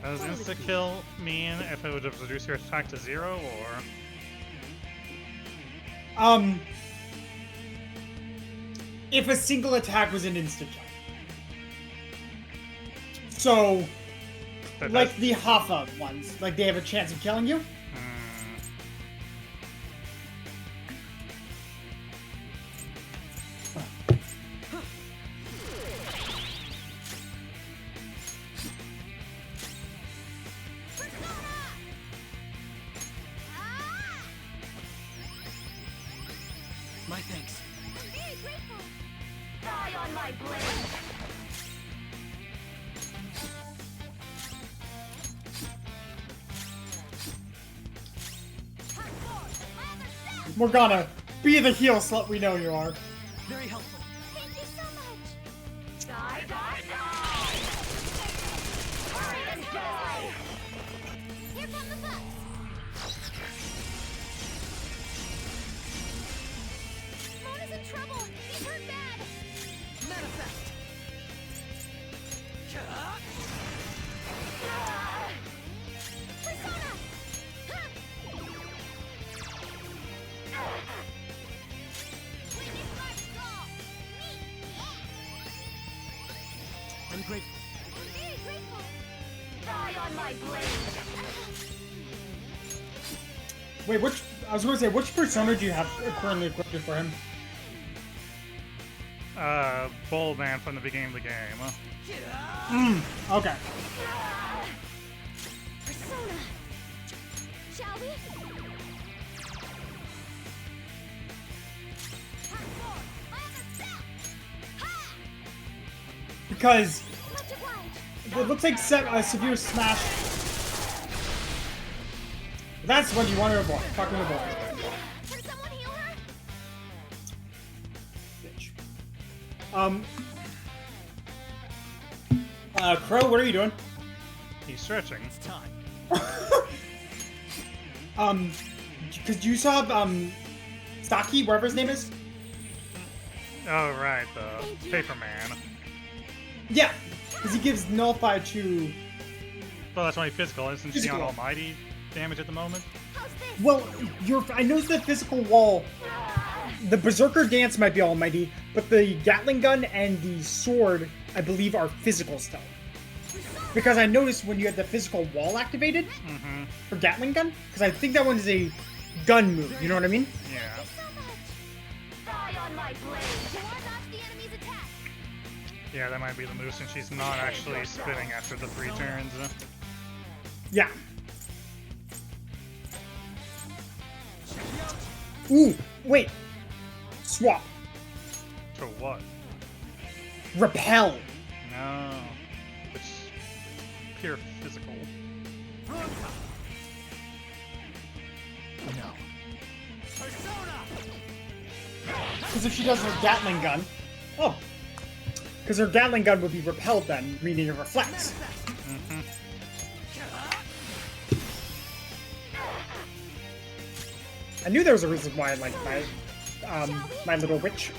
Does insta-kill mean if it would have reduced your attack to 0, or...? If a single attack was an instant kill. So, like the Hoffa ones, like they have a chance of killing you. My thanks. I'm very grateful. Die on my blade. Morgana, be the heal slut we know you are. Very helpful. Thank you so much. Die, die, die! Hurry and die! Here come the bugs. Mona's in trouble. He's hurt bad. Manifest. Persona. I'm grateful. I'm very grateful. Die on my blade. Wait, which? I was going to say, which persona do you have currently equipped for him? Bull Man from the beginning of the game. Okay. Persona. Shall we? Because it looks like severe smash. That's what you want to avoid. Fucking avoid. Can someone heal her? Bitch. Crow, what are you doing? He's stretching. It's time. Because you saw Saki, whatever his name is. Oh right, the Paper Man. Yeah, because he gives nullify to. Well, that's only physical. Isn't she on Physical. Almighty damage at the moment? Well, I know the physical wall. The Berserker dance might be almighty, but the Gatling gun and the sword, I believe, are physical still. Because I noticed when you had the physical wall activated for Gatling gun, because I think that one is a gun move. You know what I mean? Yeah. Die on my blade. Yeah, that might be the move since she's not actually spinning after the 3 turns. Yeah. Ooh, wait. Swap. To what? Repel. No. It's pure physical. No. Because if she does her Gatling gun. Oh. Because her Gatling gun would be repelled then, meaning it reflects. I knew there was a reason why I liked my little witch.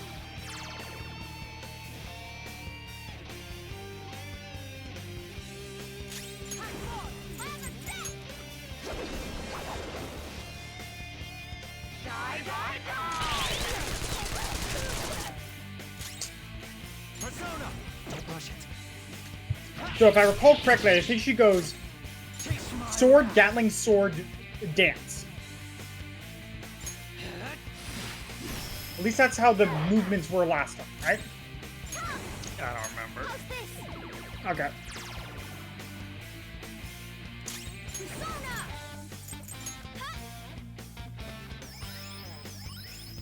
So if I recall correctly, I think she goes sword, Gatling, sword, dance. At least that's how the movements were last time, right? I don't remember. Okay.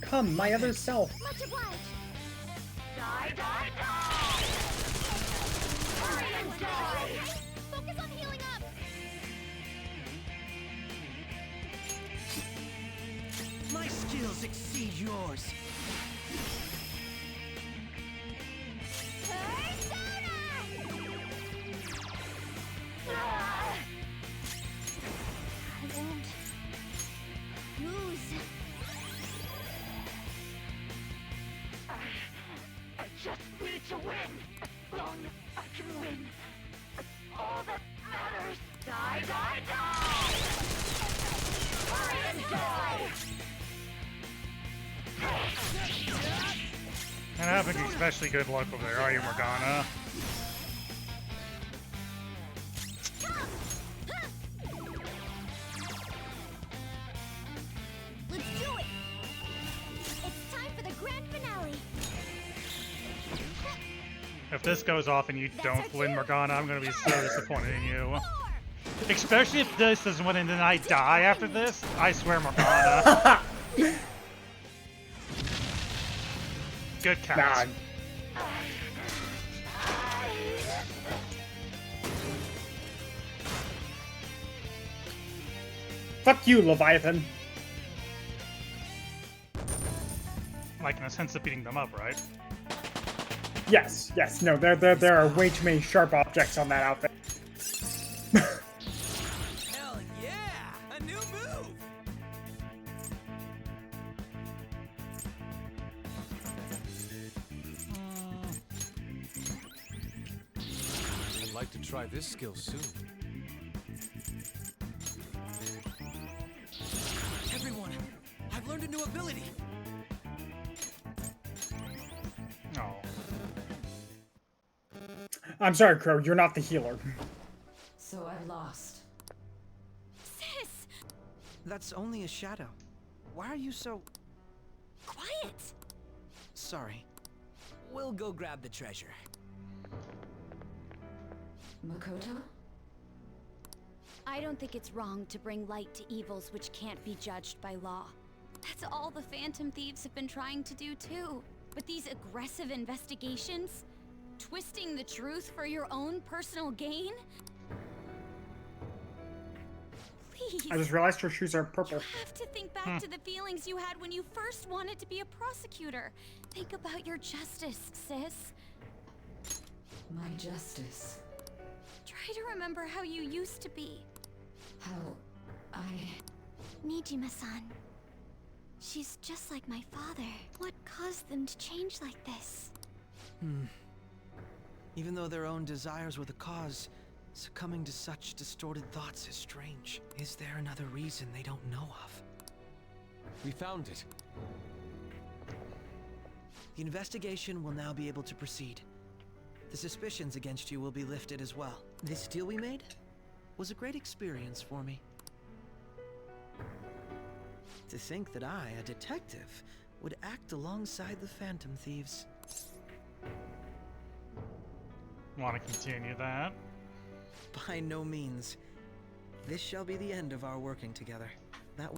Come, my other self. Much obliged. Die, die, die! Hurry and die! Focus on healing up. My skills exceed yours. I won't lose. I just need to win. As long as I can win. That's all that matters. Die, die, die! Hurry and die! And having especially good luck over there, are you, Morgana? Let's do it. It's time for the grand finale. If this goes off and you don't win, Morgana, I'm gonna be so disappointed in you. Especially if this doesn't win and then I die after this. I swear, Morgana. Good catch. Fuck you, Leviathan. Like in a sense of beating them up, right? Yes, yes, no, there are way too many sharp objects on that outfit. Hell yeah! A new move! I'd like to try this skill soon. Everyone, I've learned a new ability. Oh. I'm sorry, Crow, you're not the healer. So I've lost. Sis! That's only a shadow. Why are you so... Quiet! Sorry. We'll go grab the treasure. Makoto? I don't think it's wrong to bring light to evils which can't be judged by law. That's all the Phantom Thieves have been trying to do too. But these aggressive investigations? Twisting the truth for your own personal gain? Please. I just realized her shoes are purple. You have to think back to the feelings you had when you first wanted to be a prosecutor. Think about your justice, sis. My justice. Try to remember how you used to be. How I... Nijima-san. She's just like my father. What caused them to change like this? Even though their own desires were the cause, succumbing to such distorted thoughts is strange. Is there another reason they don't know of? We found it. The investigation will now be able to proceed. The suspicions against you will be lifted as well. This deal we made was a great experience for me. To think that I, a detective, would act alongside the Phantom Thieves. Want to continue that? By no means. This shall be the end of our working together. That.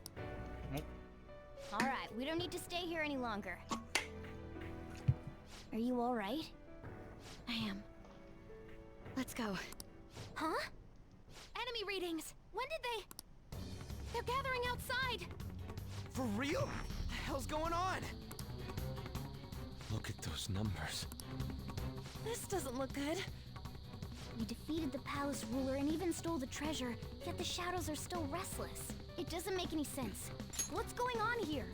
Alright, we don't need to stay here any longer. Are you alright? I am. Let's go. Huh? Enemy readings! When did they... They're gathering outside! For real? What the hell's going on? Look at those numbers. This doesn't look good. We defeated the palace ruler and even stole the treasure, yet the shadows are still restless. It doesn't make any sense. What's going on here?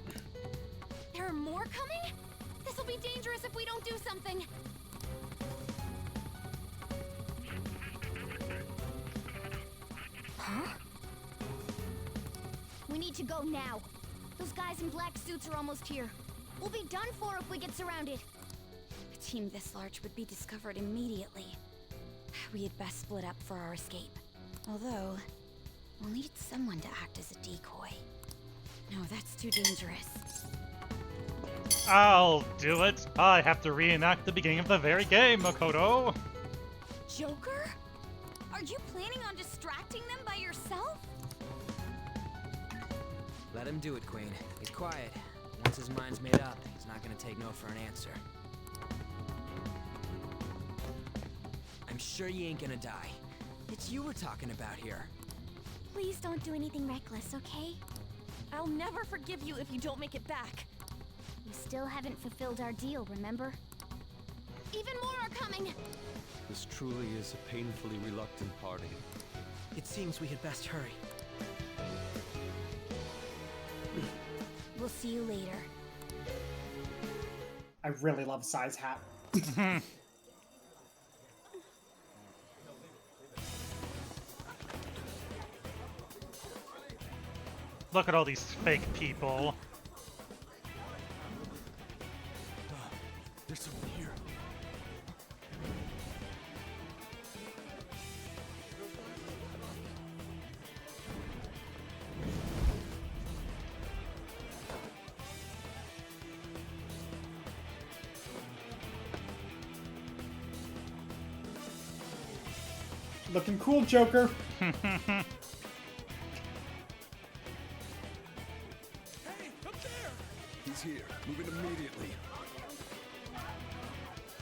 There are more coming? This'll be dangerous if we don't do something. Huh? We need to go now. Those guys in black suits are almost here. We'll be done for if we get surrounded. A team this large would be discovered immediately. We had best split up for our escape. Although, we'll need someone to act as a decoy. No, that's too dangerous. I'll do it. I have to reenact the beginning of the very game, Makoto. Joker? Are you planning on distracting them by yourself? Let him do it, Queen. He's quiet. Once his mind's made up, he's not gonna take no for an answer. I'm sure you ain't gonna die. It's you we're talking about here. Please don't do anything reckless, okay? I'll never forgive you if you don't make it back. We still haven't fulfilled our deal, remember? Even more are coming! This truly is a painfully reluctant party. It seems we had best hurry. We'll see you later. I really love Sai's hat. Look at all these fake people. There's someone here. Looking cool, Joker. He's here. Moving immediately.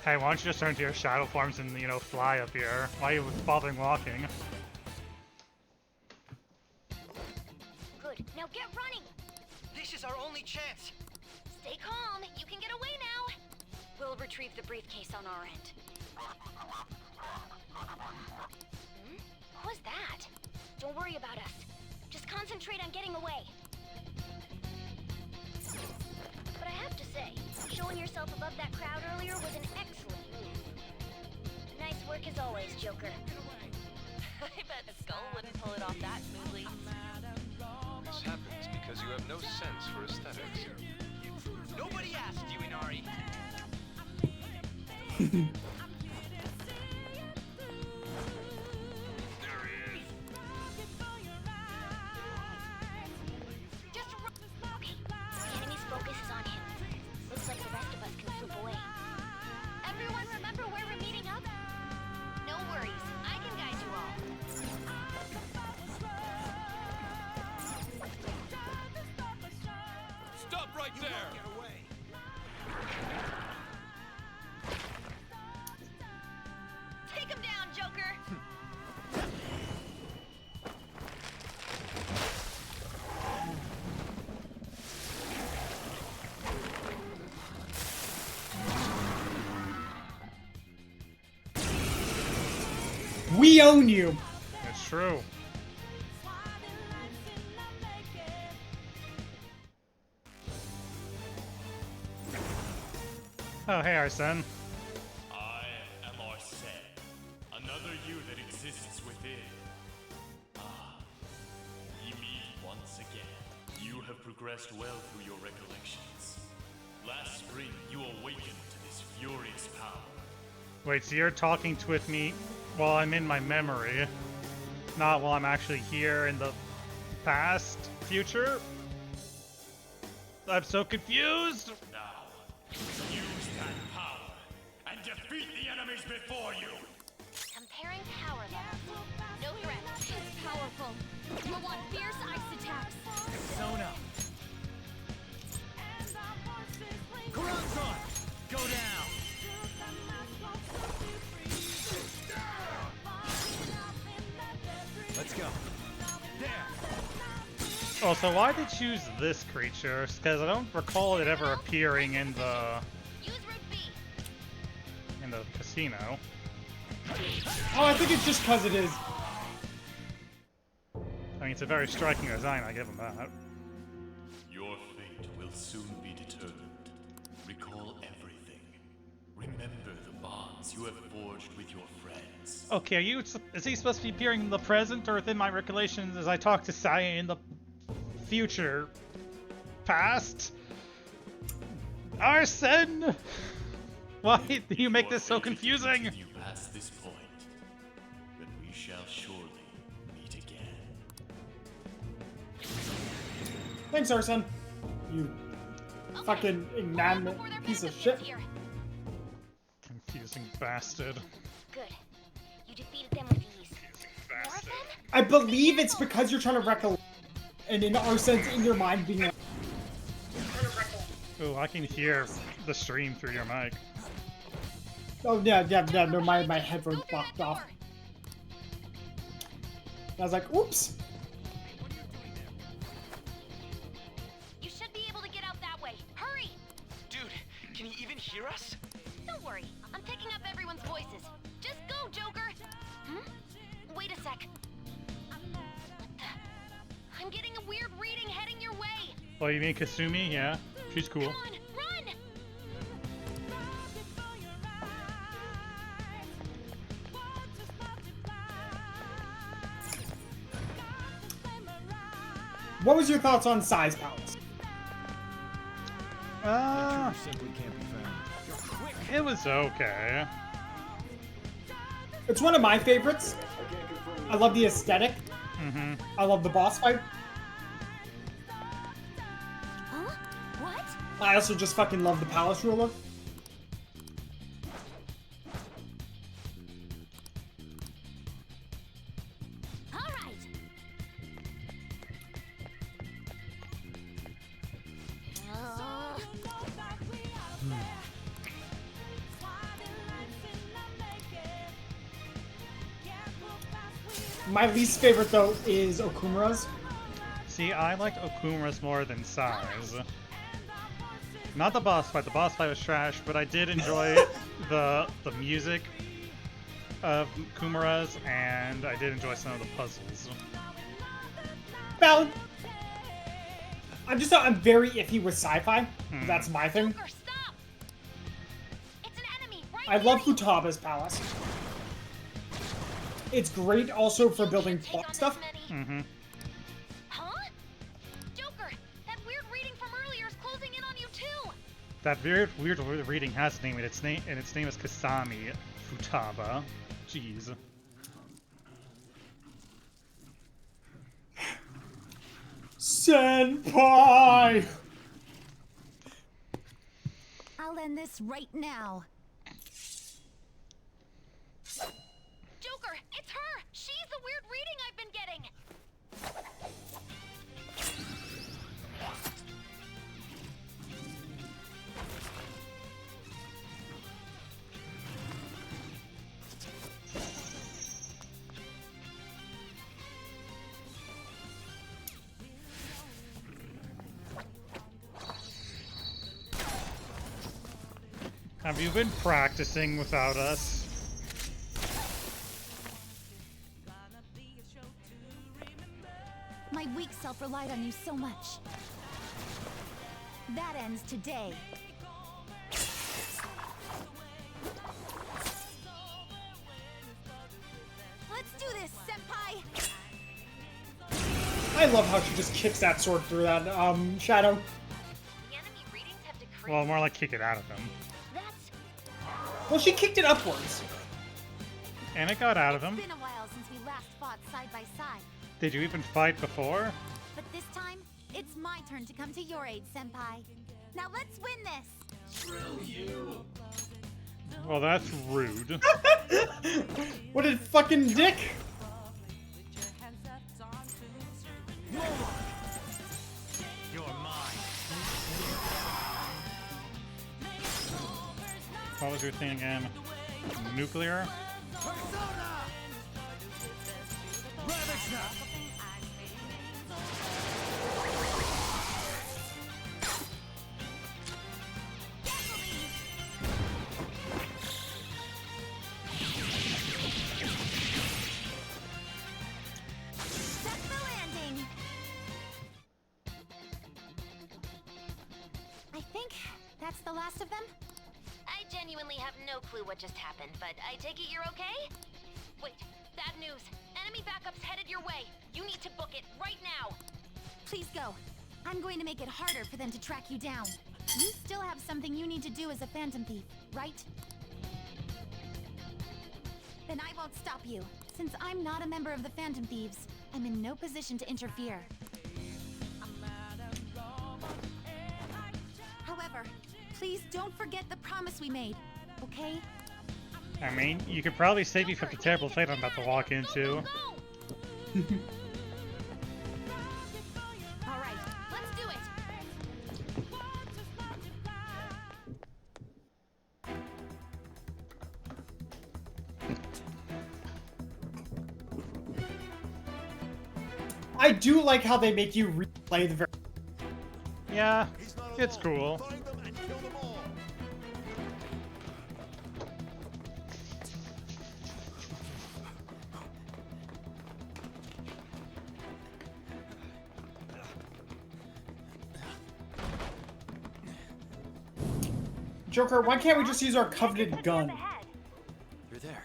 Hey, why don't you just turn to your shadow forms and, you know, fly up here? Why are you bothering walking? Good. Now get running! This is our only chance. Stay calm. You can get away now. We'll retrieve the briefcase on our end. What was that? Don't worry about us. Just concentrate on getting away. But I have to say, showing yourself above that crowd earlier was an excellent move. Nice work as always, Joker. I bet Skull wouldn't pull it off that smoothly. This happens because you have no sense for aesthetics. Nobody asked you, Inari. There he right there. Get away. Take him down, Joker! We own you. It's true. Oh, hey, Arsene. I am Arsene, another you that exists within. Ah, ye meet once again. You have progressed well through your recollections. Last spring, you awakened to this furious power. Wait, so you're talking with me while I'm in my memory, not while I'm actually here in the past, future? I'm so confused! Now, use that power and defeat the enemies before you! Comparing power levels. No threat. It's powerful. You'll want fierce ice attacks. Persona. Karan's on. Go down. Let's go. There. Oh, so why did you choose this creature? Because I don't recall it ever appearing in the casino. Oh, I think it's just because it is. I mean, it's a very striking design, I give him that. Your fate will soon be determined. Recall everything. Remember the bonds you have forged with your friends. Okay, is he supposed to be appearing in the present or within my recollections as I talk to Saya in the future? Past? Arsene! Why do you make this so confusing? You pass this point, then we shall surely meet again. Thanks, Arsene. You fucking inanimate piece of shit. Confusing bastard. Good. You defeated them with ease. More of them? I believe it's because you're trying to recollect, and in Arsene's in your mind being like, Ooh, I can hear the stream through your mic. oh yeah, no, my headphones blocked off. I was like, oops. You should be able to get out that way. Hurry! Dude, can you even hear us? Don't worry. I'm picking up everyone's voices. Just go, Joker! Hmm? Wait a sec. What the? I'm getting a weird reading heading your way. Oh, you mean Kasumi? Yeah, she's cool. Come on, run! What was your thoughts on Size Palace? Simply can't be found. It was okay. It's one of my favorites. I love the aesthetic. Mm-hmm. I love the boss fight. Huh? What? I also just fucking love the Palace Ruler. All right. My least favorite though is Okumura's. See, I liked Okumura's more than Sai's. Not the boss fight. The boss fight was trash, but I did enjoy the music of Kumura's, and I did enjoy some of the puzzles. Valid. I'm very iffy with sci-fi. That's my thing. I love Futaba's palace. It's great also for building plot stuff. Mm-hmm. Huh? Joker, that weird reading from earlier is closing in on you too. That weird reading has a name, and its name is Kasami Futaba. Jeez. Senpai! I'll end this right now. Joker, it's her! She's the weird reading I've been getting! Have you been practicing without us? My weak self relied on you so much. That ends today. Let's do this, Senpai! I love how she just kicks that sword through that shadow. Well, more like kick it out of him. Well, she kicked it upwards. And it got out of him. It's been a while since we last fought side by side. Did you even fight before? But this time, it's my turn to come to your aid, Senpai. Now let's win this! Screw you! Well, that's rude. What a fucking dick! You're mine. What was your thing again? Nuclear? Set the landing! I think that's the last of them? I genuinely have no clue what just happened, but I take it you're okay? Wait, bad news. Enemy backup's headed your way. You need to book it right now. Please go. I'm going to make it harder for them to track you down. You still have something you need to do as a Phantom Thief, right? Then I won't stop you. Since I'm not a member of the Phantom Thieves, I'm in no position to interfere. However, please don't forget the promise we made, okay? I mean, you could probably save me from the terrible fate I'm about to walk into. Alright, let's do it! I do like how they make you replay the very. Yeah, it's cool. Joker, why can't we just use our coveted gun? You're there.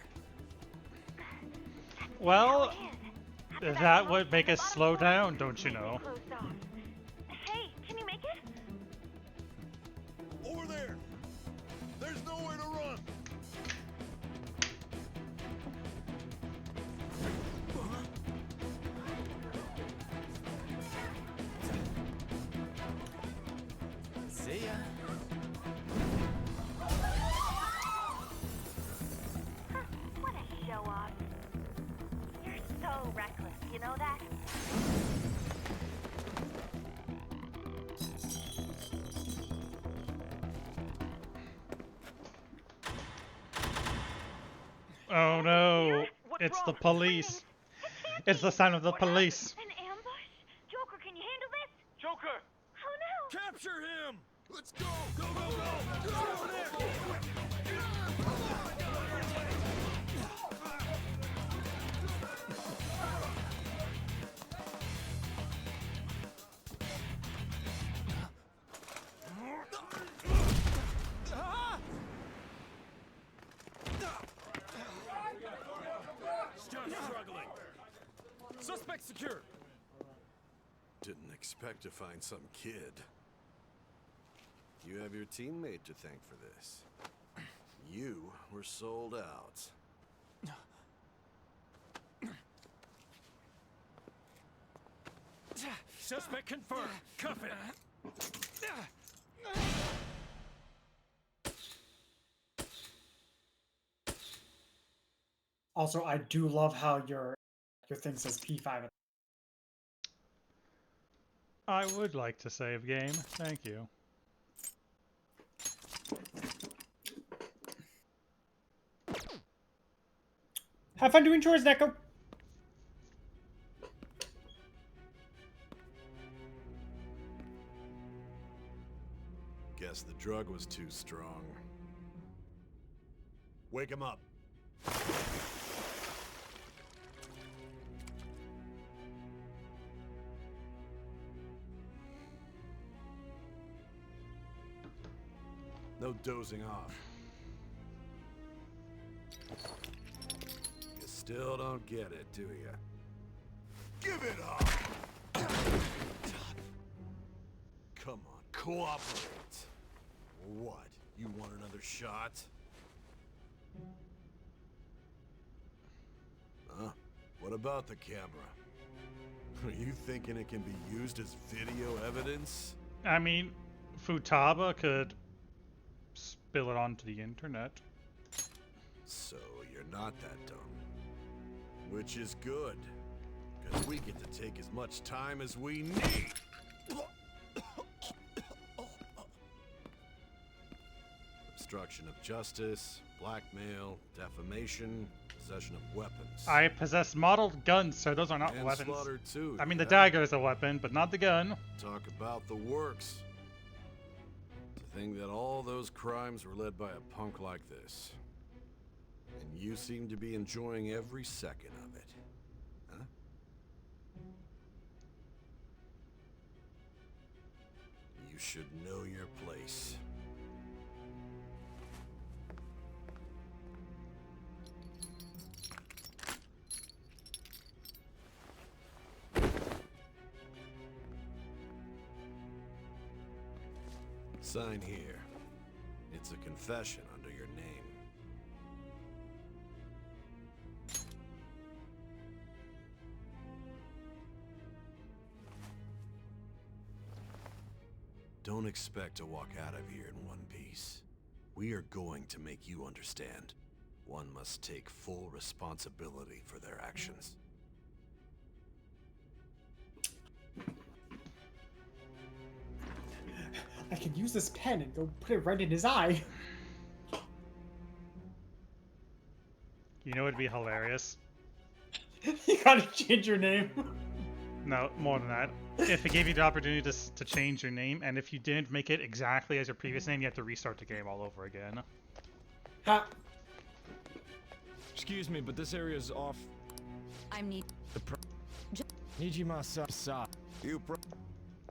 Well, that would make us slow down, don't you know? Hey, can you make it? Over there! There's nowhere to run! See ya. What a show off. You're so reckless, you know that? Oh no, it's the police. It's the sign of the police. An ambush? Joker, can you handle this? Joker! Oh no! Capture him! Let's go! Go, go, go! Go over there! Stop struggling! Suspect secure! Didn't expect to find some kid. You have your teammate to thank for this. You were sold out. Suspect confirmed! Cuff it! Also, I do love how your thing says P5. I would like to save game, thank you. Have fun doing chores, Neko. Guess the drug was too strong. Wake him up. No dozing off. You still don't get it, do you? Give it up! Come on, cooperate. What? You want another shot? Huh? What about the camera? Are you thinking it can be used as video evidence? I mean, Futaba could spill it onto the internet. So you're not that dumb. Which is good, because we get to take as much time as we need. Obstruction of justice, blackmail, defamation, possession of weapons. I possess modeled guns, sir. Those are not weapons. Manslaughter too, I mean, yeah? the dagger is a weapon, but not the gun. Talk about the works. To think that all those crimes were led by a punk like this. And you seem to be enjoying every second of it. Huh? You should know your place. Sign here. It's a confession under your name. Don't expect to walk out of here in one piece. We are going to make you understand. One must take full responsibility for their actions. I could use this pen and go put it right in his eye. You know, it'd be hilarious. You gotta change your name. No, more than that. If it gave you the opportunity to change your name, and if you didn't make it exactly as your previous name, you have to restart the game all over again. Ha. Excuse me, but this area is off. I'm Nijima-sa.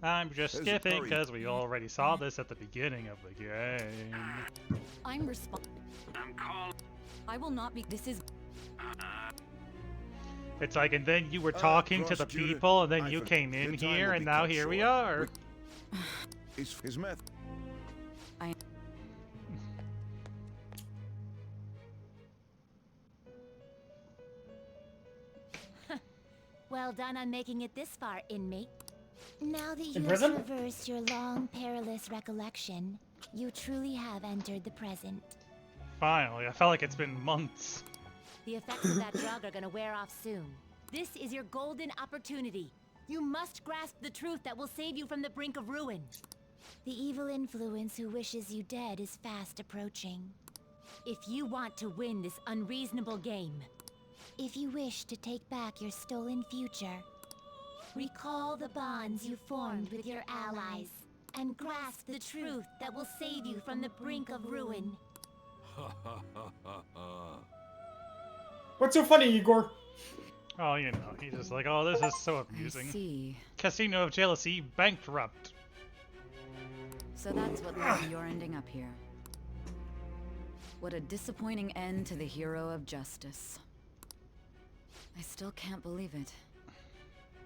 I'm just There's a skipping hurry. because we already saw this at the beginning of the game. I'm responsible. I will not be. This is. It's like, and then you were talking to the prosecutor, people, and then I you think came your in time here, will and be now cut here we short. are. His method. Well done on making it this far, inmate. Now that you In have prison? traversed your long, perilous recollection, you truly have entered the present. Finally, I felt like it's been months. The effects of that drug are gonna wear off soon. This is your golden opportunity. You must grasp the truth that will save you from the brink of ruin. The evil influence who wishes you dead is fast approaching. If you want to win this unreasonable game, if you wish to take back your stolen future, recall the bonds you formed with your allies, and grasp the truth that will save you from the brink of ruin. What's so funny, Igor? Oh, you know, he's just like, oh, this is so amusing. I see. Casino of Jealousy, bankrupt. So that's what led to your ending up here. What a disappointing end to the hero of justice. I still can't believe it.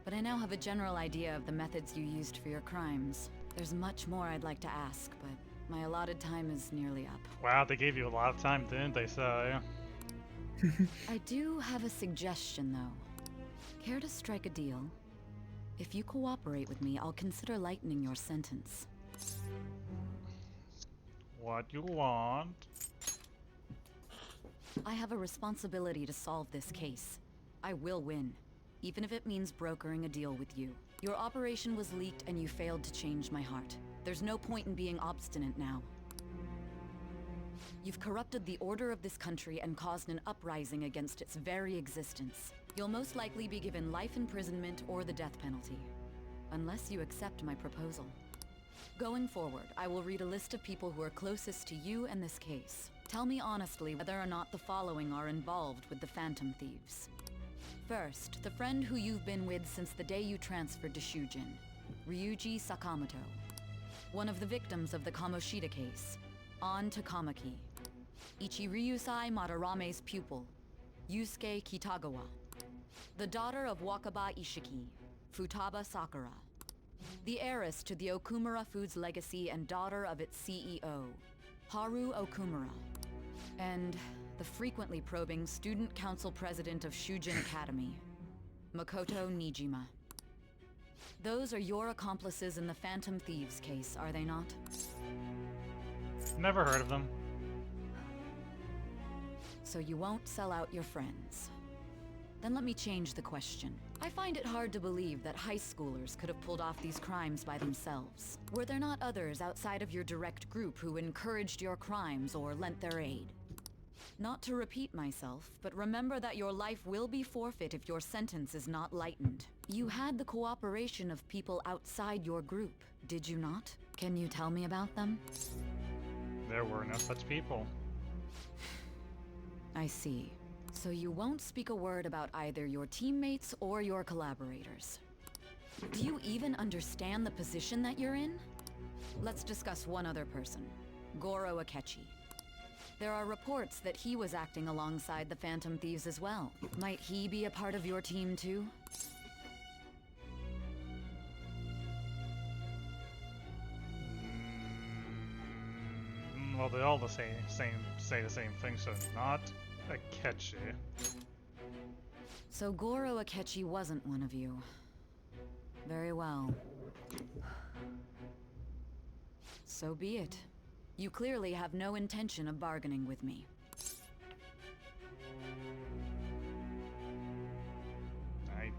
But I now have a general idea of the methods you used for your crimes. There's much more I'd like to ask, but my allotted time is nearly up. Wow, they gave you a lot of time, didn't they, say? I do have a suggestion, though. Care to strike a deal? If you cooperate with me, I'll consider lightening your sentence. What you want? I have a responsibility to solve this case. I will win, even if it means brokering a deal with you. Your operation was leaked and you failed to change my heart. There's no point in being obstinate now. You've corrupted the order of this country and caused an uprising against its very existence. You'll most likely be given life imprisonment or the death penalty, unless you accept my proposal. Going forward, I will read a list of people who are closest to you and this case. Tell me honestly whether or not the following are involved with the Phantom Thieves. First, the friend who you've been with since the day you transferred to Shujin, Ryuji Sakamoto. One of the victims of the Kamoshida case, An Takamaki. Ichiryusai Madarame's pupil, Yusuke Kitagawa. The daughter of Wakaba Ishiki, Futaba Sakura. The heiress to the Okumura Foods legacy and daughter of its CEO, Haru Okumura. And the frequently probing student council president of Shujin Academy, Makoto Nijima. Those are your accomplices in the Phantom Thieves case, are they not? Never heard of them. So you won't sell out your friends. Then let me change the question. I find it hard to believe that high schoolers could have pulled off these crimes by themselves. Were there not others outside of your direct group who encouraged your crimes or lent their aid? Not to repeat myself, but remember that your life will be forfeit if your sentence is not lightened. You had the cooperation of people outside your group, did you not? Can you tell me about them? There were no such people. I see. So you won't speak a word about either your teammates or your collaborators. Do you even understand the position that you're in? Let's discuss one other person, Goro Akechi. There are reports that he was acting alongside the Phantom Thieves as well. Might he be a part of your team too? Well, they all say the same thing, so not Akechi. So Goro Akechi wasn't one of you. Very well. So be it. You clearly have no intention of bargaining with me. I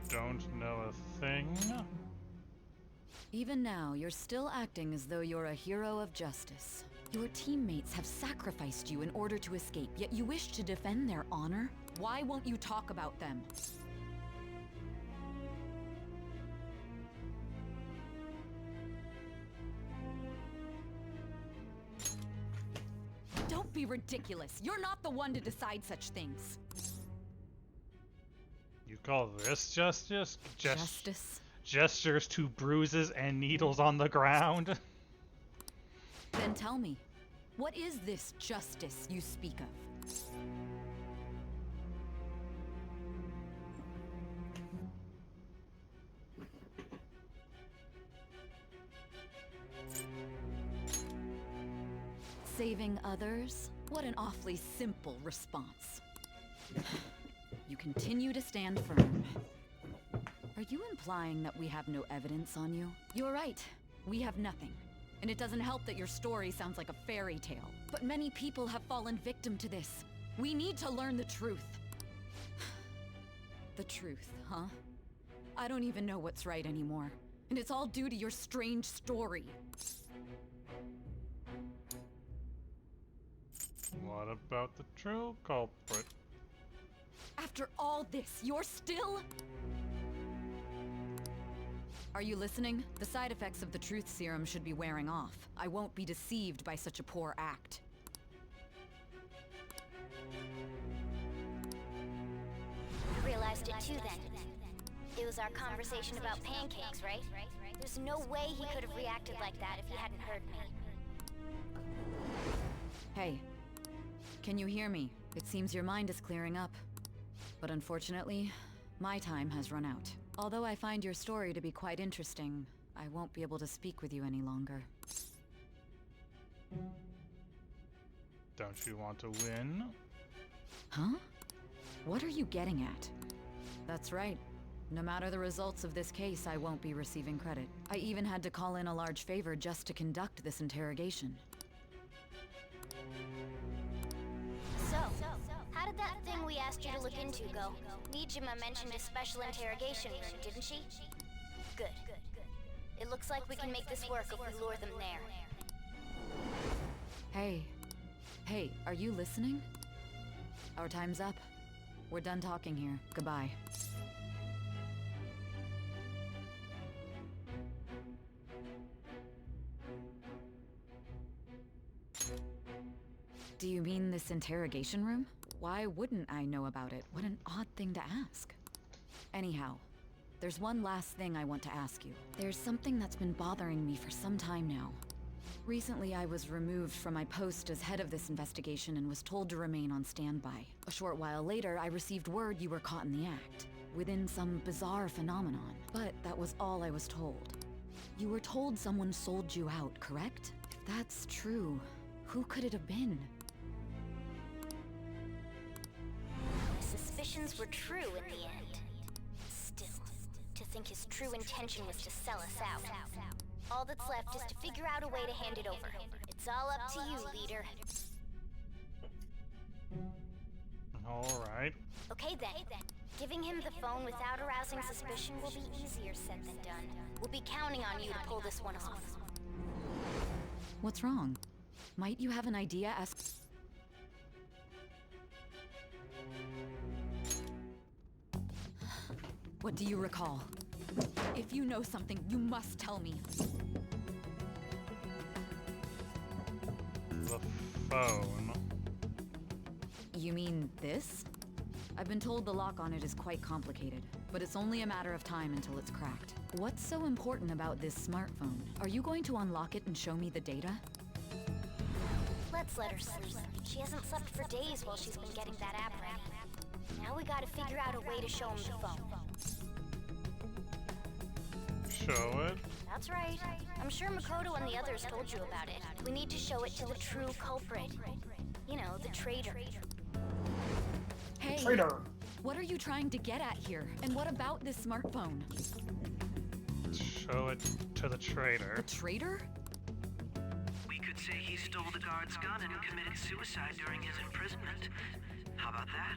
don't know a thing. Even now, you're still acting as though you're a hero of justice. Your teammates have sacrificed you in order to escape, yet you wish to defend their honor? Why won't you talk about them? Don't be ridiculous. You're not the one to decide such things. You call this justice? Justice? Gestures to bruises and needles on the ground? Then tell me, what is this justice you speak of? Saving others? What an awfully simple response. You continue to stand firm. Are you implying that we have no evidence on you? You're right. We have nothing. And it doesn't help that your story sounds like a fairy tale. But many people have fallen victim to this. We need to learn the truth. The truth, huh? I don't even know what's right anymore. And it's all due to your strange story. What about the true culprit? After all this, you're still... Are you listening? The side effects of the truth serum should be wearing off. I won't be deceived by such a poor act. You realized it too then. It was our conversation about pancakes, right? There's no way he could have reacted like that if he hadn't heard me. Hey, can you hear me? It seems your mind is clearing up. But unfortunately, my time has run out. Although I find your story to be quite interesting, I won't be able to speak with you any longer. Don't you want to win? Huh? What are you getting at? That's right. No matter the results of this case, I won't be receiving credit. I even had to call in a large favor just to conduct this interrogation. So, how did that thing we asked you to look into go? Nijima mentioned a special interrogation room, didn't she? Good. It looks like we can make this work if we lure them there. Hey, are you listening? Our time's up. We're done talking here. Goodbye. this interrogation room? Why wouldn't I know about it? What an odd thing to ask. Anyhow, there's one last thing I want to ask you. There's something that's been bothering me for some time now. Recently, I was removed from my post as head of this investigation and was told to remain on standby. A short while later, I received word you were caught in the act, within some bizarre phenomenon. But that was all I was told. You were told someone sold you out, correct? If that's true, who could it have been? My suspicions were true in the end. Still, to think his true intention was to sell us out. All that's left is to figure out a way to hand it over. It's all up to you, leader. Alright. Okay then. Giving him the phone without arousing suspicion will be easier said than done. We'll be counting on you to pull this one off. What's wrong? Might you have an idea as... What do you recall? If you know something, you must tell me. The phone. You mean this? I've been told the lock on it is quite complicated, but it's only a matter of time until it's cracked. What's so important about this smartphone? Are you going to unlock it and show me the data? Let's let her sleep. She hasn't slept for days while she's been getting that app ready. Now we gotta figure out a way to show him the phone. Show it? That's right. I'm sure Makoto and the others told you about it. We need to show it to the true culprit. You know, the traitor. Hey, Traitor. What are you trying to get at here? And what about this smartphone? Show it to the traitor. The traitor? We could say he stole the guard's gun and committed suicide during his imprisonment. How about that?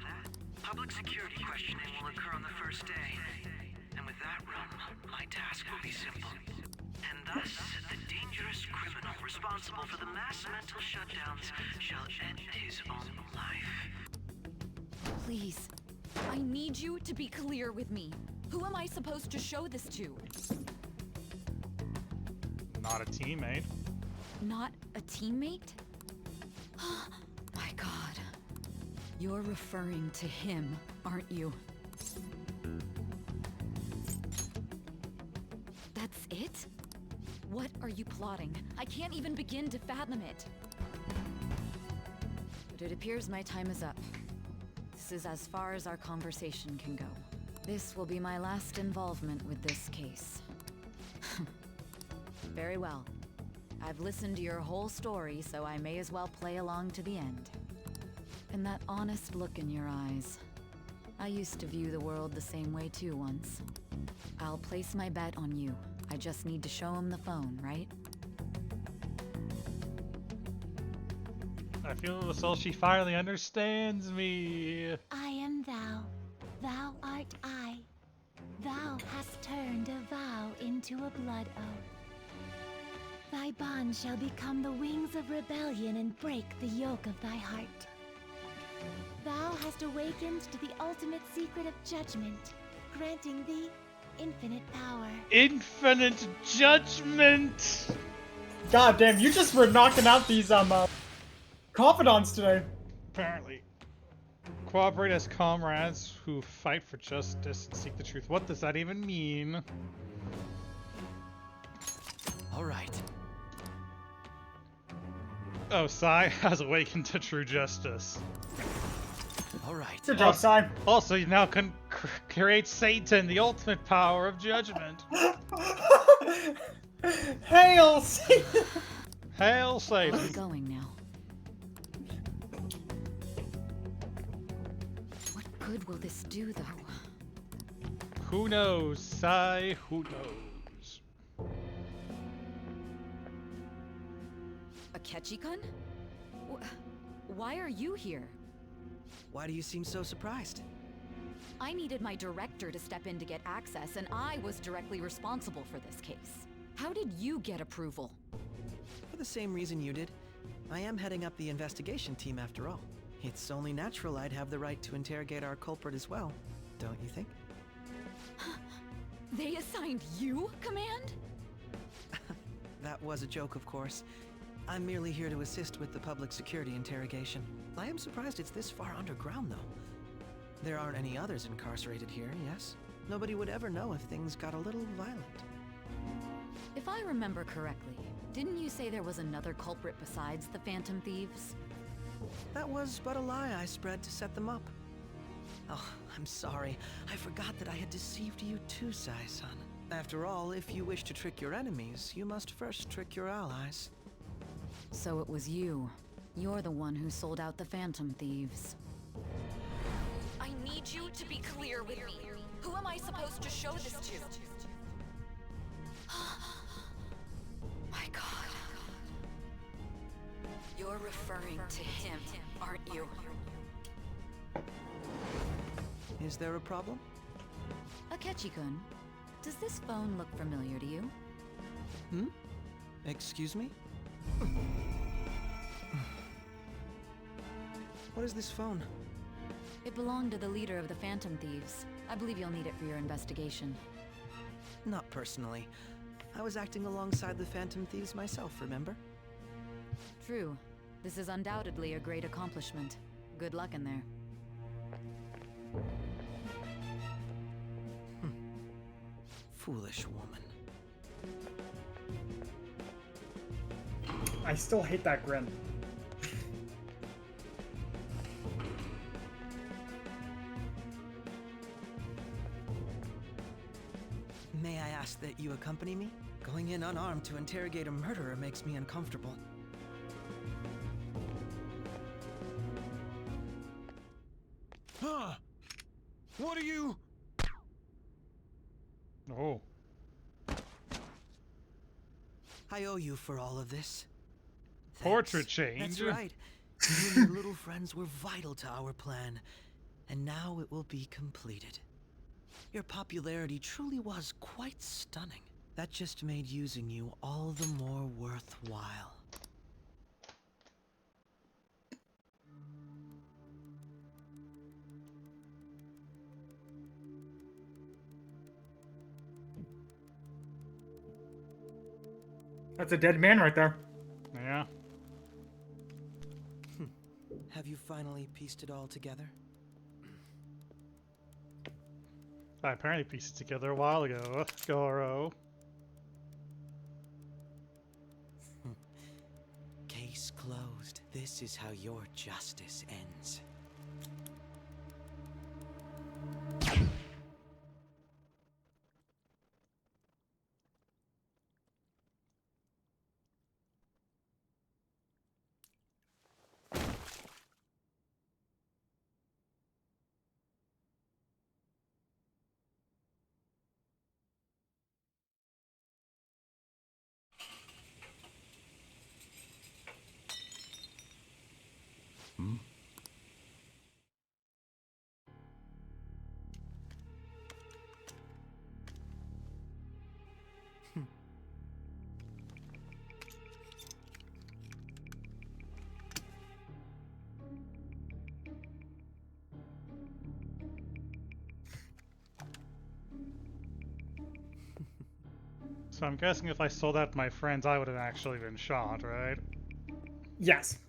Public security questioning will occur on the first day. And with that run, my task will be simple. And thus, the dangerous criminal responsible for the mass mental shutdowns shall end his own life. Please, I need you to be clear with me. Who am I supposed to show this to? Not a teammate. Not a teammate? My God. You're referring to him, aren't you? That's it? What are you plotting? I can't even begin to fathom it. But it appears my time is up. This is as far as our conversation can go. This will be my last involvement with this case. Very well. I've listened to your whole story, so I may as well play along to the end. And that honest look in your eyes. I used to view the world the same way too once. I'll place my bet on you. I just need to show him the phone, right? I feel as though she finally understands me. I am thou, thou art I. Thou hast turned a vow into a blood oath. Thy bond shall become the wings of rebellion and break the yoke of thy heart. Thou hast awakened to the ultimate secret of judgment, granting thee infinite power. Infinite judgment! God damn, you just were knocking out these confidants today. Apparently. Cooperate as comrades who fight for justice and seek the truth. What does that even mean? All right. Oh, Sai has awakened to true justice. All right. Good job, Sai. Also, you now can create Satan, the ultimate power of judgment. Hail Satan! Hail Satan! Where are we going now? What good will this do, though? Who knows, Sai? Who knows? Akechi-kun? Why are you here? Why do you seem so surprised? I needed my director to step in to get access, and I was directly responsible for this case. How did you get approval? For the same reason you did. I am heading up the investigation team after all. It's only natural I'd have the right to interrogate our culprit as well, don't you think? They assigned you command? That was a joke, of course. I'm merely here to assist with the public security interrogation. I am surprised it's this far underground, though. There aren't any others incarcerated here, yes? Nobody would ever know if things got a little violent. If I remember correctly, didn't you say there was another culprit besides the Phantom Thieves? That was but a lie I spread to set them up. Oh, I'm sorry. I forgot that I had deceived you too, Sai-san. After all, if you wish to trick your enemies, you must first trick your allies. So it was you. You're the one who sold out the Phantom Thieves. I need you to be clear with me. Who am I supposed to show this to? My God. You're referring to him, aren't you? Is there a problem? Akechi-kun, does this phone look familiar to you? Hmm? Excuse me? What is this phone? It belonged to the leader of the Phantom Thieves. I believe you'll need it for your investigation. Not personally. I was acting alongside the Phantom Thieves myself, remember? True. This is undoubtedly a great accomplishment. Good luck in there. Foolish woman. I still hate that grin. May I ask that you accompany me? Going in unarmed to interrogate a murderer makes me uncomfortable. Huh? What are you? Oh. I owe you for all of this. Portrait Thanks. change. That's right. You and your little friends were vital to our plan, and now it will be completed. Your popularity truly was quite stunning. That just made using you all the more worthwhile. That's a dead man right there. Yeah. Have you finally pieced it all together? I apparently pieced it together a while ago. Goro. Case closed. This is how your justice ends. So I'm guessing if I sold that to my friends, I would have actually been shot, right? Yes.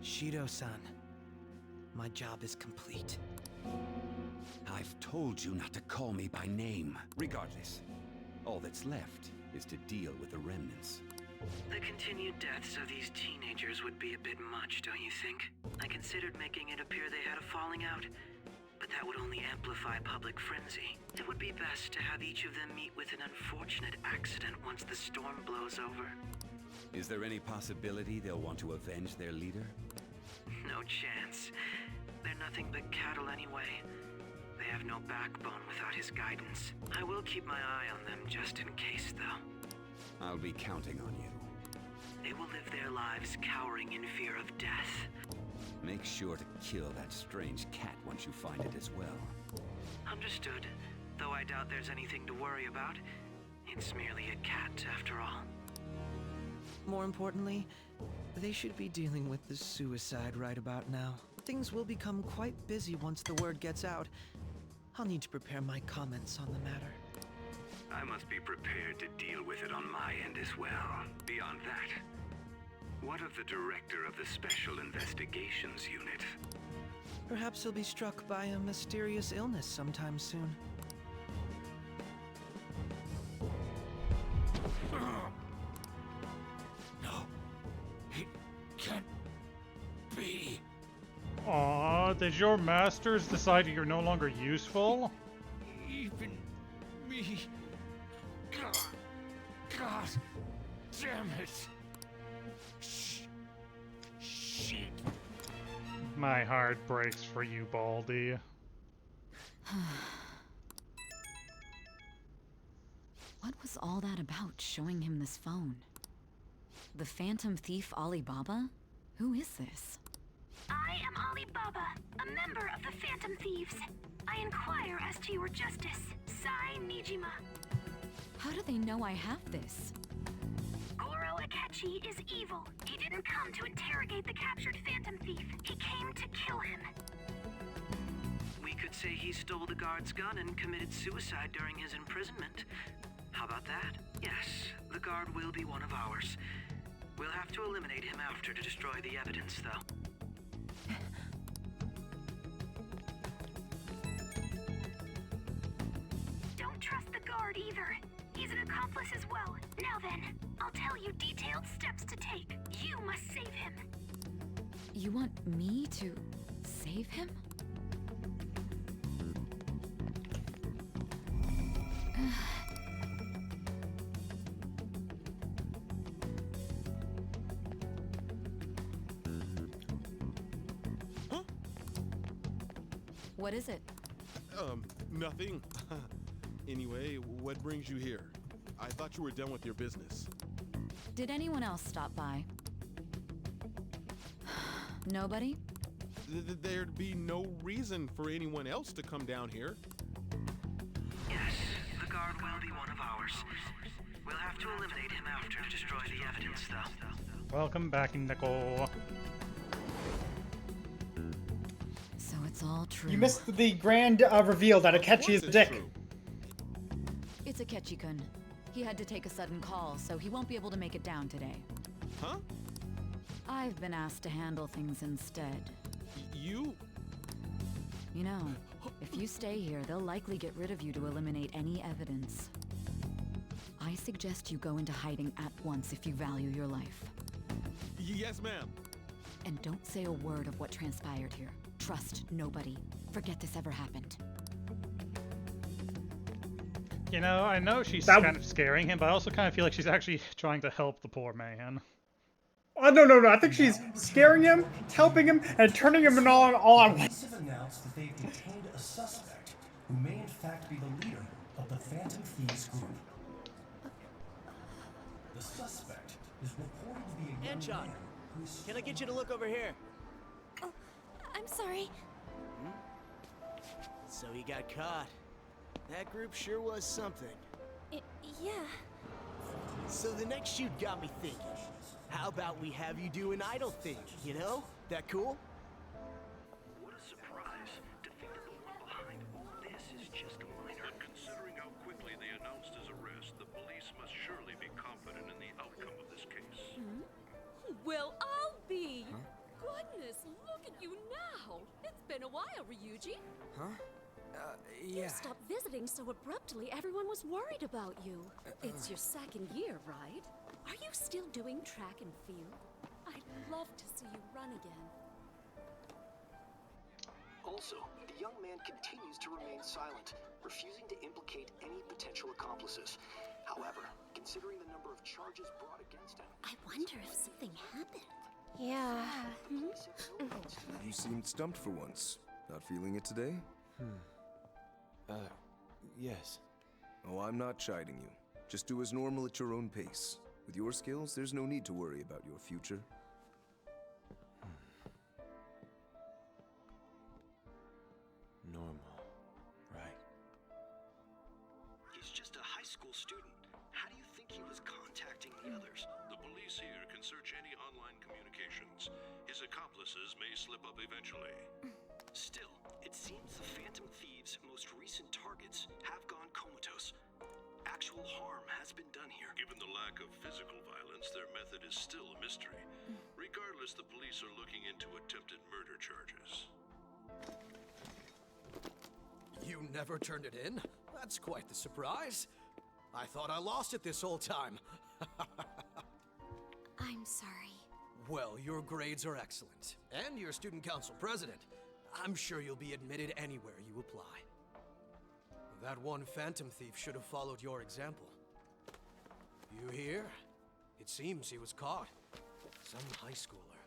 Shido-san, my job is complete. I've told you not to call me by name. Regardless, all that's left is to deal with the remnants. The continued deaths of these teenagers would be a bit much, don't you think? I considered making it appear they had a falling out, but that would only amplify public frenzy. It would be best to have each of them meet with an unfortunate accident once the storm blows over. Is there any possibility they'll want to avenge their leader? No chance. They're nothing but cattle anyway. They have no backbone without his guidance. I will keep my eye on them just in case, though. I'll be counting on you. They will live their lives cowering in fear of death. Make sure to kill that strange cat once you find it as well. Understood. Though I doubt there's anything to worry about. It's merely a cat, after all. More importantly, they should be dealing with the suicide right about now. things will become quite busy once the word gets out. I'll need to prepare my comments on the matter. I must be prepared to deal with it on my end as well. Beyond that, what of the director of the Special Investigations Unit? Perhaps he'll be struck by a mysterious illness sometime soon. No, it can't be. Aw, did your masters decide you're no longer useful? Even me. God damn it. Shit. My heart breaks for you, Baldy. What was all that about, showing him this phone? The Phantom Thief Alibaba? Who is this? I am Alibaba, a member of the Phantom Thieves. I inquire as to your justice. Sai Nijima. How do they know I have this? Goro Akechi is evil. He didn't come to interrogate the captured Phantom Thief. He came to kill him. We could say he stole the guard's gun and committed suicide during his imprisonment. How about that? Yes, the guard will be one of ours. We'll have to eliminate him after to destroy the evidence, though. Don't trust the guard either. He's an accomplice as well. Now then, I'll tell you detailed steps to take. You must save him. You want me to save him? What is it? Nothing. Anyway, what brings you here? I thought you were done with your business. Did anyone else stop by? Nobody? There'd be no reason for anyone else to come down here. Yes, the guard will be one of ours. We'll have to eliminate him after to destroy the evidence, though. Welcome back, Nicole. So it's all true. You missed the grand reveal that Akechi is a dick. It's Akechi-kun. He had to take a sudden call, so he won't be able to make it down today. Huh? I've been asked to handle things instead. You? You know, if you stay here, they'll likely get rid of you to eliminate any evidence. I suggest you go into hiding at once if you value your life. Yes, ma'am. And don't say a word of what transpired here. Trust nobody. Forget this ever happened. You know, I know she's kind of scaring him, but I also kind of feel like she's actually trying to help the poor man. Oh, no. I think she's scaring him, helping him, and turning him all on. Police have announced that they've detained a suspect who may in fact be the leader of the Phantom Thieves group. The suspect is reported to be a young Anchon, man who's... can I get you to look over here? Oh, I'm sorry. So he got caught. That group sure was something. Yeah. So the next shoot got me thinking. How about we have you do an idol thing, you know? That cool? What a surprise to think that the one behind all this is just a minor. Considering how quickly they announced his arrest, the police must surely be confident in the outcome of this case. Well, I'll be. Goodness, look at you now. It's been a while, Ryuji. Huh? You stopped visiting so abruptly, everyone was worried about you. It's your second year, right? Are you still doing track and field? I'd love to see you run again. Also, the young man continues to remain silent, refusing to implicate any potential accomplices. However, considering the number of charges brought against him... I wonder if something happened. Yeah. You seemed stumped for once. Not feeling it today? Yes. Oh, I'm not chiding you. Just do as normal at your own pace. With your skills, there's no need to worry about your future. Normal, right? He's just a high school student. How do you think he was contacting the others? The police here can search any online communications. His suspect's accomplices may slip up eventually. Still, it seems the Phantom Thieves' most recent targets have gone comatose. Actual harm has been done here. Given the lack of physical violence, their method is still a mystery. Regardless, the police are looking into attempted murder charges. You never turned it in? That's quite the surprise. I thought I lost it this whole time. I'm sorry. Well, your grades are excellent. And you're student council president. I'm sure you'll be admitted anywhere you apply. That one Phantom Thief should have followed your example. You hear? It seems he was caught. Some high schooler.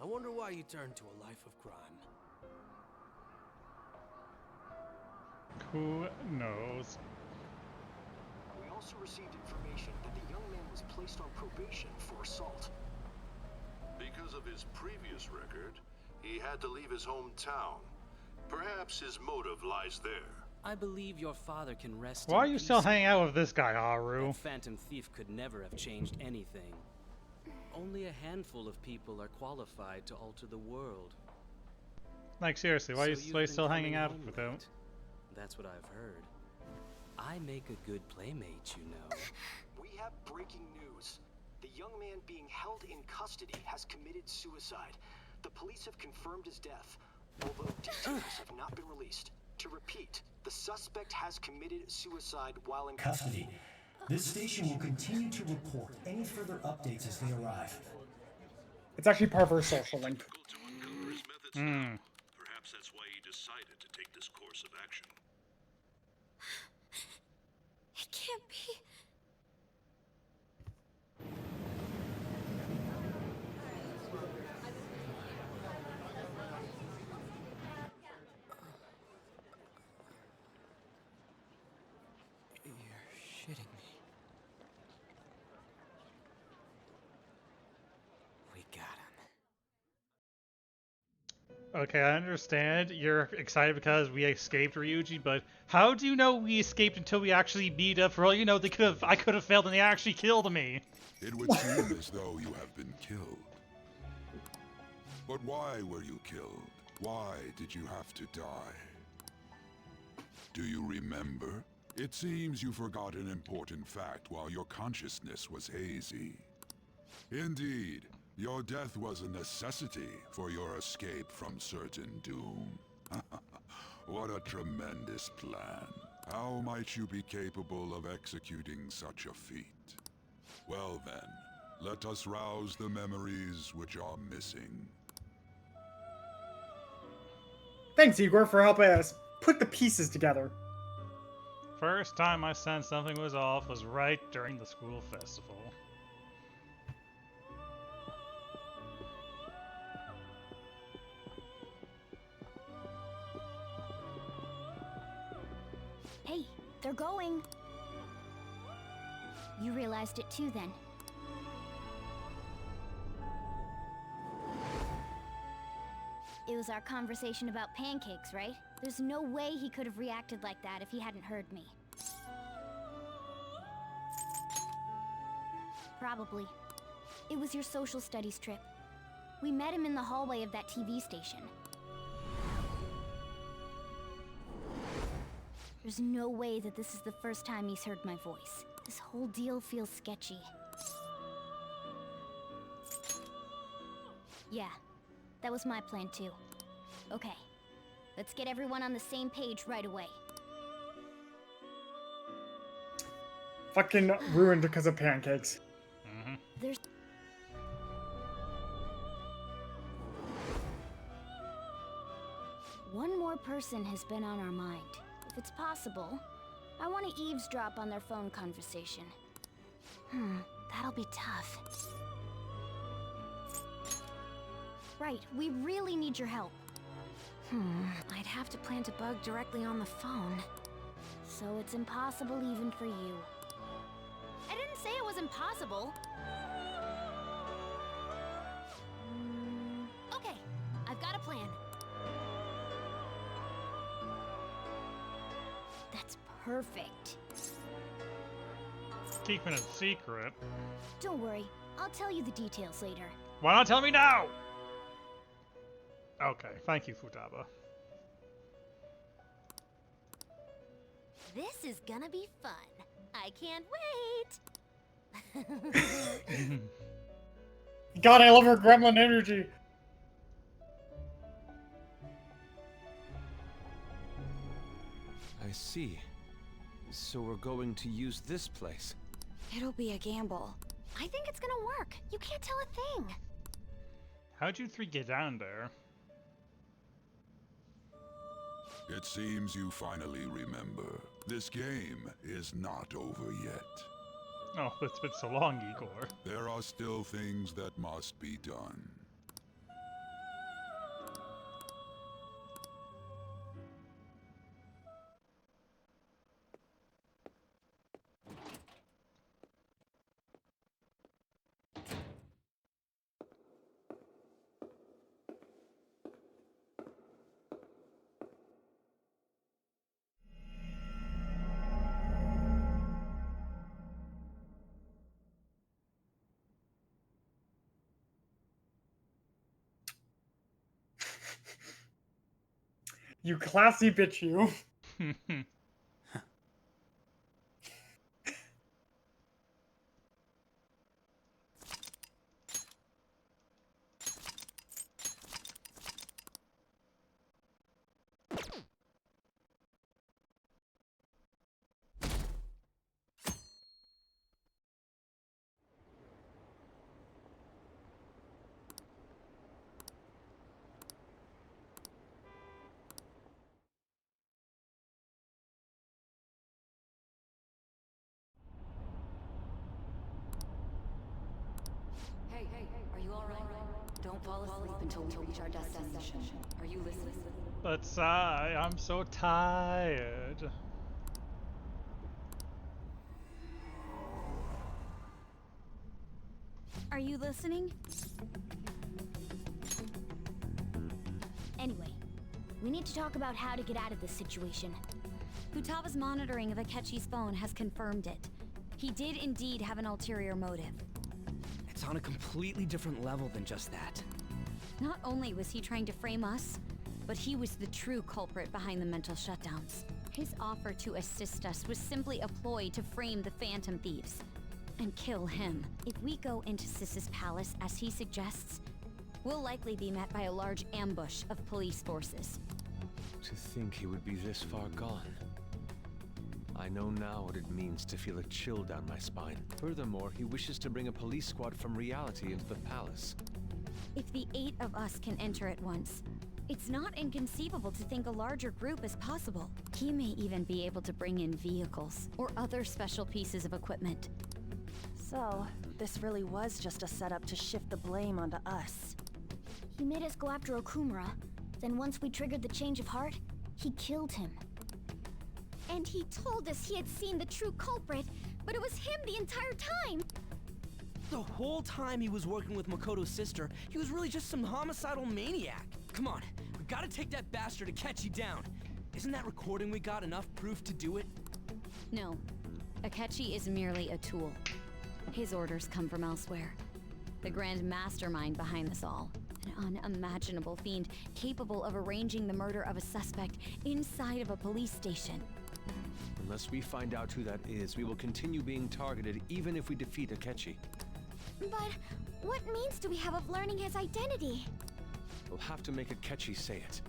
I wonder why he turned to a life of crime. Who knows? We also received information that the young man was placed on probation for assault. Because of his previous record, he had to leave his hometown. Perhaps his motive lies there. I believe your father can rest. Why are you still hanging out with this guy, Haru? That Phantom Thief could never have changed anything. Only a handful of people are qualified to alter the world. Like, seriously, why are So you you've still been hanging coming out home with him? late. That's what I've heard. I make a good playmate, you know. We have breaking news. The young man being held in custody has committed suicide. The police have confirmed his death, although details have not been released. To repeat, the suspect has committed suicide while in Custody. This station will continue to report any further updates as they arrive. It's actually part of our social link. Perhaps that's why he decided to take this course of action. It can't be. You're shitting me. We got him. Okay, I understand you're excited because we escaped Ryuji, but how do you know we escaped until we actually beat up? For all you know, I could have failed and they actually killed me. It would seem as though you have been killed. But why were you killed? Why did you have to die? Do you remember? It seems you forgot an important fact while your consciousness was hazy. Indeed, your death was a necessity for your escape from certain doom. What a tremendous plan. How might you be capable of executing such a feat? Well then, let us rouse the memories which are missing. Thanks, Igor, for helping us put the pieces together. First time I sensed something was off was right during the school festival. Hey, they're going. You realized it too, then. It was our conversation about pancakes, right? There's no way he could have reacted like that if he hadn't heard me. Probably. It was your social studies trip. We met him in the hallway of that TV station. There's no way that this is the first time he's heard my voice. This whole deal feels sketchy. Yeah, that was my plan too. Okay, let's get everyone on the same page right away. Fucking ruined because of pancakes. There's... One more person has been on our mind. If it's possible, I want to eavesdrop on their phone conversation. That'll be tough. Right, we really need your help. I'd have to plant a bug directly on the phone. So it's impossible even for you. I didn't say it was impossible. Okay, I've got a plan. That's perfect. Keeping it secret. Don't worry, I'll tell you the details later. Why not tell me now? Okay, thank you, Futaba. This is gonna be fun. I can't wait. God, I love her gremlin energy. I see. So we're going to use this place. It'll be a gamble. I think it's gonna work. You can't tell a thing. How'd you three get down there? It seems you finally remember. This game is not over yet. Oh, it's been so long, Igor. There are still things that must be done. You classy bitch, you. Hey, are you alright? Don't fall asleep until we reach our destination. Are you listening? But sigh, I'm so tired. Are you listening? Anyway, we need to talk about how to get out of this situation. Futaba's monitoring of Akechi's phone has confirmed it. He did indeed have an ulterior motive. It's on a completely different level than just that. Not only was he trying to frame us, but he was the true culprit behind the mental shutdowns. His offer to assist us was simply a ploy to frame the Phantom Thieves and kill him. If we go into Sis's palace as he suggests, we'll likely be met by a large ambush of police forces. To think he would be this far gone. I know now what it means to feel a chill down my spine. Furthermore, he wishes to bring a police squad from reality into the palace. If the 8 of us can enter at once, it's not inconceivable to think a larger group is possible. He may even be able to bring in vehicles or other special pieces of equipment. So, this really was just a setup to shift the blame onto us. He made us go after Okumura. Then once we triggered the change of heart, he killed him. And he told us he had seen the true culprit, but it was him the entire time! The whole time he was working with Makoto's sister, he was really just some homicidal maniac. Come on, we gotta take that bastard Akechi down. Isn't that recording we got enough proof to do it? No. Akechi is merely a tool. His orders come from elsewhere. The grand mastermind behind this all. An unimaginable fiend capable of arranging the murder of a suspect inside of a police station. Unless we find out who that is, we will continue being targeted even if we defeat Akechi. But what means do we have of learning his identity? We'll have to make Akechi say it.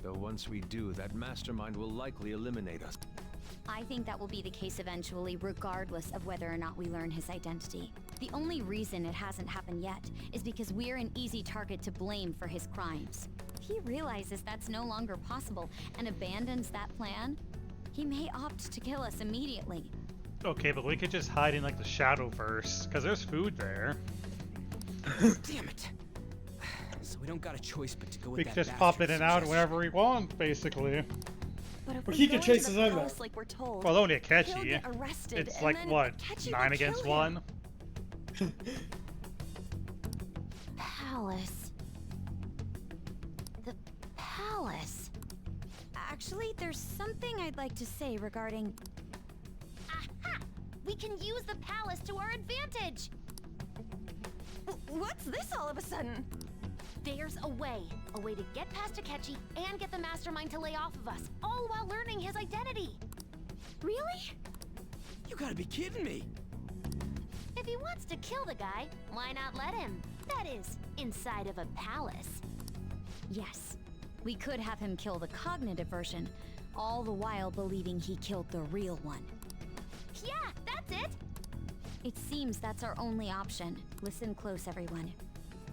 Though once we do, that mastermind will likely eliminate us. I think that will be the case eventually, regardless of whether or not we learn his identity. The only reason it hasn't happened yet is because we're an easy target to blame for his crimes. If he realizes that's no longer possible and abandons that plan, he may opt to kill us immediately. Okay, but we could just hide in like the Shadowverse, because there's food there. Damn it! So we don't got a choice but to go with We that could just pop in bastard's and out suggestion. whenever we want, basically. But if Well, we he go could chase into us the over. palace like we're told, Well, only he'll Akechi. get arrested, It's and like, then what, Akechi 9 will against kill 1? him. Palace. The palace. Actually, there's something I'd like to say regarding... Aha! We can use the palace to our advantage! What's this all of a sudden? There's a way. A way to get past Akechi and get the mastermind to lay off of us, all while learning his identity. Really? You gotta be kidding me. If he wants to kill the guy, why not let him? That is, inside of a palace. Yes. We could have him kill the cognitive version, all the while believing he killed the real one. Yeah, that's it! It seems that's our only option. Listen close, everyone.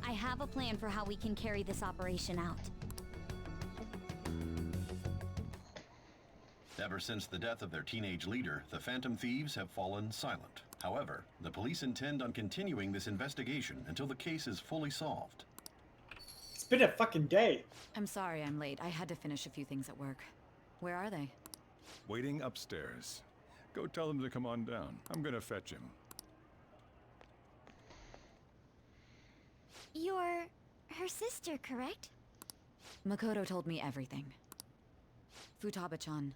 I have a plan for how we can carry this operation out. Ever since the death of their teenage leader, the Phantom Thieves have fallen silent. However, the police intend on continuing this investigation until the case is fully solved. It's been a fucking day. I'm sorry I'm late. I had to finish a few things at work. Where are they? Waiting upstairs. Go tell them to come on down. I'm gonna fetch him. You're her sister, correct? Makoto told me everything. Futaba-chan,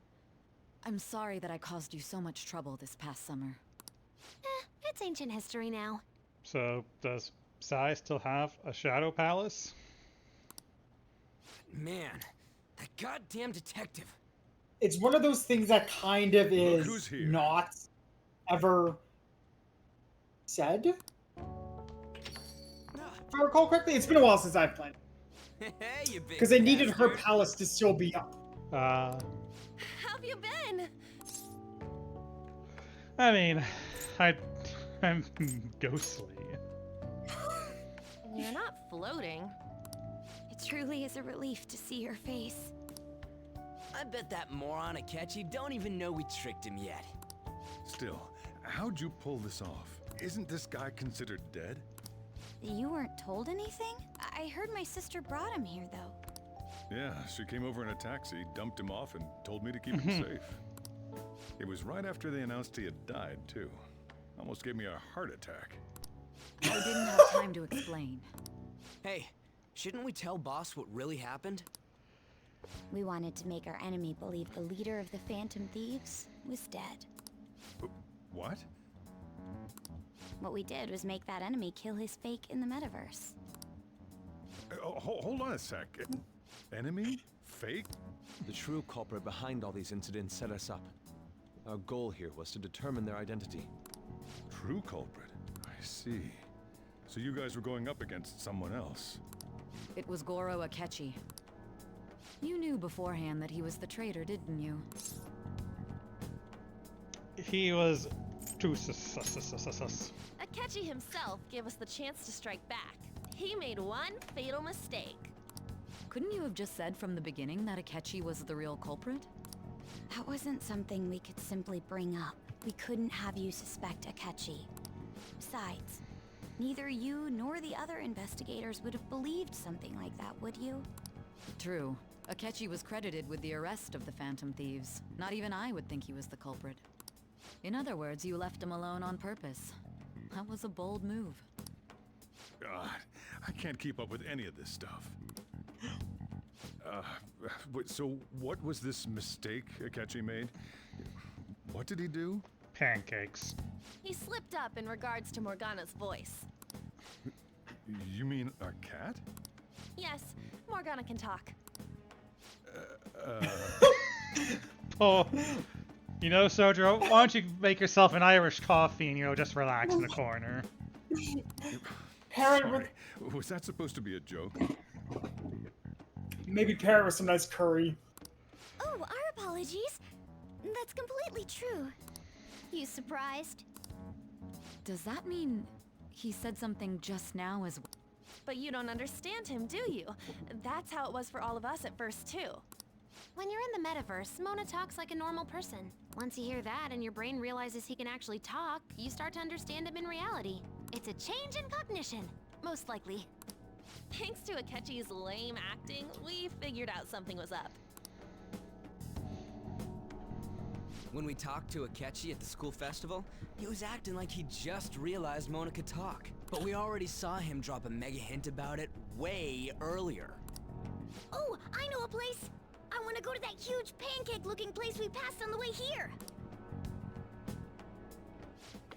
I'm sorry that I caused you so much trouble this past summer. It's ancient history now. So, does Sai still have a Shadow Palace? Man, that goddamn detective. It's one of those things that kind of is not ever said. If I recall correctly, it's been a while since I've played. Hey, you big Because they needed her bastard. palace to still be up. How have you been? I mean, I'm ghostly. You're not floating. It truly is a relief to see your face. I bet that moron Akechi don't even know we tricked him yet. Still, how'd you pull this off? Isn't this guy considered dead? You weren't told anything? I heard my sister brought him here, though. Yeah, she came over in a taxi, dumped him off, and told me to keep him safe. It was right after they announced he had died, too. Almost gave me a heart attack. I didn't have time to explain. Hey, shouldn't we tell Boss what really happened? We wanted to make our enemy believe the leader of the Phantom Thieves was dead. What? What we did was make that enemy kill his fake in the metaverse. Hold on a sec. Enemy? Fake? The true culprit behind all these incidents set us up. Our goal here was to determine their identity. True culprit? I see. So you guys were going up against someone else. It was Goro Akechi. You knew beforehand that he was the traitor, didn't you? He was too sus. Akechi himself gave us the chance to strike back. He made one fatal mistake. Couldn't you have just said from the beginning that Akechi was the real culprit? That wasn't something we could simply bring up. We couldn't have you suspect Akechi. Besides, neither you nor the other investigators would have believed something like that, would you? True. Akechi was credited with the arrest of the Phantom Thieves. Not even I would think he was the culprit. In other words, you left him alone on purpose. That was a bold move. God, I can't keep up with any of this stuff. So what was this mistake Akechi made? What did he do? Pancakes. He slipped up in regards to Morgana's voice. You mean a cat? Yes, Morgana can talk. Oh, you know, Sojo, why don't you make yourself an Irish coffee and, you know, just relax in the corner. Parrot with... Was that supposed to be a joke? Maybe parrot with some nice curry. Oh, our apologies. That's completely true. You surprised? Does that mean he said something just now as well? But you don't understand him, do you? That's how it was for all of us at first, too. When you're in the metaverse, Mona talks like a normal person. Once you hear that and your brain realizes he can actually talk, you start to understand him in reality. It's a change in cognition, most likely. Thanks to Akechi's lame acting, we figured out something was up. When we talked to Akechi at the school festival, he was acting like he just realized Mona could talk. But we already saw him drop a mega hint about it way earlier. Oh, I know a place! I want to go to that huge pancake-looking place we passed on the way here!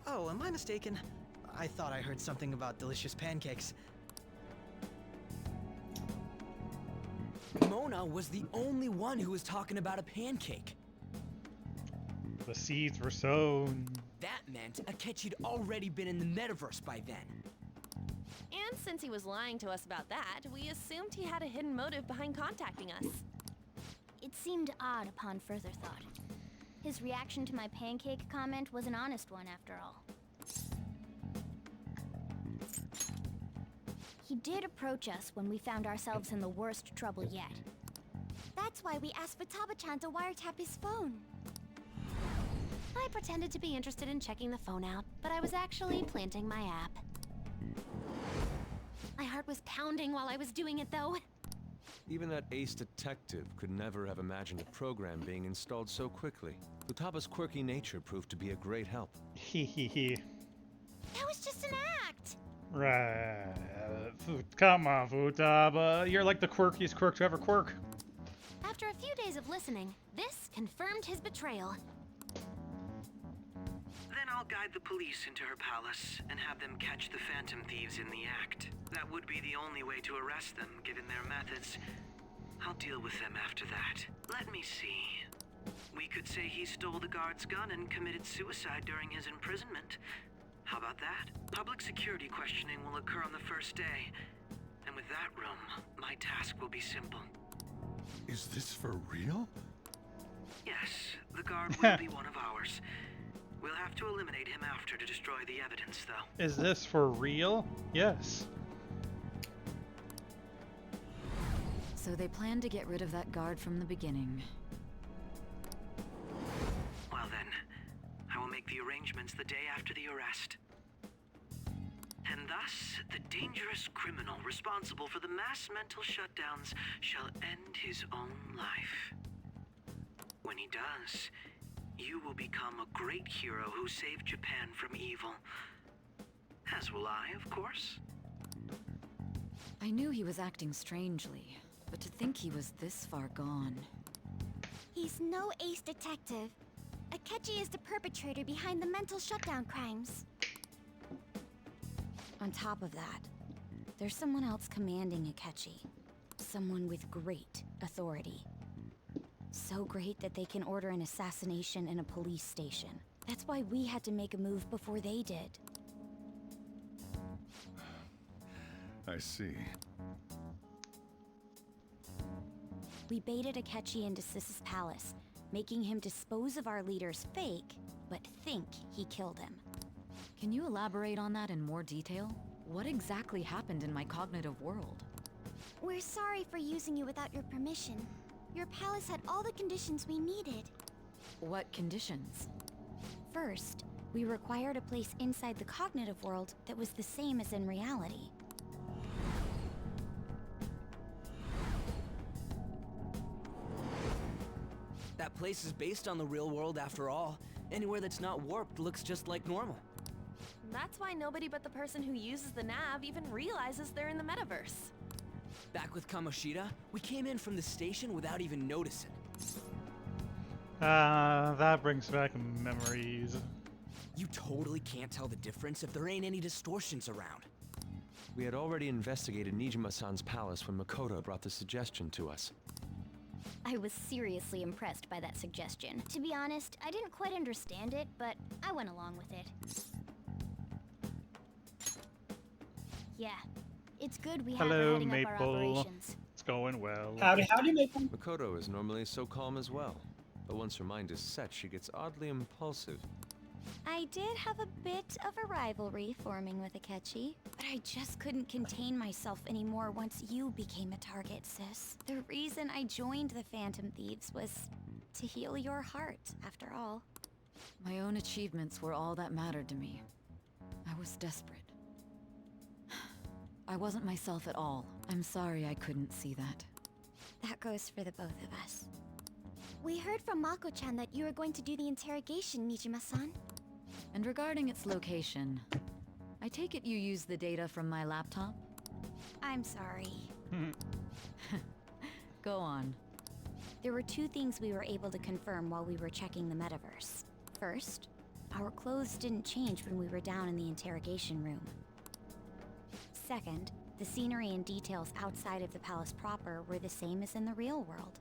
Oh, am I mistaken? I thought I heard something about delicious pancakes. Mona was the only one who was talking about a pancake. The seeds were sown. That meant Akechi'd already been in the metaverse by then. And since he was lying to us about that, we assumed he had a hidden motive behind contacting us. It seemed odd upon further thought. His reaction to my pancake comment was an honest one, after all. He did approach us when we found ourselves in the worst trouble yet. That's why we asked Futaba-chan to wiretap his phone. I pretended to be interested in checking the phone out, but I was actually planting my app. My heart was pounding while I was doing it, though. Even that ace detective could never have imagined a program being installed so quickly. Futaba's quirky nature proved to be a great help. Hehehe. That was just an act! Right. Come on, Futaba. You're like the quirkiest quirk to ever quirk. After a few days of listening, this confirmed his betrayal. Then I'll guide the police into her palace and have them catch the Phantom Thieves in the act. That would be the only way to arrest them, given their methods. I'll deal with them after that. Let me see. We could say he stole the guard's gun and committed suicide during his imprisonment. How about that? Public security questioning will occur on the first day. And with that room, my task will be simple. Is this for real? Yes, the guard will be one of ours. We'll have to eliminate him after to destroy the evidence, though. Is this for real? Yes. So they planned to get rid of that guard from the beginning. Well then, I will make the arrangements the day after the arrest. And thus, the dangerous criminal responsible for the mass mental shutdowns shall end his own life. When he does, you will become a great hero who saved Japan from evil. As will I, of course. I knew he was acting strangely, but to think he was this far gone. He's no ace detective. Akechi is the perpetrator behind the mental shutdown crimes. On top of that, there's someone else commanding Akechi. Someone with great authority. So great that they can order an assassination in a police station. That's why we had to make a move before they did. I see. We baited Akechi into Sis's palace, making him dispose of our leader's fake, but think he killed him. Can you elaborate on that in more detail? What exactly happened in my cognitive world? We're sorry for using you without your permission. Your palace had all the conditions we needed. What conditions? First, we required a place inside the cognitive world that was the same as in reality. That place is based on the real world after all. Anywhere that's not warped looks just like normal. That's why nobody but the person who uses the nav even realizes they're in the metaverse. Back with Kamoshida, we came in from the station without even noticing. That brings back memories. You totally can't tell the difference if there ain't any distortions around. We had already investigated Nijima-san's palace when Makoto brought the suggestion to us. I was seriously impressed by that suggestion. To be honest, I didn't quite understand it, but I went along with it. Yeah, it's good we have her Hello, heading up our Maple. operations. It's going well. Howdy, Maple. Makoto is normally so calm as well, but once her mind is set, she gets oddly impulsive. I did have a bit of a rivalry forming with Akechi, but I just couldn't contain myself anymore once you became a target, sis. The reason I joined the Phantom Thieves was to heal your heart, after all. My own achievements were all that mattered to me. I was desperate. I wasn't myself at all. I'm sorry I couldn't see that. That goes for the both of us. We heard from Mako-chan that you were going to do the interrogation, Nijima-san. And regarding its location, I take it you used the data from my laptop? I'm sorry. Go on. There were two things we were able to confirm while we were checking the metaverse. First, our clothes didn't change when we were down in the interrogation room. Second, The scenery and details outside of the palace proper were the same as in the real world.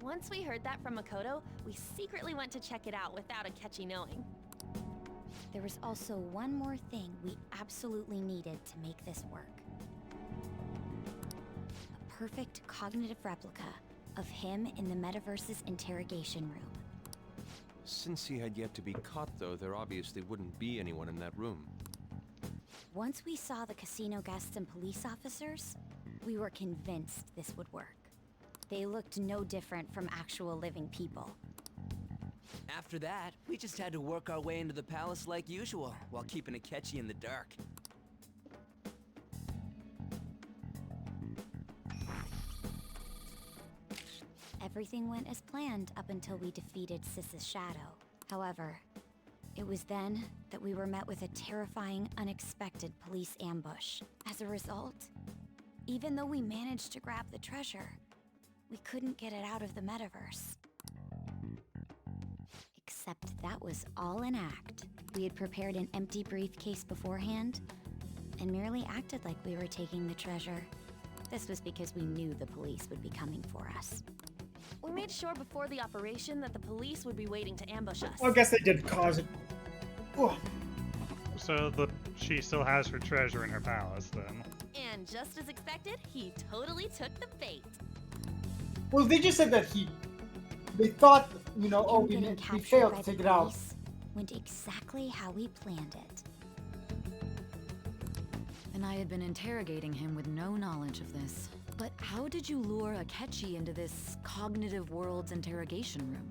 Once we heard that from Makoto, we secretly went to check it out without Akechi knowing. There was also one more thing we absolutely needed to make this work. A perfect cognitive replica of him in the metaverse's interrogation room. Since he had yet to be caught, though, there obviously wouldn't be anyone in that room. Once we saw the casino guests and police officers, we were convinced this would work. They looked no different from actual living people. After that, we just had to work our way into the palace like usual, while keeping Akechi in the dark. Everything went as planned up until we defeated Sis's shadow. However, it was then that we were met with a terrifying, unexpected police ambush. As a result, even though we managed to grab the treasure, we couldn't get it out of the metaverse. Except that was all an act. We had prepared an empty briefcase beforehand, and merely acted like we were taking the treasure. This was because we knew the police would be coming for us. We made sure before the operation that the police would be waiting to ambush us. I guess they did cause it. Ugh. So she still has her treasure in her palace, then. And just as expected, he totally took the bait. Well, they just said that they thought, you know, oh, we failed to take it out. Went exactly how we planned it. And I had been interrogating him with no knowledge of this. But how did you lure Akechi into this cognitive world's interrogation room?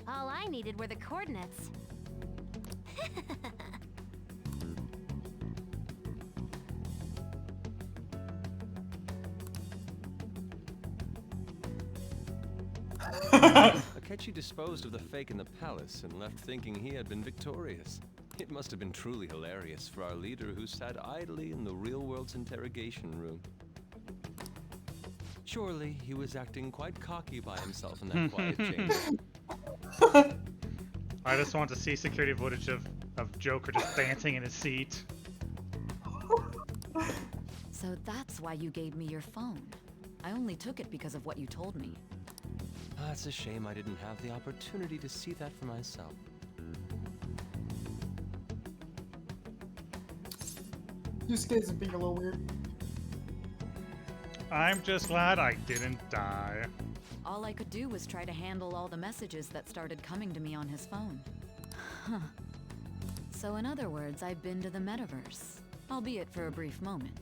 All I needed were the coordinates. Akechi disposed of the fake in the palace and left thinking he had been victorious. It must have been truly hilarious for our leader who sat idly in the real world's interrogation room. Surely he was acting quite cocky by himself in that quiet chamber. I just want to see security footage of Joker just dancing in his seat. So that's why you gave me your phone. I only took it because of what you told me. It's a shame I didn't have the opportunity to see that for myself. Yusuke is being a little weird. I'm just glad I didn't die. All I could do was try to handle all the messages that started coming to me on his phone. Huh. So in other words, I've been to the metaverse, albeit for a brief moment.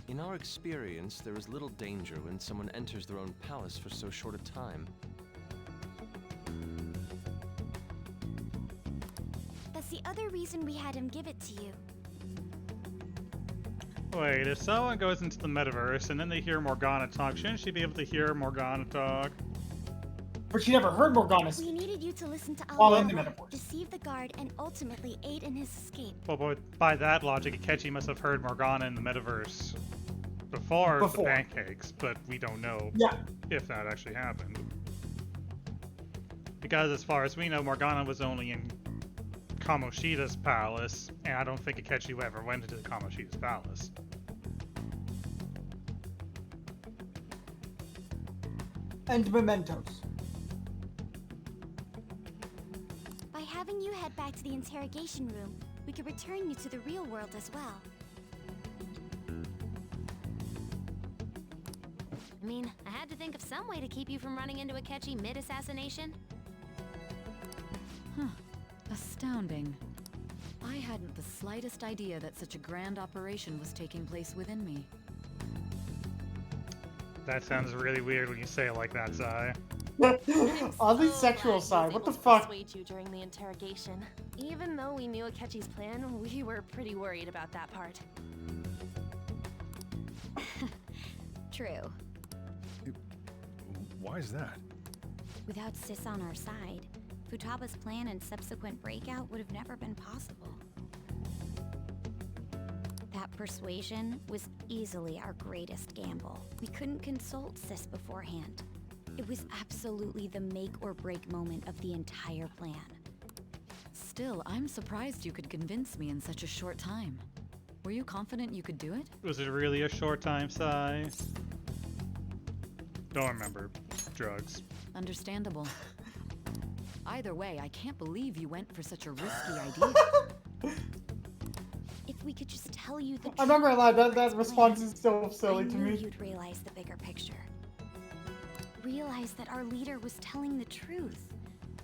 In our experience, there is little danger when someone enters their own palace for so short a time. That's the other reason we had him give it to you. Wait, if someone goes into the metaverse and then they hear Morgana talk, shouldn't she be able to hear Morgana talk? But she never heard Morgana We needed you to listen to while in the Aoyama, metaverse. deceive the guard, and ultimately aid in his escape. Well, by that logic, Akechi must have heard Morgana in the metaverse before the pancakes, but we don't know if that actually happened. Because as far as we know, Morgana was only in Kamoshida's palace, and I don't think Akechi ever went into Kamoshida's palace. And mementos. By having you head back to the interrogation room, we could return you to the real world as well. I mean, I had to think of some way to keep you from running into Akechi mid-assassination. Huh. Astounding. I hadn't the slightest idea that such a grand operation was taking place within me. That sounds really weird when you say it like that, Zai. Oddly sexual side. What the fuck? Persuade you during the interrogation. Even though we knew Akechi's plan, we were pretty worried about that part. True. Why is that? Without Sis on our side, Futaba's plan and subsequent breakout would have never been possible. That persuasion was easily our greatest gamble. We couldn't consult Sis beforehand. It was absolutely the make or break moment of the entire plan. Still, I'm surprised you could convince me in such a short time. Were you confident you could do it? Was it really a short time, Sai? Don't remember. Drugs. Understandable. Either way, I can't believe you went for such a risky idea. If we could just tell you the I'm not gonna lie, that response is so silly to I knew me. you'd realize the bigger picture. Realize that our leader was telling the truth,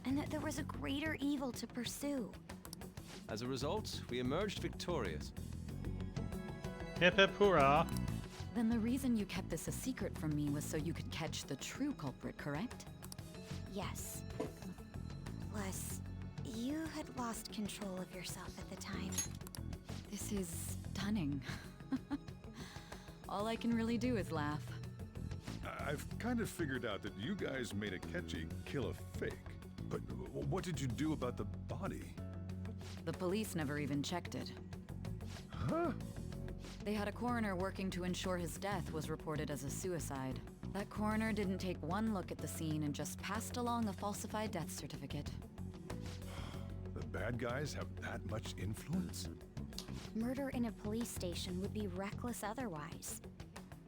and that there was a greater evil to pursue. As a result, we emerged victorious. Hip hip hurrah. Then the reason you kept this a secret from me was so you could catch the true culprit, correct? Yes. Plus, you had lost control of yourself at the time. This is stunning. All I can really do is laugh. I've kind of figured out that you guys made Akechi kill a fake. But what did you do about the body? The police never even checked it. Huh? They had a coroner working to ensure his death was reported as a suicide. That coroner didn't take one look at the scene and just passed along a falsified death certificate. The bad guys have that much influence? Murder in a police station would be reckless otherwise.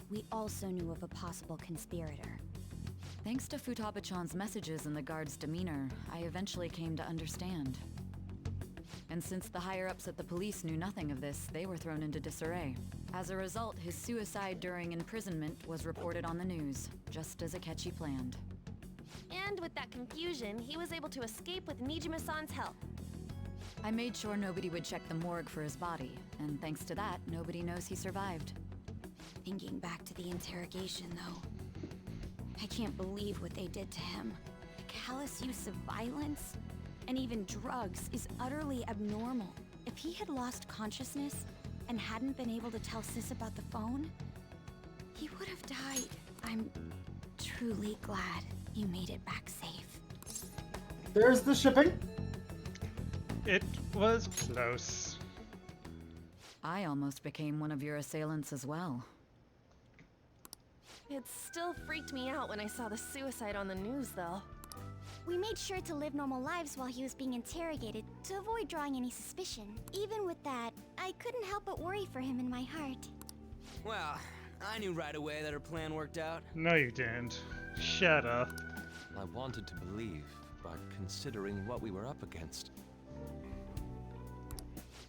We also knew of a possible conspirator. Thanks to Futaba-chan's messages and the guard's demeanor, I eventually came to understand. And since the higher-ups at the police knew nothing of this, they were thrown into disarray. As a result, his suicide during imprisonment was reported on the news, just as Akechi planned. And with that confusion, he was able to escape with Nijima-san's help. I made sure nobody would check the morgue for his body, and thanks to that, nobody knows he survived. Thinking back to the interrogation, though, I can't believe what they did to him. The callous use of violence, and even drugs, is utterly abnormal. If he had lost consciousness and hadn't been able to tell Sis about the phone, he would have died. I'm truly glad you made it back safe. There's the shipping. It was close. I almost became one of your assailants as well. It still freaked me out when I saw the suicide on the news, though. We made sure to live normal lives while he was being interrogated to avoid drawing any suspicion. Even with that, I couldn't help but worry for him in my heart. Well, I knew right away that her plan worked out. No, you didn't. Shut up. I wanted to believe, but considering what we were up against.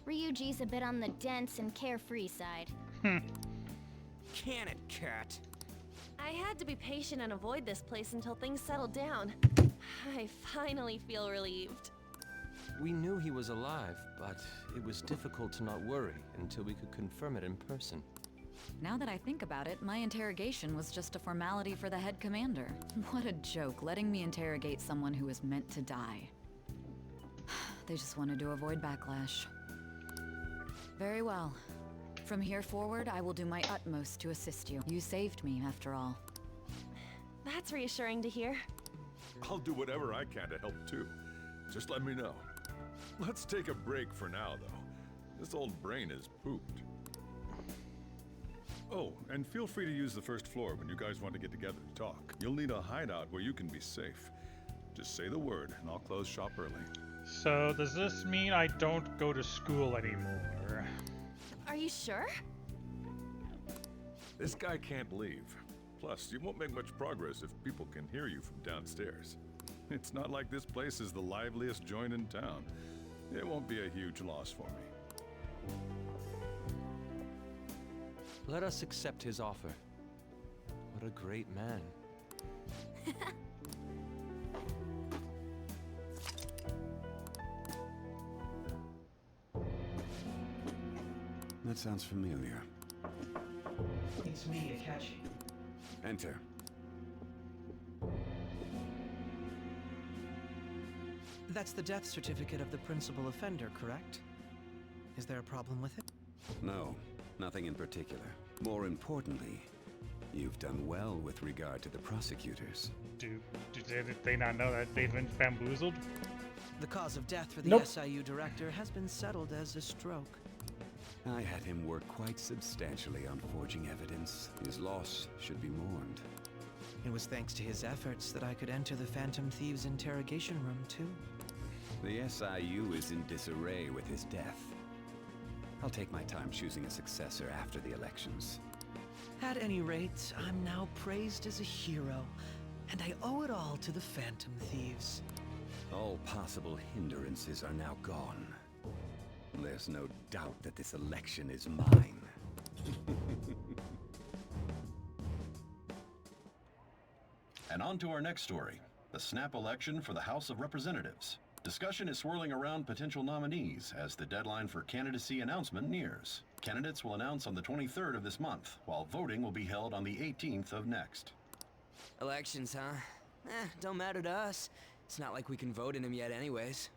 Ryuji's a bit on the dense and carefree side. Can it, Cat? I had to be patient and avoid this place until things settled down. I finally feel relieved. We knew he was alive, but it was difficult to not worry until we could confirm it in person. Now that I think about it, my interrogation was just a formality for the head commander. What a joke, letting me interrogate someone who was meant to die. They just wanted to avoid backlash. Very well. From here forward, I will do my utmost to assist you. You saved me, after all. That's reassuring to hear. I'll do whatever I can to help too. Just let me know. Let's take a break for now, though. This old brain is pooped. Oh, and feel free to use the first floor when you guys want to get together to talk. You'll need a hideout where you can be safe. Just say the word, and I'll close shop early. So, does this mean I don't go to school anymore? Are you sure? This guy can't leave. Plus, you won't make much progress if people can hear you from downstairs. It's not like this place is the liveliest joint in town. It won't be a huge loss for me. Let us accept his offer. What a great man. That sounds familiar. It's me, Akechi. Enter. That's the death certificate of the principal offender, correct? Is there a problem with it? No, nothing in particular. More importantly, you've done well with regard to the prosecutors. Did they not know that they've been bamboozled? The cause of death for the SIU director has been settled as a stroke. I had him work quite substantially on forging evidence. His loss should be mourned. It was thanks to his efforts that I could enter the Phantom Thieves' interrogation room, too. The SIU is in disarray with his death. I'll take my time choosing a successor after the elections. At any rate, I'm now praised as a hero, and I owe it all to the Phantom Thieves. All possible hindrances are now gone. There's no doubt that this election is mine. And on to our next story, the snap election for the House of Representatives. Discussion is swirling around potential nominees as the deadline for candidacy announcement nears. Candidates will announce on the 23rd of this month, while voting will be held on the 18th of next. Elections, huh? Don't matter to us. It's not like we can vote in them yet anyways.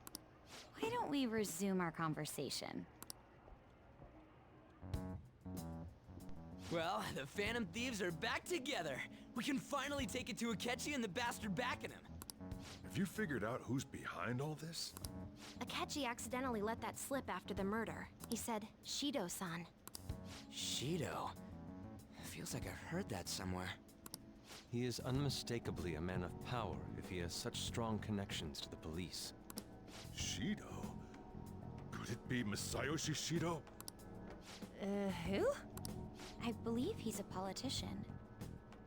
Why don't we resume our conversation? Well, the Phantom Thieves are back together. We can finally take it to Akechi and the bastard backing him. Have you figured out who's behind all this? Akechi accidentally let that slip after the murder. He said, Shido-san. Shido? Feels like I've heard that somewhere. He is unmistakably a man of power if he has such strong connections to the police. Shido? Could it be Masayoshi Shido? Who? I believe he's a politician.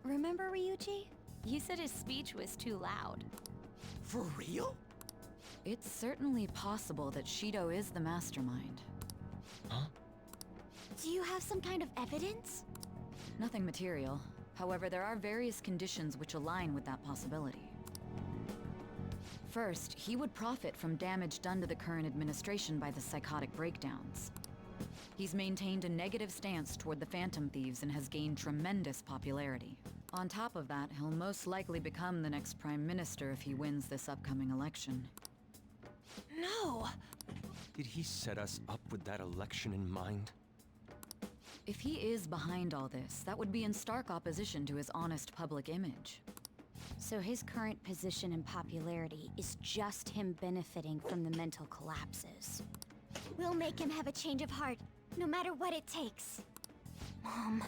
Remember, Ryuji? You said his speech was too loud. For real? It's certainly possible that Shido is the mastermind. Huh? Do you have some kind of evidence? Nothing material. However, there are various conditions which align with that possibility. First, he would profit from damage done to the current administration by the psychotic breakdowns. He's maintained a negative stance toward the Phantom Thieves and has gained tremendous popularity. On top of that, he'll most likely become the next Prime Minister if he wins this upcoming election. No! Did he set us up with that election in mind? If he is behind all this, that would be in stark opposition to his honest public image. So his current position and popularity is just him benefiting from the mental collapses. We'll make him have a change of heart, no matter what it takes. Mom.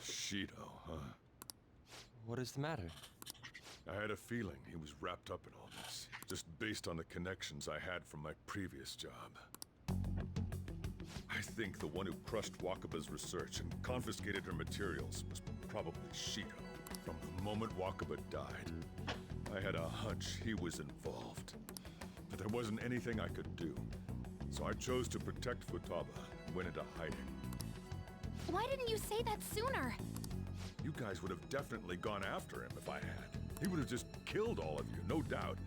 Shido, huh? What is the matter? I had a feeling he was wrapped up in all this, just based on the connections I had from my previous job. I think the one who crushed Wakaba's research and confiscated her materials was probably Shido. From the moment Wakaba died, I had a hunch he was involved. But there wasn't anything I could do. So I chose to protect Futaba and went into hiding. Why didn't you say that sooner? You guys would have definitely gone after him if I had. He would have just killed all of you, no doubt.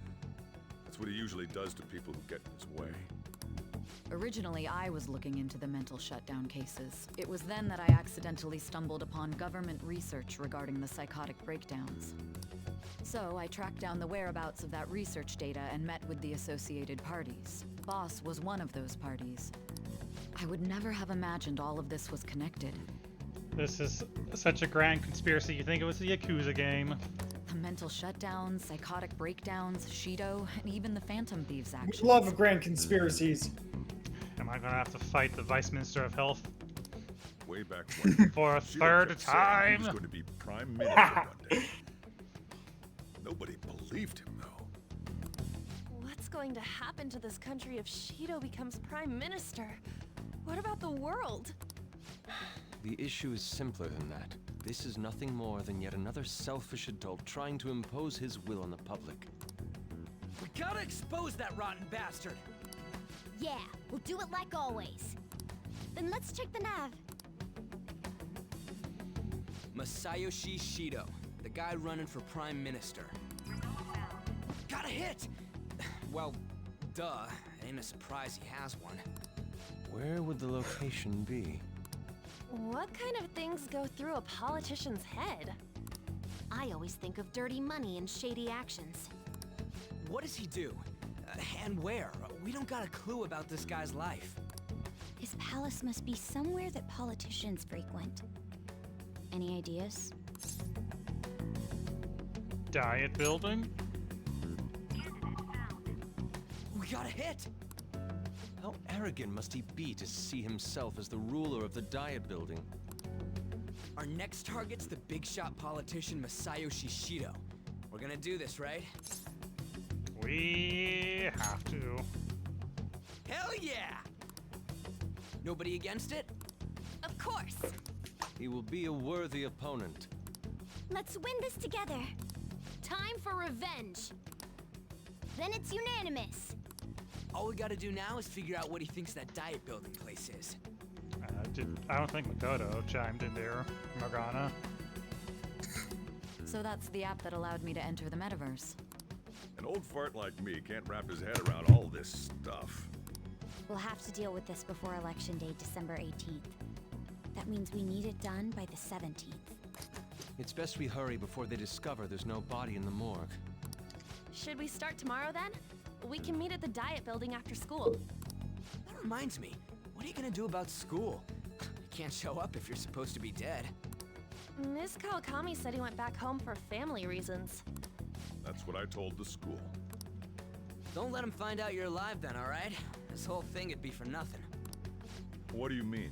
That's what he usually does to people who get in his way. Originally, I was looking into the mental shutdown cases. It was then that I accidentally stumbled upon government research regarding the psychotic breakdowns. So I tracked down the whereabouts of that research data and met with the associated parties. Boss was one of those parties. I would never have imagined all of this was connected. This is such a grand conspiracy, you think it was a Yakuza game. The mental shutdowns, psychotic breakdowns, Shido, and even the Phantom Thieves actions. Love grand conspiracies. Am I gonna have to fight the Vice Minister of Health? Way back when. For a Shido third kept saying time? He was going to be Prime Minister one day. Nobody believed him, though. What's going to happen to this country if Shido becomes Prime Minister? What about the world? The issue is simpler than that. This is nothing more than yet another selfish adult trying to impose his will on the public. We gotta expose that rotten bastard! Yeah, we'll do it like always. Then let's check the nav. Masayoshi Shido, the guy running for Prime Minister. Got a hit! Well, duh. Ain't a surprise he has one. Where would the location be? What kind of things go through a politician's head? I always think of dirty money and shady actions. What does he do? And where? We don't got a clue about this guy's life. His palace must be somewhere that politicians frequent. Any ideas? Diet building? We got a hit! How arrogant must he be to see himself as the ruler of the Diet Building? Our next target's the big shot politician Masayoshi Shido. We're gonna do this, right? We have to. Hell yeah! Nobody against it? Of course. He will be a worthy opponent. Let's win this together. Time for revenge. Then it's unanimous. All we gotta do now is figure out what he thinks that diet building place is. I don't think Makoto chimed in there, Morgana. So that's the app that allowed me to enter the metaverse. An old fart like me can't wrap his head around all this stuff. We'll have to deal with this before Election Day, December 18th. That means we need it done by the 17th. It's best we hurry before they discover there's no body in the morgue. Should we start tomorrow then? We can meet at the diet building after school. That reminds me, what are you gonna do about school? You can't show up if you're supposed to be dead. Miss Kawakami said he went back home for family reasons. That's what I told the school. Don't let him find out you're alive then, alright? This whole thing would be for nothing. What do you mean?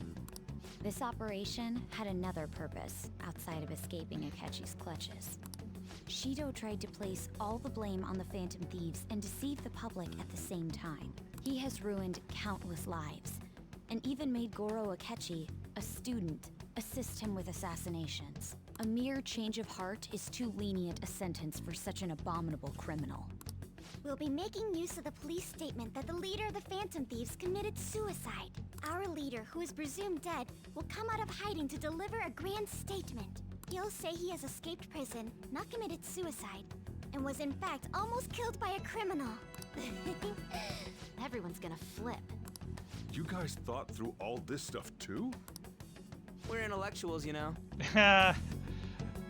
This operation had another purpose outside of escaping Akechi's clutches. Shido tried to place all the blame on the Phantom Thieves and deceive the public at the same time. He has ruined countless lives, and even made Goro Akechi, a student, assist him with assassinations. A mere change of heart is too lenient a sentence for such an abominable criminal. We'll be making use of the police statement that the leader of the Phantom Thieves committed suicide. Our leader, who is presumed dead, will come out of hiding to deliver a grand statement. He'll say he has escaped prison, not committed suicide, and was in fact almost killed by a criminal. Everyone's gonna flip. You guys thought through all this stuff too? We're intellectuals, you know.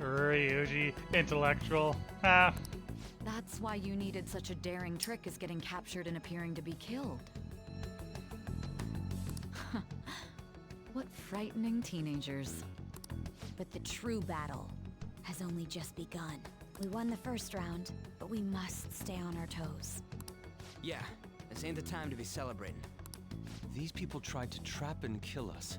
Ryuji, intellectual. Ah. That's why you needed such a daring trick as getting captured and appearing to be killed. What frightening teenagers. But the true battle has only just begun. We won the first round, but we must stay on our toes. Yeah, this ain't the time to be celebrating. These people tried to trap and kill us.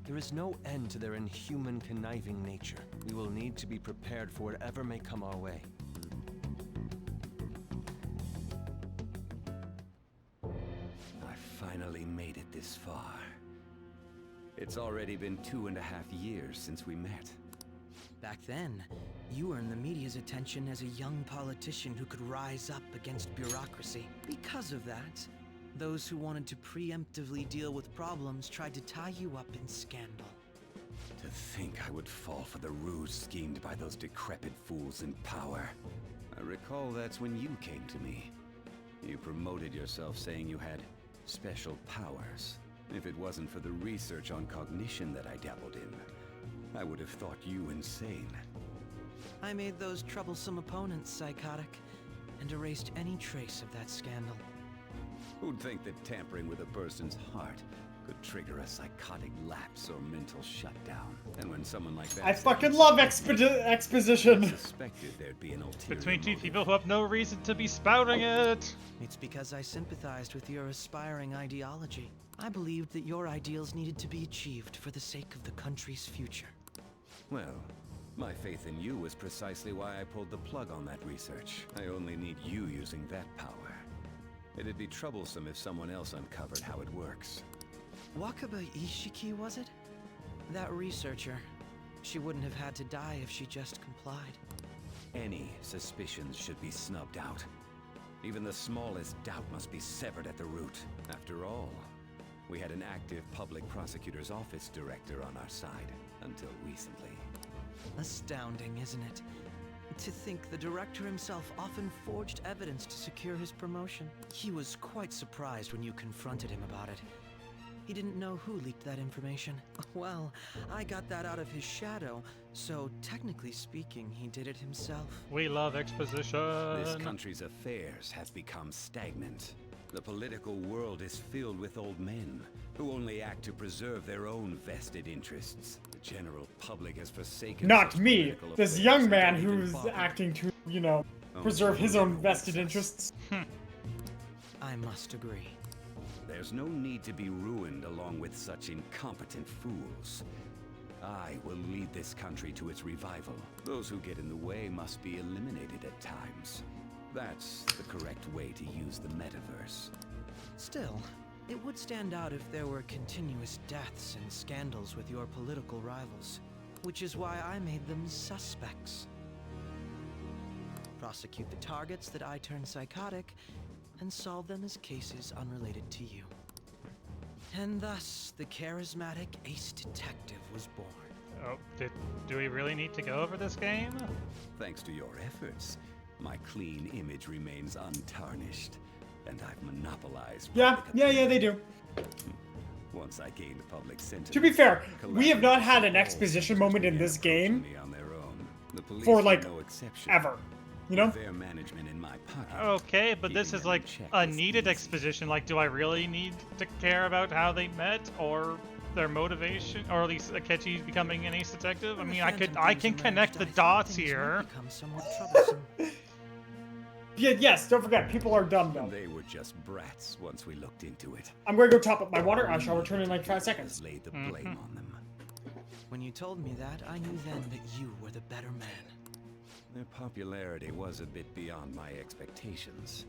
There is no end to their inhuman, conniving nature. We will need to be prepared for whatever may come our way. I finally made it this far. It's already been 2.5 years since we met. Back then, you earned the media's attention as a young politician who could rise up against bureaucracy. Because of that, those who wanted to preemptively deal with problems tried to tie you up in scandal. To think I would fall for the ruse schemed by those decrepit fools in power. I recall that's when you came to me. You promoted yourself saying you had special powers. If it wasn't for the research on cognition that I dabbled in, I would have thought you insane. I made those troublesome opponents psychotic, and erased any trace of that scandal. Who'd think that tampering with a person's heart could trigger a psychotic lapse or mental shutdown? And when someone like that... I fucking love exposition! I suspected there'd be an ulterior Between two motive. people who have no reason to be spouting it! It's because I sympathized with your aspiring ideology. I believed that your ideals needed to be achieved for the sake of the country's future. Well, my faith in you was precisely why I pulled the plug on that research. I only need you using that power. It'd be troublesome if someone else uncovered how it works. Wakaba Ishiki, was it? That researcher. She wouldn't have had to die if she just complied. Any suspicions should be snubbed out. Even the smallest doubt must be severed at the root. After all, we had an active public prosecutor's office director on our side, until recently. Astounding, isn't it? To think the director himself often forged evidence to secure his promotion. He was quite surprised when you confronted him about it. He didn't know who leaked that information. Well, I got that out of his shadow, so technically speaking, he did it himself. We love exposition! This country's affairs have become stagnant. The political world is filled with old men who only act to preserve their own vested interests. The general public has forsaken... Not such me! political This affairs young and man don't even who's bother. acting to, you know, preserve his own vested interests. I must agree. There's no need to be ruined along with such incompetent fools. I will lead this country to its revival. Those who get in the way must be eliminated at times. That's the correct way to use the metaverse. Still, It would stand out if there were continuous deaths and scandals with your political rivals, which is why I made them suspects. Prosecute the targets that I turn psychotic, and solve them as cases unrelated to you. And thus, the charismatic ace detective was born. Oh, do we really need to go over this game? Thanks to your efforts, my clean image remains untarnished, and I've monopolized. Yeah, they do. Once I gain the public sentiment. To be fair, we have not had an exposition moment in this game for like ever. You know? Fair management in my pocket. Okay, but this is like a needed exposition. Like, do I really need to care about how they met or their motivation, or at least Akechi becoming an ace detective? I mean, I can connect the dots here. Yeah, yes, don't forget, people are dumb though. They were just brats once we looked into it. I'm going to go top up my water. I shall return in like 5 seconds. Laid the blame on them. When you told me that, I knew then that you were the better man. Their popularity was a bit beyond my expectations,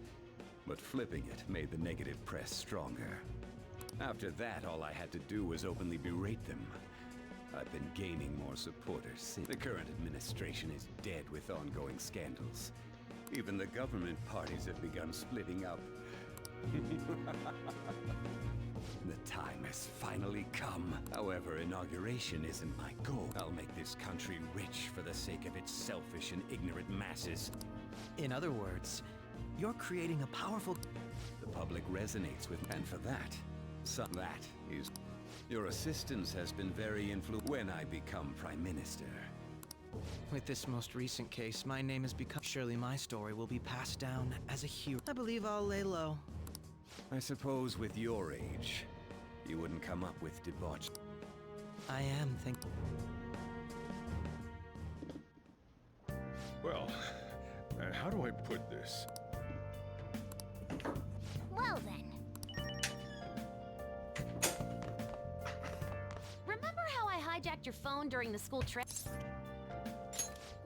but flipping it made the negative press stronger. After that, all I had to do was openly berate them. I've been gaining more supporters since. The current administration is dead with ongoing scandals. Even the government parties have begun splitting up. The time has finally come. However, inauguration isn't my goal. I'll make this country rich for the sake of its selfish and ignorant masses. In other words, you're creating a powerful... The public resonates with me, and for that, that is... Your assistance has been very influential when I become Prime Minister. With this most recent case, my name has become... Surely my story will be passed down as a hero. I believe I'll lay low. I suppose with your age, you wouldn't come up with debauch. I am thinking. Well, how do I put this? Well then. Remember how I hijacked your phone during the school trip?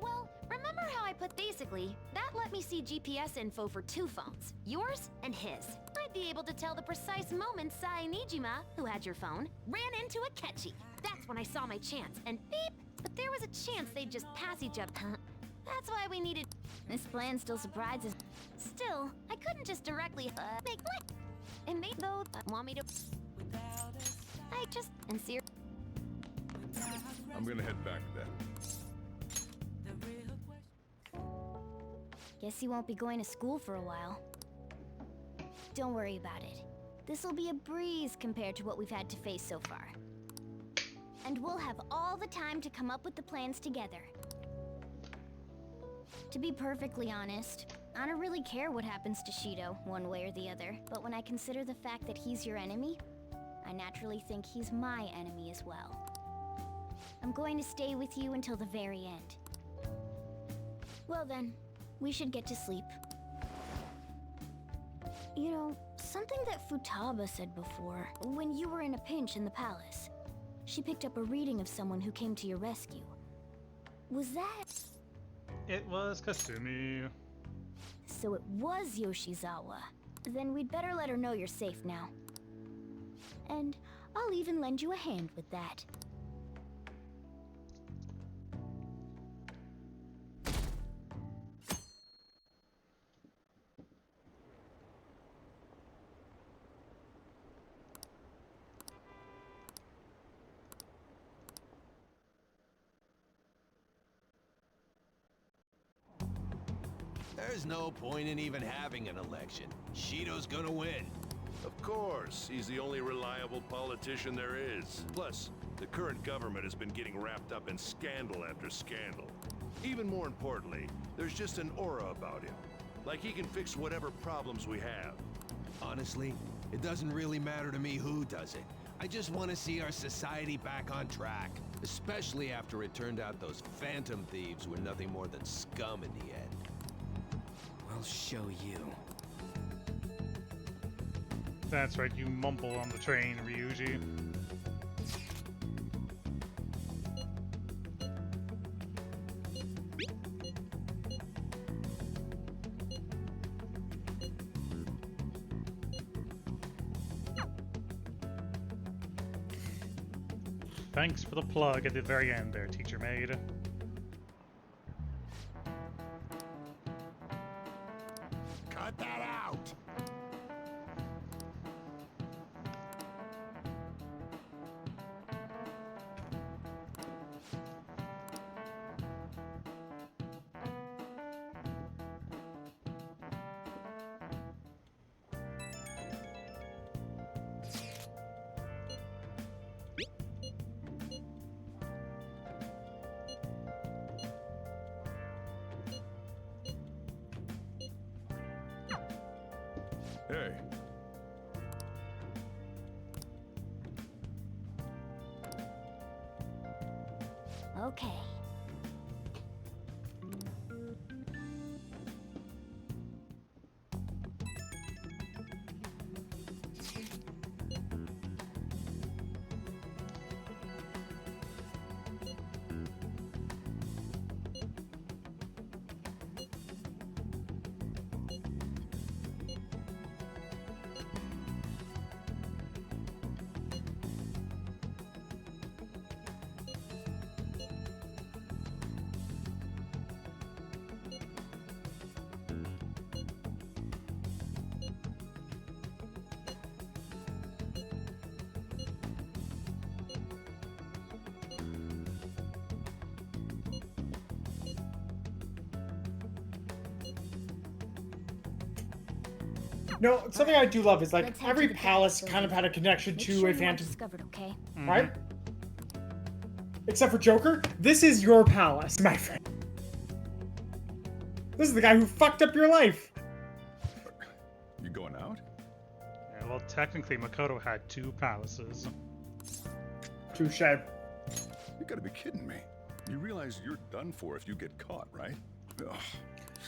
Well, remember how I put basically, that let me see GPS info for 2 phones, yours and his. I'd be able to tell the precise moment Sai Nijima, who had your phone, ran into Akechi. That's when I saw my chance, and beep! But there was a chance they'd just pass each other. That's why we needed... This plan still surprises. Still, I couldn't just directly, make what? And maybe though, want me to... I just... and see... I'm gonna head back then. Guess you won't be going to school for a while. Don't worry about it. This'll be a breeze compared to what we've had to face so far. And we'll have all the time to come up with the plans together. To be perfectly honest, I don't really care what happens to Shido, one way or the other. But when I consider the fact that he's your enemy, I naturally think he's my enemy as well. I'm going to stay with you until the very end. Well then, we should get to sleep. You know, something that Futaba said before, when you were in a pinch in the palace. She picked up a reading of someone who came to your rescue. Was that... It was Kasumi. So it was Yoshizawa. Then we'd better let her know you're safe now. And I'll even lend you a hand with that. There's no point in even having an election. Shido's gonna win. Of course, he's the only reliable politician there is. Plus, the current government has been getting wrapped up in scandal after scandal. Even more importantly, there's just an aura about him. Like he can fix whatever problems we have. Honestly, it doesn't really matter to me who does it. I just want to see our society back on track. Especially after it turned out those phantom thieves were nothing more than scum in the end. I'll show you. That's right, you mumble on the train, Ryuji. Thanks for the plug at the very end there, Teacher Maid. Cut that out! Hey. Okay. No, something I do love is like Let's head every to the palace castle. kind of had a connection Make to sure a you aren't phantom, discovered, okay? right? Except for Joker, this is your palace, my friend. This is the guy who fucked up your life. You going out? Yeah, well, technically, Makoto had 2 palaces. Touche. You gotta be kidding me. You realize you're done for if you get caught, right? Ugh.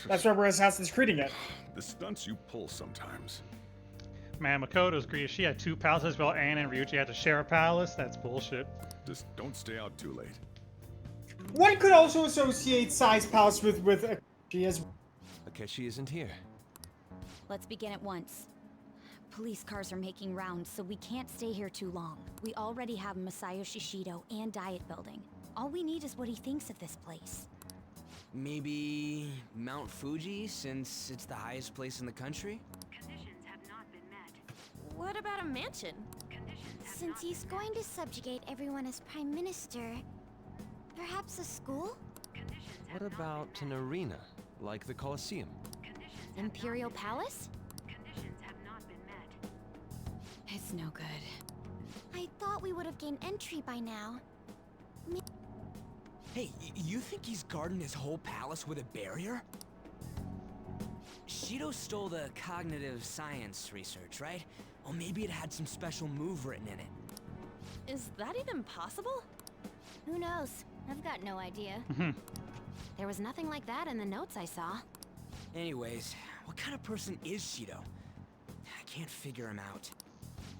That's why we're Assassin's Creeding it. The stunts you pull sometimes. Man, Makoto's greedy. She had 2 palaces while Anne and Ryuji had to share a palace. That's bullshit. Just don't stay out too late. One could also associate Sai's palace with Akechi as Akechi isn't here. Let's begin at once. Police cars are making rounds, so we can't stay here too long. We already have Masayoshi Shido and Diet Building. All we need is what he thinks of this place. Maybe Mount Fuji, since it's the highest place in the country? What about a mansion? Since he's going to subjugate everyone as Prime Minister, perhaps a school? What about an arena, like the Colosseum? Imperial Palace? It's no good. I thought we would have gained entry by now. Hey, you think he's guarding his whole palace with a barrier? Shido stole the cognitive science research, right? Or maybe it had some special move written in it. Is that even possible? Who knows? I've got no idea. There was nothing like that in the notes I saw. Anyways, what kind of person is Shido? I can't figure him out.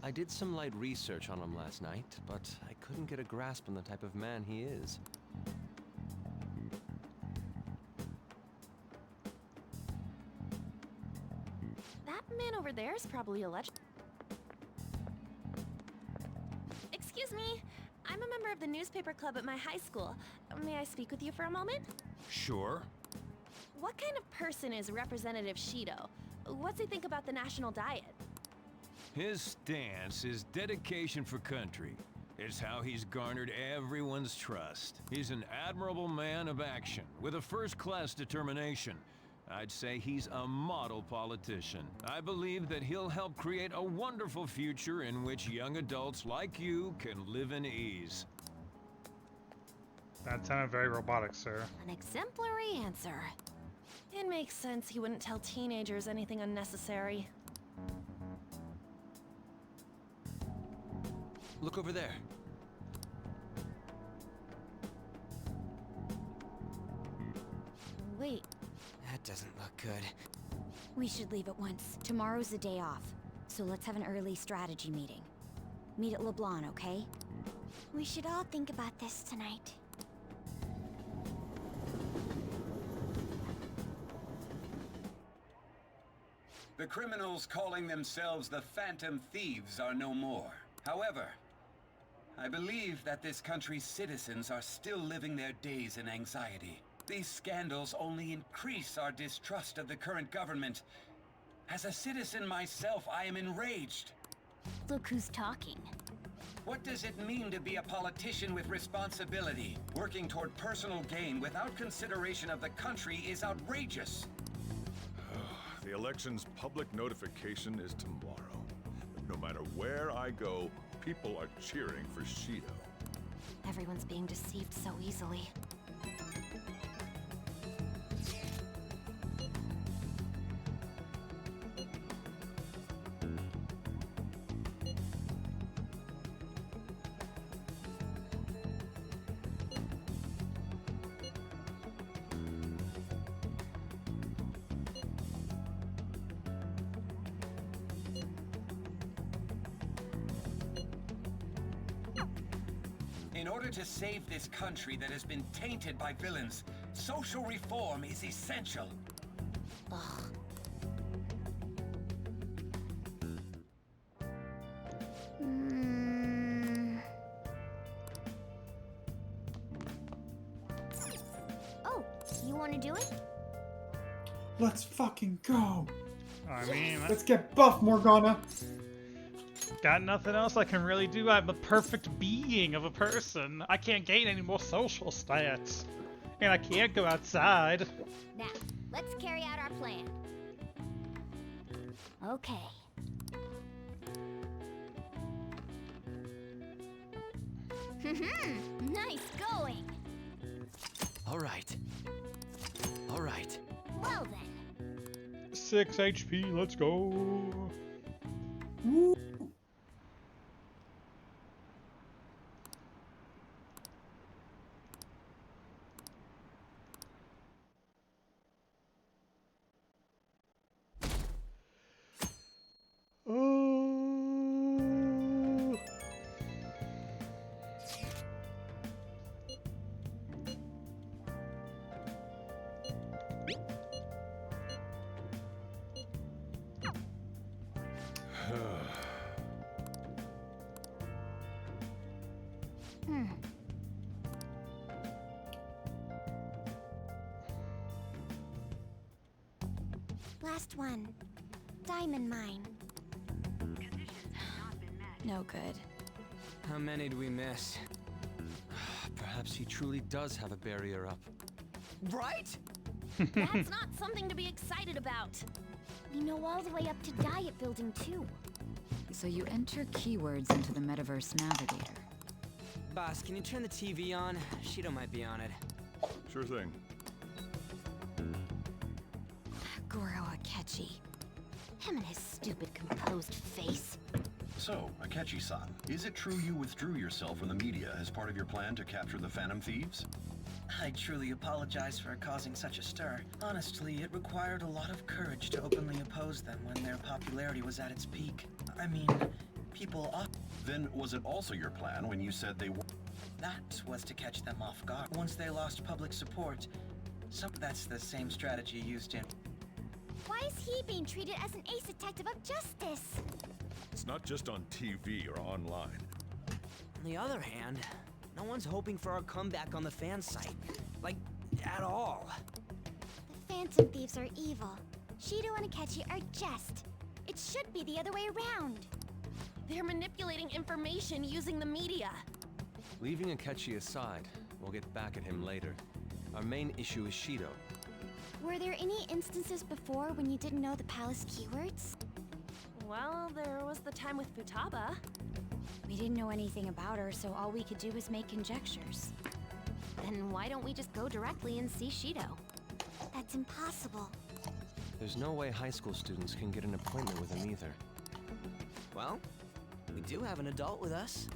I did some light research on him last night, but I couldn't get a grasp on the type of man he is. That man over there is probably a legend. Excuse me. I'm a member of the newspaper club at my high school. May I speak with you for a moment? Sure. What kind of person is Representative Shido? What's he think about the national diet? His stance is dedication for country. It's how he's garnered everyone's trust. He's an admirable man of action, with a first-class determination. I'd say he's a model politician. I believe that he'll help create a wonderful future in which young adults like you can live in ease. That sounded very robotic, sir. An exemplary answer. It makes sense he wouldn't tell teenagers anything unnecessary. Look over there. Wait. That doesn't look good. We should leave at once. Tomorrow's the day off, so let's have an early strategy meeting. Meet at LeBlanc, okay? We should all think about this tonight. The criminals calling themselves the Phantom Thieves are no more. However, I believe that this country's citizens are still living their days in anxiety. These scandals only increase our distrust of the current government. As a citizen myself, I am enraged. Look who's talking. What does it mean to be a politician with responsibility? Working toward personal gain without consideration of the country is outrageous. The election's public notification is tomorrow. No matter where I go, people are cheering for Shido. Everyone's being deceived so easily. In order to save this country that has been tainted by villains, social reform is essential. Ugh. Oh, you want to do it? Let's fucking go. I mean, Let's get buff, Morgana. got nothing else I can really do. I'm a perfect being of a person. I can't gain any more social stats. And I can't go outside. Now, let's carry out our plan. Okay. Nice going. All right. All right. Well then. 6 HP, let's go. Last one. Diamond mine. No good. How many do we miss? Perhaps he truly does have a barrier up. Right? That's not something to be excited about. We know all the way up to Diet Building, too. So you enter keywords into the Metaverse Navigator. Boss, can you turn the TV on? Shido might be on it. Sure thing. Goro Akechi. Him and his stupid composed face. So, Akechi-san, is it true you withdrew yourself from the media as part of your plan to capture the Phantom Thieves? I truly apologize for causing such a stir. Honestly, it required a lot of courage to openly oppose them when their popularity was at its peak. I mean, people often... Then was it also your plan when you said they were... That was to catch them off guard. Once they lost public support, that's the same strategy used in... Why is he being treated as an ace detective of justice? It's not just on TV or online. On the other hand, no one's hoping for our comeback on the fan site. Like, at all. The Phantom Thieves are evil. Shido and Akechi are just. It should be the other way around. They're manipulating information using the media. Leaving Akechi aside, we'll get back at him later. Our main issue is Shido. Were there any instances before when you didn't know the palace keywords? Well, there was the time with Futaba. We didn't know anything about her, so all we could do was make conjectures. Then why don't we just go directly and see Shido? That's impossible. There's no way high school students can get an appointment with him either. Well, we do have an adult with us.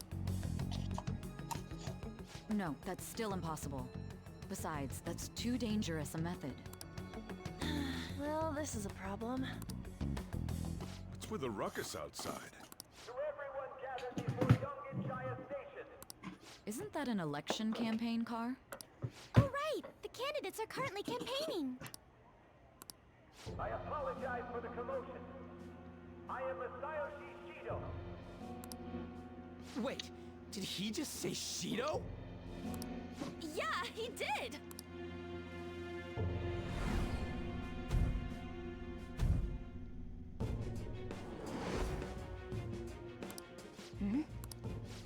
No, that's still impossible. Besides, that's too dangerous a method. Well, this is a problem. What's with the ruckus outside? Isn't that an election campaign car? Oh, right! The candidates are currently campaigning. I apologize for the commotion. I am Masayoshi Shido. Wait, Did he just say Shido? Yeah, he did!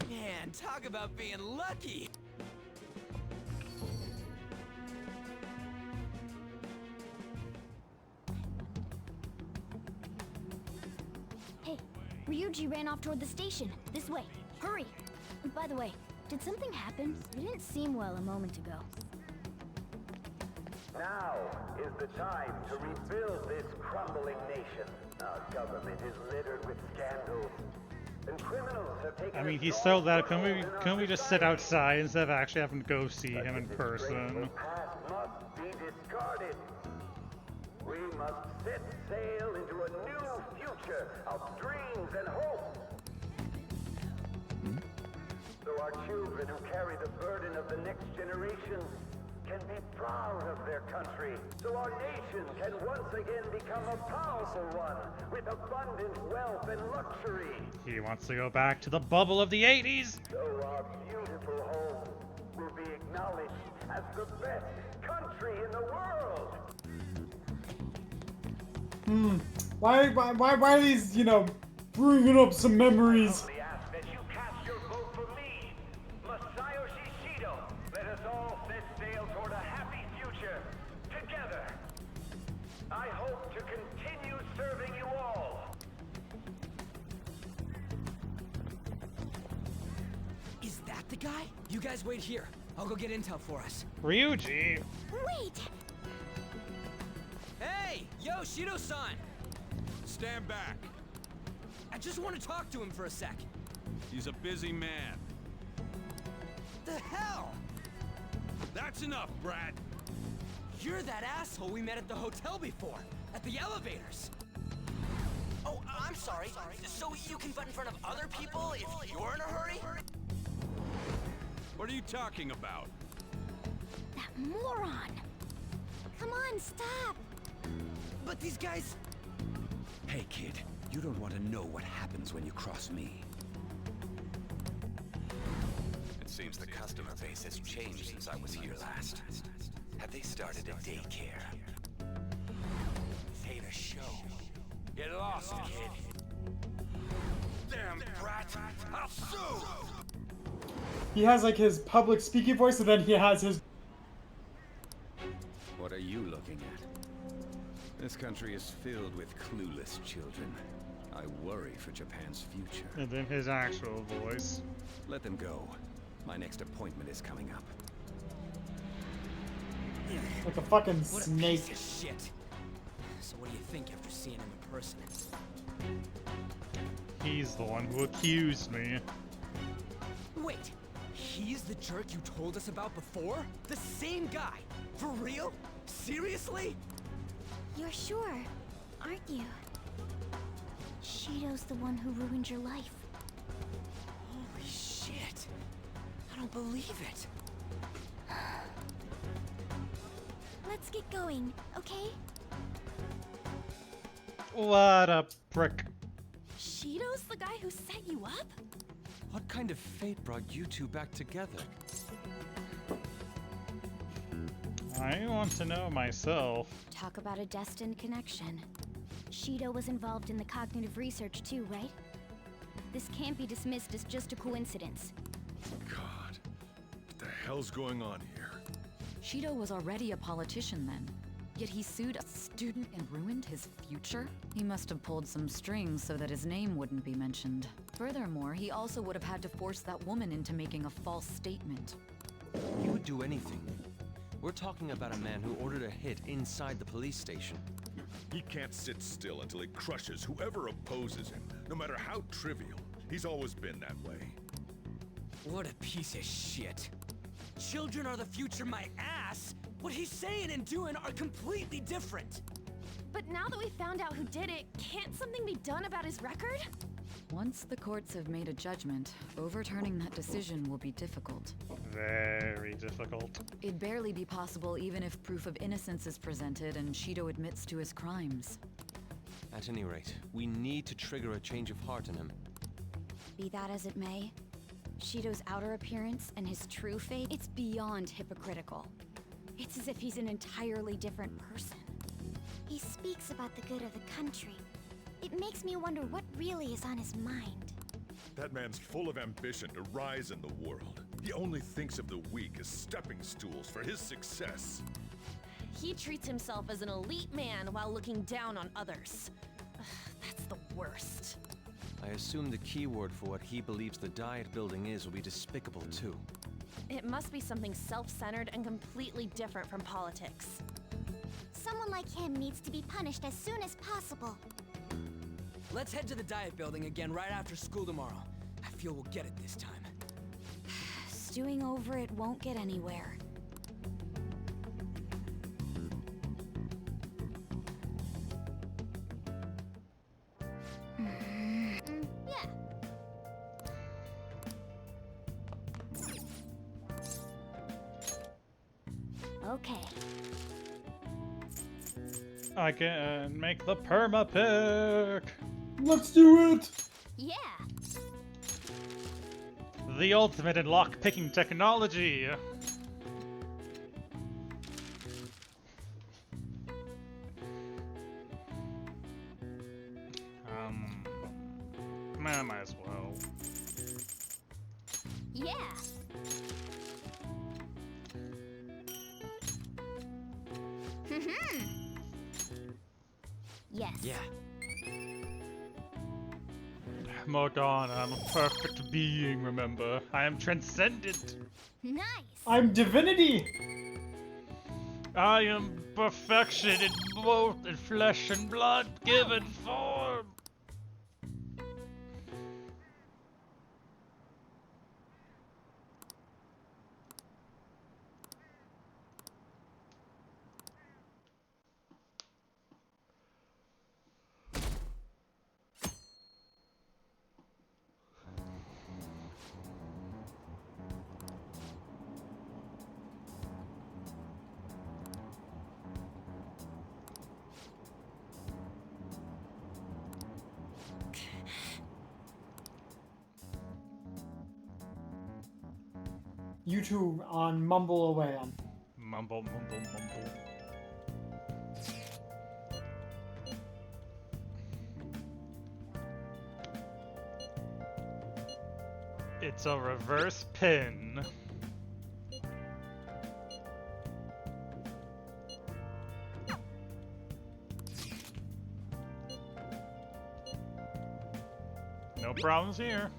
Man, talk about being lucky! Hey, Ryuji ran off toward the station. This way. Hurry! By the way, did something happen? You didn't seem well a moment ago. Now is the time to rebuild this crumbling nation. Our government is littered with scandals, and criminals have taken. I mean, he's so loud. Can we just sit outside instead of actually having to go see him in person? The past must be discarded. We must set sail into a new future of dreams and hope. So our children who carry the burden of the next generation can be proud of their country. So our nation can once again become a powerful one with abundant wealth and luxury. He wants to go back to the bubble of the 80s. So our beautiful home will be acknowledged as the best country in the world. Why are these, you know, bringing up some memories? Let us all set sail toward a happy future together. I hope to continue serving you all. Is that the guy? You guys wait here. I'll go get intel for us. Ryuji. Wait! Hey! Yo, Shido-san! Stand back. I just want to talk to him for a sec. He's a busy man. The hell? That's enough, Brad. You're that asshole we met at the hotel before, at the elevators. Oh, I'm sorry. So you can butt in front of other people if you're in a hurry? What are you talking about? That moron! Come on, stop! But these guys... Hey, kid. You don't want to know what happens when you cross me. It seems the customer base has changed since I was here last. Have they started a daycare? Paid a show. Get lost, kid. Damn brat! I'll sue! He has like his public speaking voice, and then he has his. What are you looking at? This country is filled with clueless children. I worry for Japan's future. And then his actual voice. Let them go. My next appointment is coming up. Like a fucking What a snake. piece of shit. So what do you think after seeing him in person? He's the one who accused me. Wait, he's the jerk you told us about before? The same guy? For real? Seriously? You're sure, aren't you? Shido's the one who ruined your life. Holy shit. I don't believe it. Let's get going, okay? What a prick. Shido's the guy who set you up? What kind of fate brought you two back together? I want to know myself. Talk about a destined connection. Shido was involved in the cognitive research too, right? This can't be dismissed as just a coincidence. God, what the hell's going on here? Shido was already a politician then. Yet he sued a student and ruined his future? He must have pulled some strings so that his name wouldn't be mentioned. Furthermore, he also would have had to force that woman into making a false statement. He would do anything. We're talking about a man who ordered a hit inside the police station. He can't sit still until he crushes whoever opposes him, no matter how trivial. He's always been that way. What a piece of shit. Children are the future, my ass! What he's saying and doing are completely different! But now that we found out who did it, can't something be done about his record? Once the courts have made a judgment, overturning that decision will be difficult. Very difficult. It'd barely be possible even if proof of innocence is presented and Shido admits to his crimes. At any rate, we need to trigger a change of heart in him. Be that as it may, Shido's outer appearance and his true fate, it's beyond hypocritical. It's as if he's an entirely different person. He speaks about the good of the country. It makes me wonder what really is on his mind. That man's full of ambition to rise in the world. He only thinks of the weak as stepping stools for his success. He treats himself as an elite man while looking down on others. Ugh, that's the worst. I assume the keyword for what he believes the Diet Building is will be despicable too. It must be something self-centered and completely different from politics. Someone like him needs to be punished as soon as possible. Let's head to the Diet Building again right after school tomorrow. I feel we'll get it this time. Stewing over it won't get anywhere. Yeah. Okay. I can make the perma pick. Let's do it. Yeah. The ultimate in lock picking technology. Might as well. Yeah. Yes. Yeah. Morgana, I'm a perfect being, remember? I am transcendent. Nice. I'm divinity. I am perfection in both in flesh and blood given form. YouTube on Mumble Away on. Mumble, mumble, mumble. It's a reverse pin. No problems here.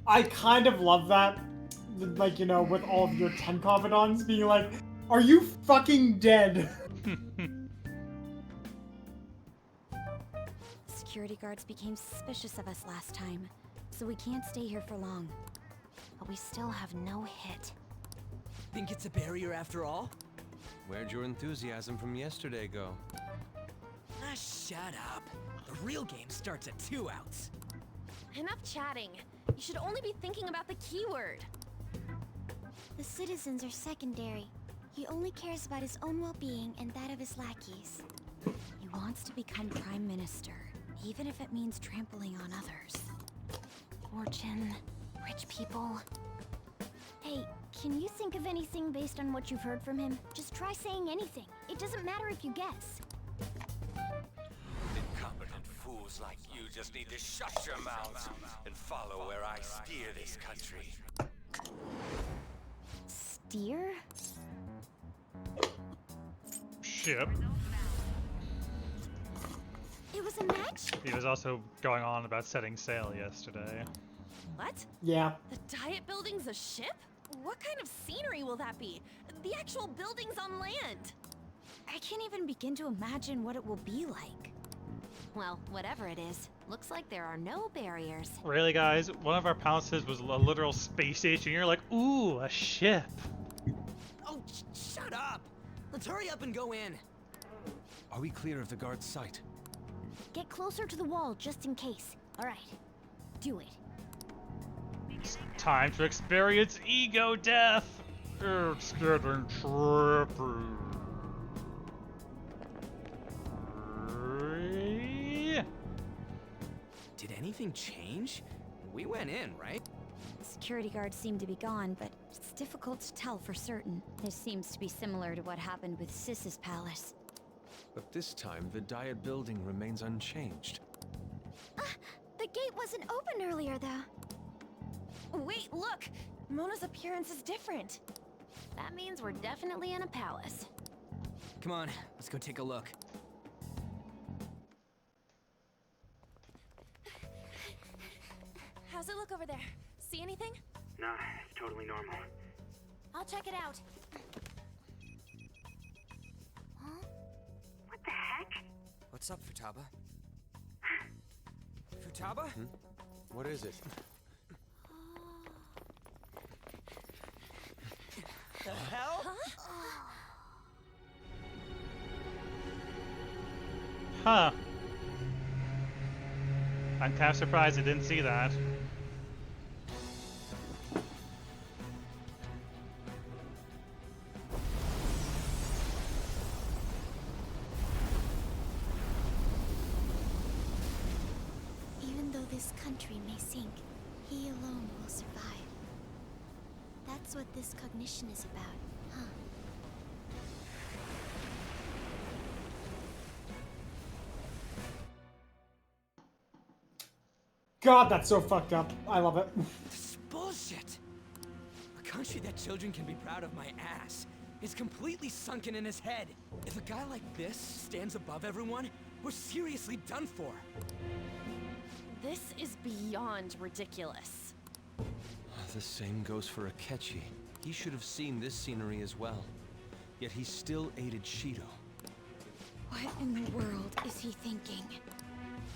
I kind of love that, like, you know, with all of your 10 confidants being like, are you fucking dead? Security guards became suspicious of us last time, so we can't stay here for long. But we still have no hit. Think it's a barrier after all? Where'd your enthusiasm from yesterday go? Ah, shut up. The real game starts at 2 outs. Enough chatting. You should only be thinking about the keyword. The citizens are secondary. He only cares about his own well-being and that of his lackeys. He wants to become Prime Minister, even if it means trampling on others. Fortune, rich people. Hey, can you think of anything based on what you've heard from him? Just try saying anything. It doesn't matter if you guess. Incompetent fools like you just need to shut your mouths and follow where I steer this country. Steer? Ship. It was a match? He was also going on about setting sail yesterday. What? Yeah. The Diet Building's a ship? What kind of scenery will that be? The actual building's on land. I can't even begin to imagine what it will be like. Well, whatever it is, looks like there are no barriers. Really, guys? One of our palaces was a literal space station. You're like, ooh, a ship. Oh, shut up! Let's hurry up and go in. Are we clear of the guard's sight? Get closer to the wall just in case. Alright. Do it. It's time to experience ego death. It's getting trippy. anything change? We went in, right? Security guards seem to be gone, but it's difficult to tell for certain. This seems to be similar to what happened with Sis's palace. But this time, the Diet building remains unchanged. The gate wasn't open earlier, though. Wait, look! Mona's appearance is different. That means we're definitely in a palace. Come on, let's go take a look. How's it look over there? See anything? Nah, it's totally normal. I'll check it out. Huh? What the heck? What's up, Futaba? Futaba? What is it? The hell? Huh. I'm kind of surprised I didn't see that. Even though this country may sink, he alone will survive. That's what this cognition is about, huh? God, that's so fucked up. I love it. This is bullshit. A country that children can be proud of my ass is completely sunken in his head. If a guy like this stands above everyone, we're seriously done for. This is beyond ridiculous. The same goes for Akechi. He should have seen this scenery as well. Yet he still aided Shido. What in the world is he thinking?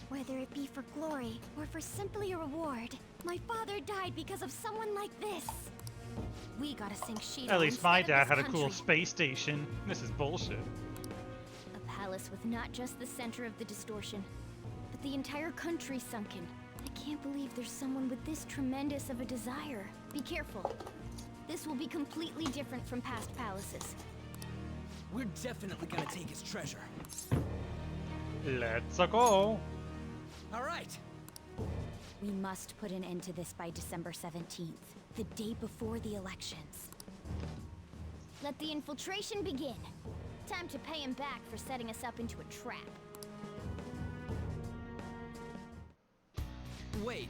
Whether it be for glory or for simply a reward, my father died because of someone like this. We gotta sink Shido. At least my instead dad of had this a cool country. space station. This is bullshit. A palace with not just the center of the distortion, but the entire country sunken. I can't believe there's someone with this tremendous of a desire. Be careful. This will be completely different from past palaces. We're definitely gonna take his treasure. Let's go. All right. We must put an end to this by December 17th, the day before the elections. Let the infiltration begin. Time to pay him back for setting us up into a trap. Wait.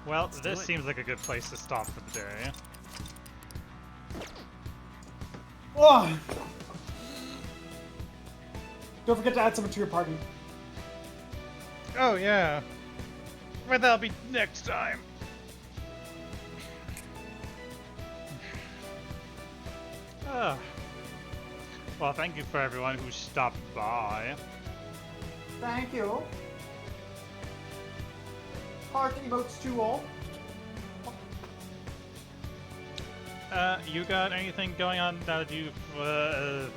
Well, this seems like a good place to stop for the day. Oh! Don't forget to add someone to your party. Oh yeah. Where that'll be next time. Well, thank you for everyone who stopped by. Thank you. Heart emotes to all. You got anything going on now that you've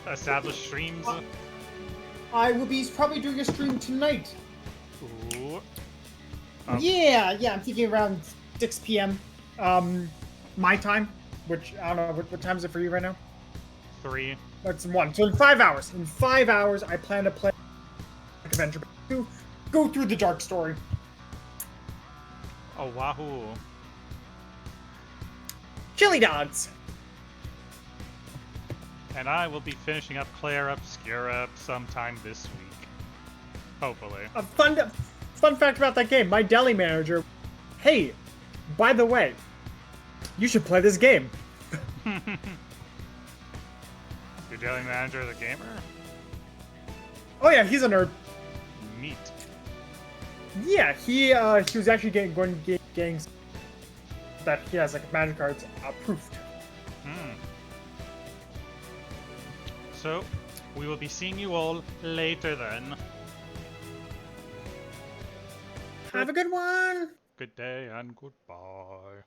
established streams? I will be probably doing a stream tonight. Ooh. Yeah, I'm thinking around 6 p.m. My time, which I don't know, what time is it for you right now? 3. That's 1. So in 5 hours. In 5 hours, I plan to play Adventure 2, go through the dark story. Oh, wahoo. Chili dogs. And I will be finishing up Claire Obscura sometime this week. Hopefully. A fun fact about that game, my deli manager, hey, by the way, you should play this game. Your daily manager is a gamer? Oh yeah, he's a nerd. Neat. Yeah, he was actually getting that he has like magic cards approved. So, we will be seeing you all later then. Have a good one. Good day and goodbye.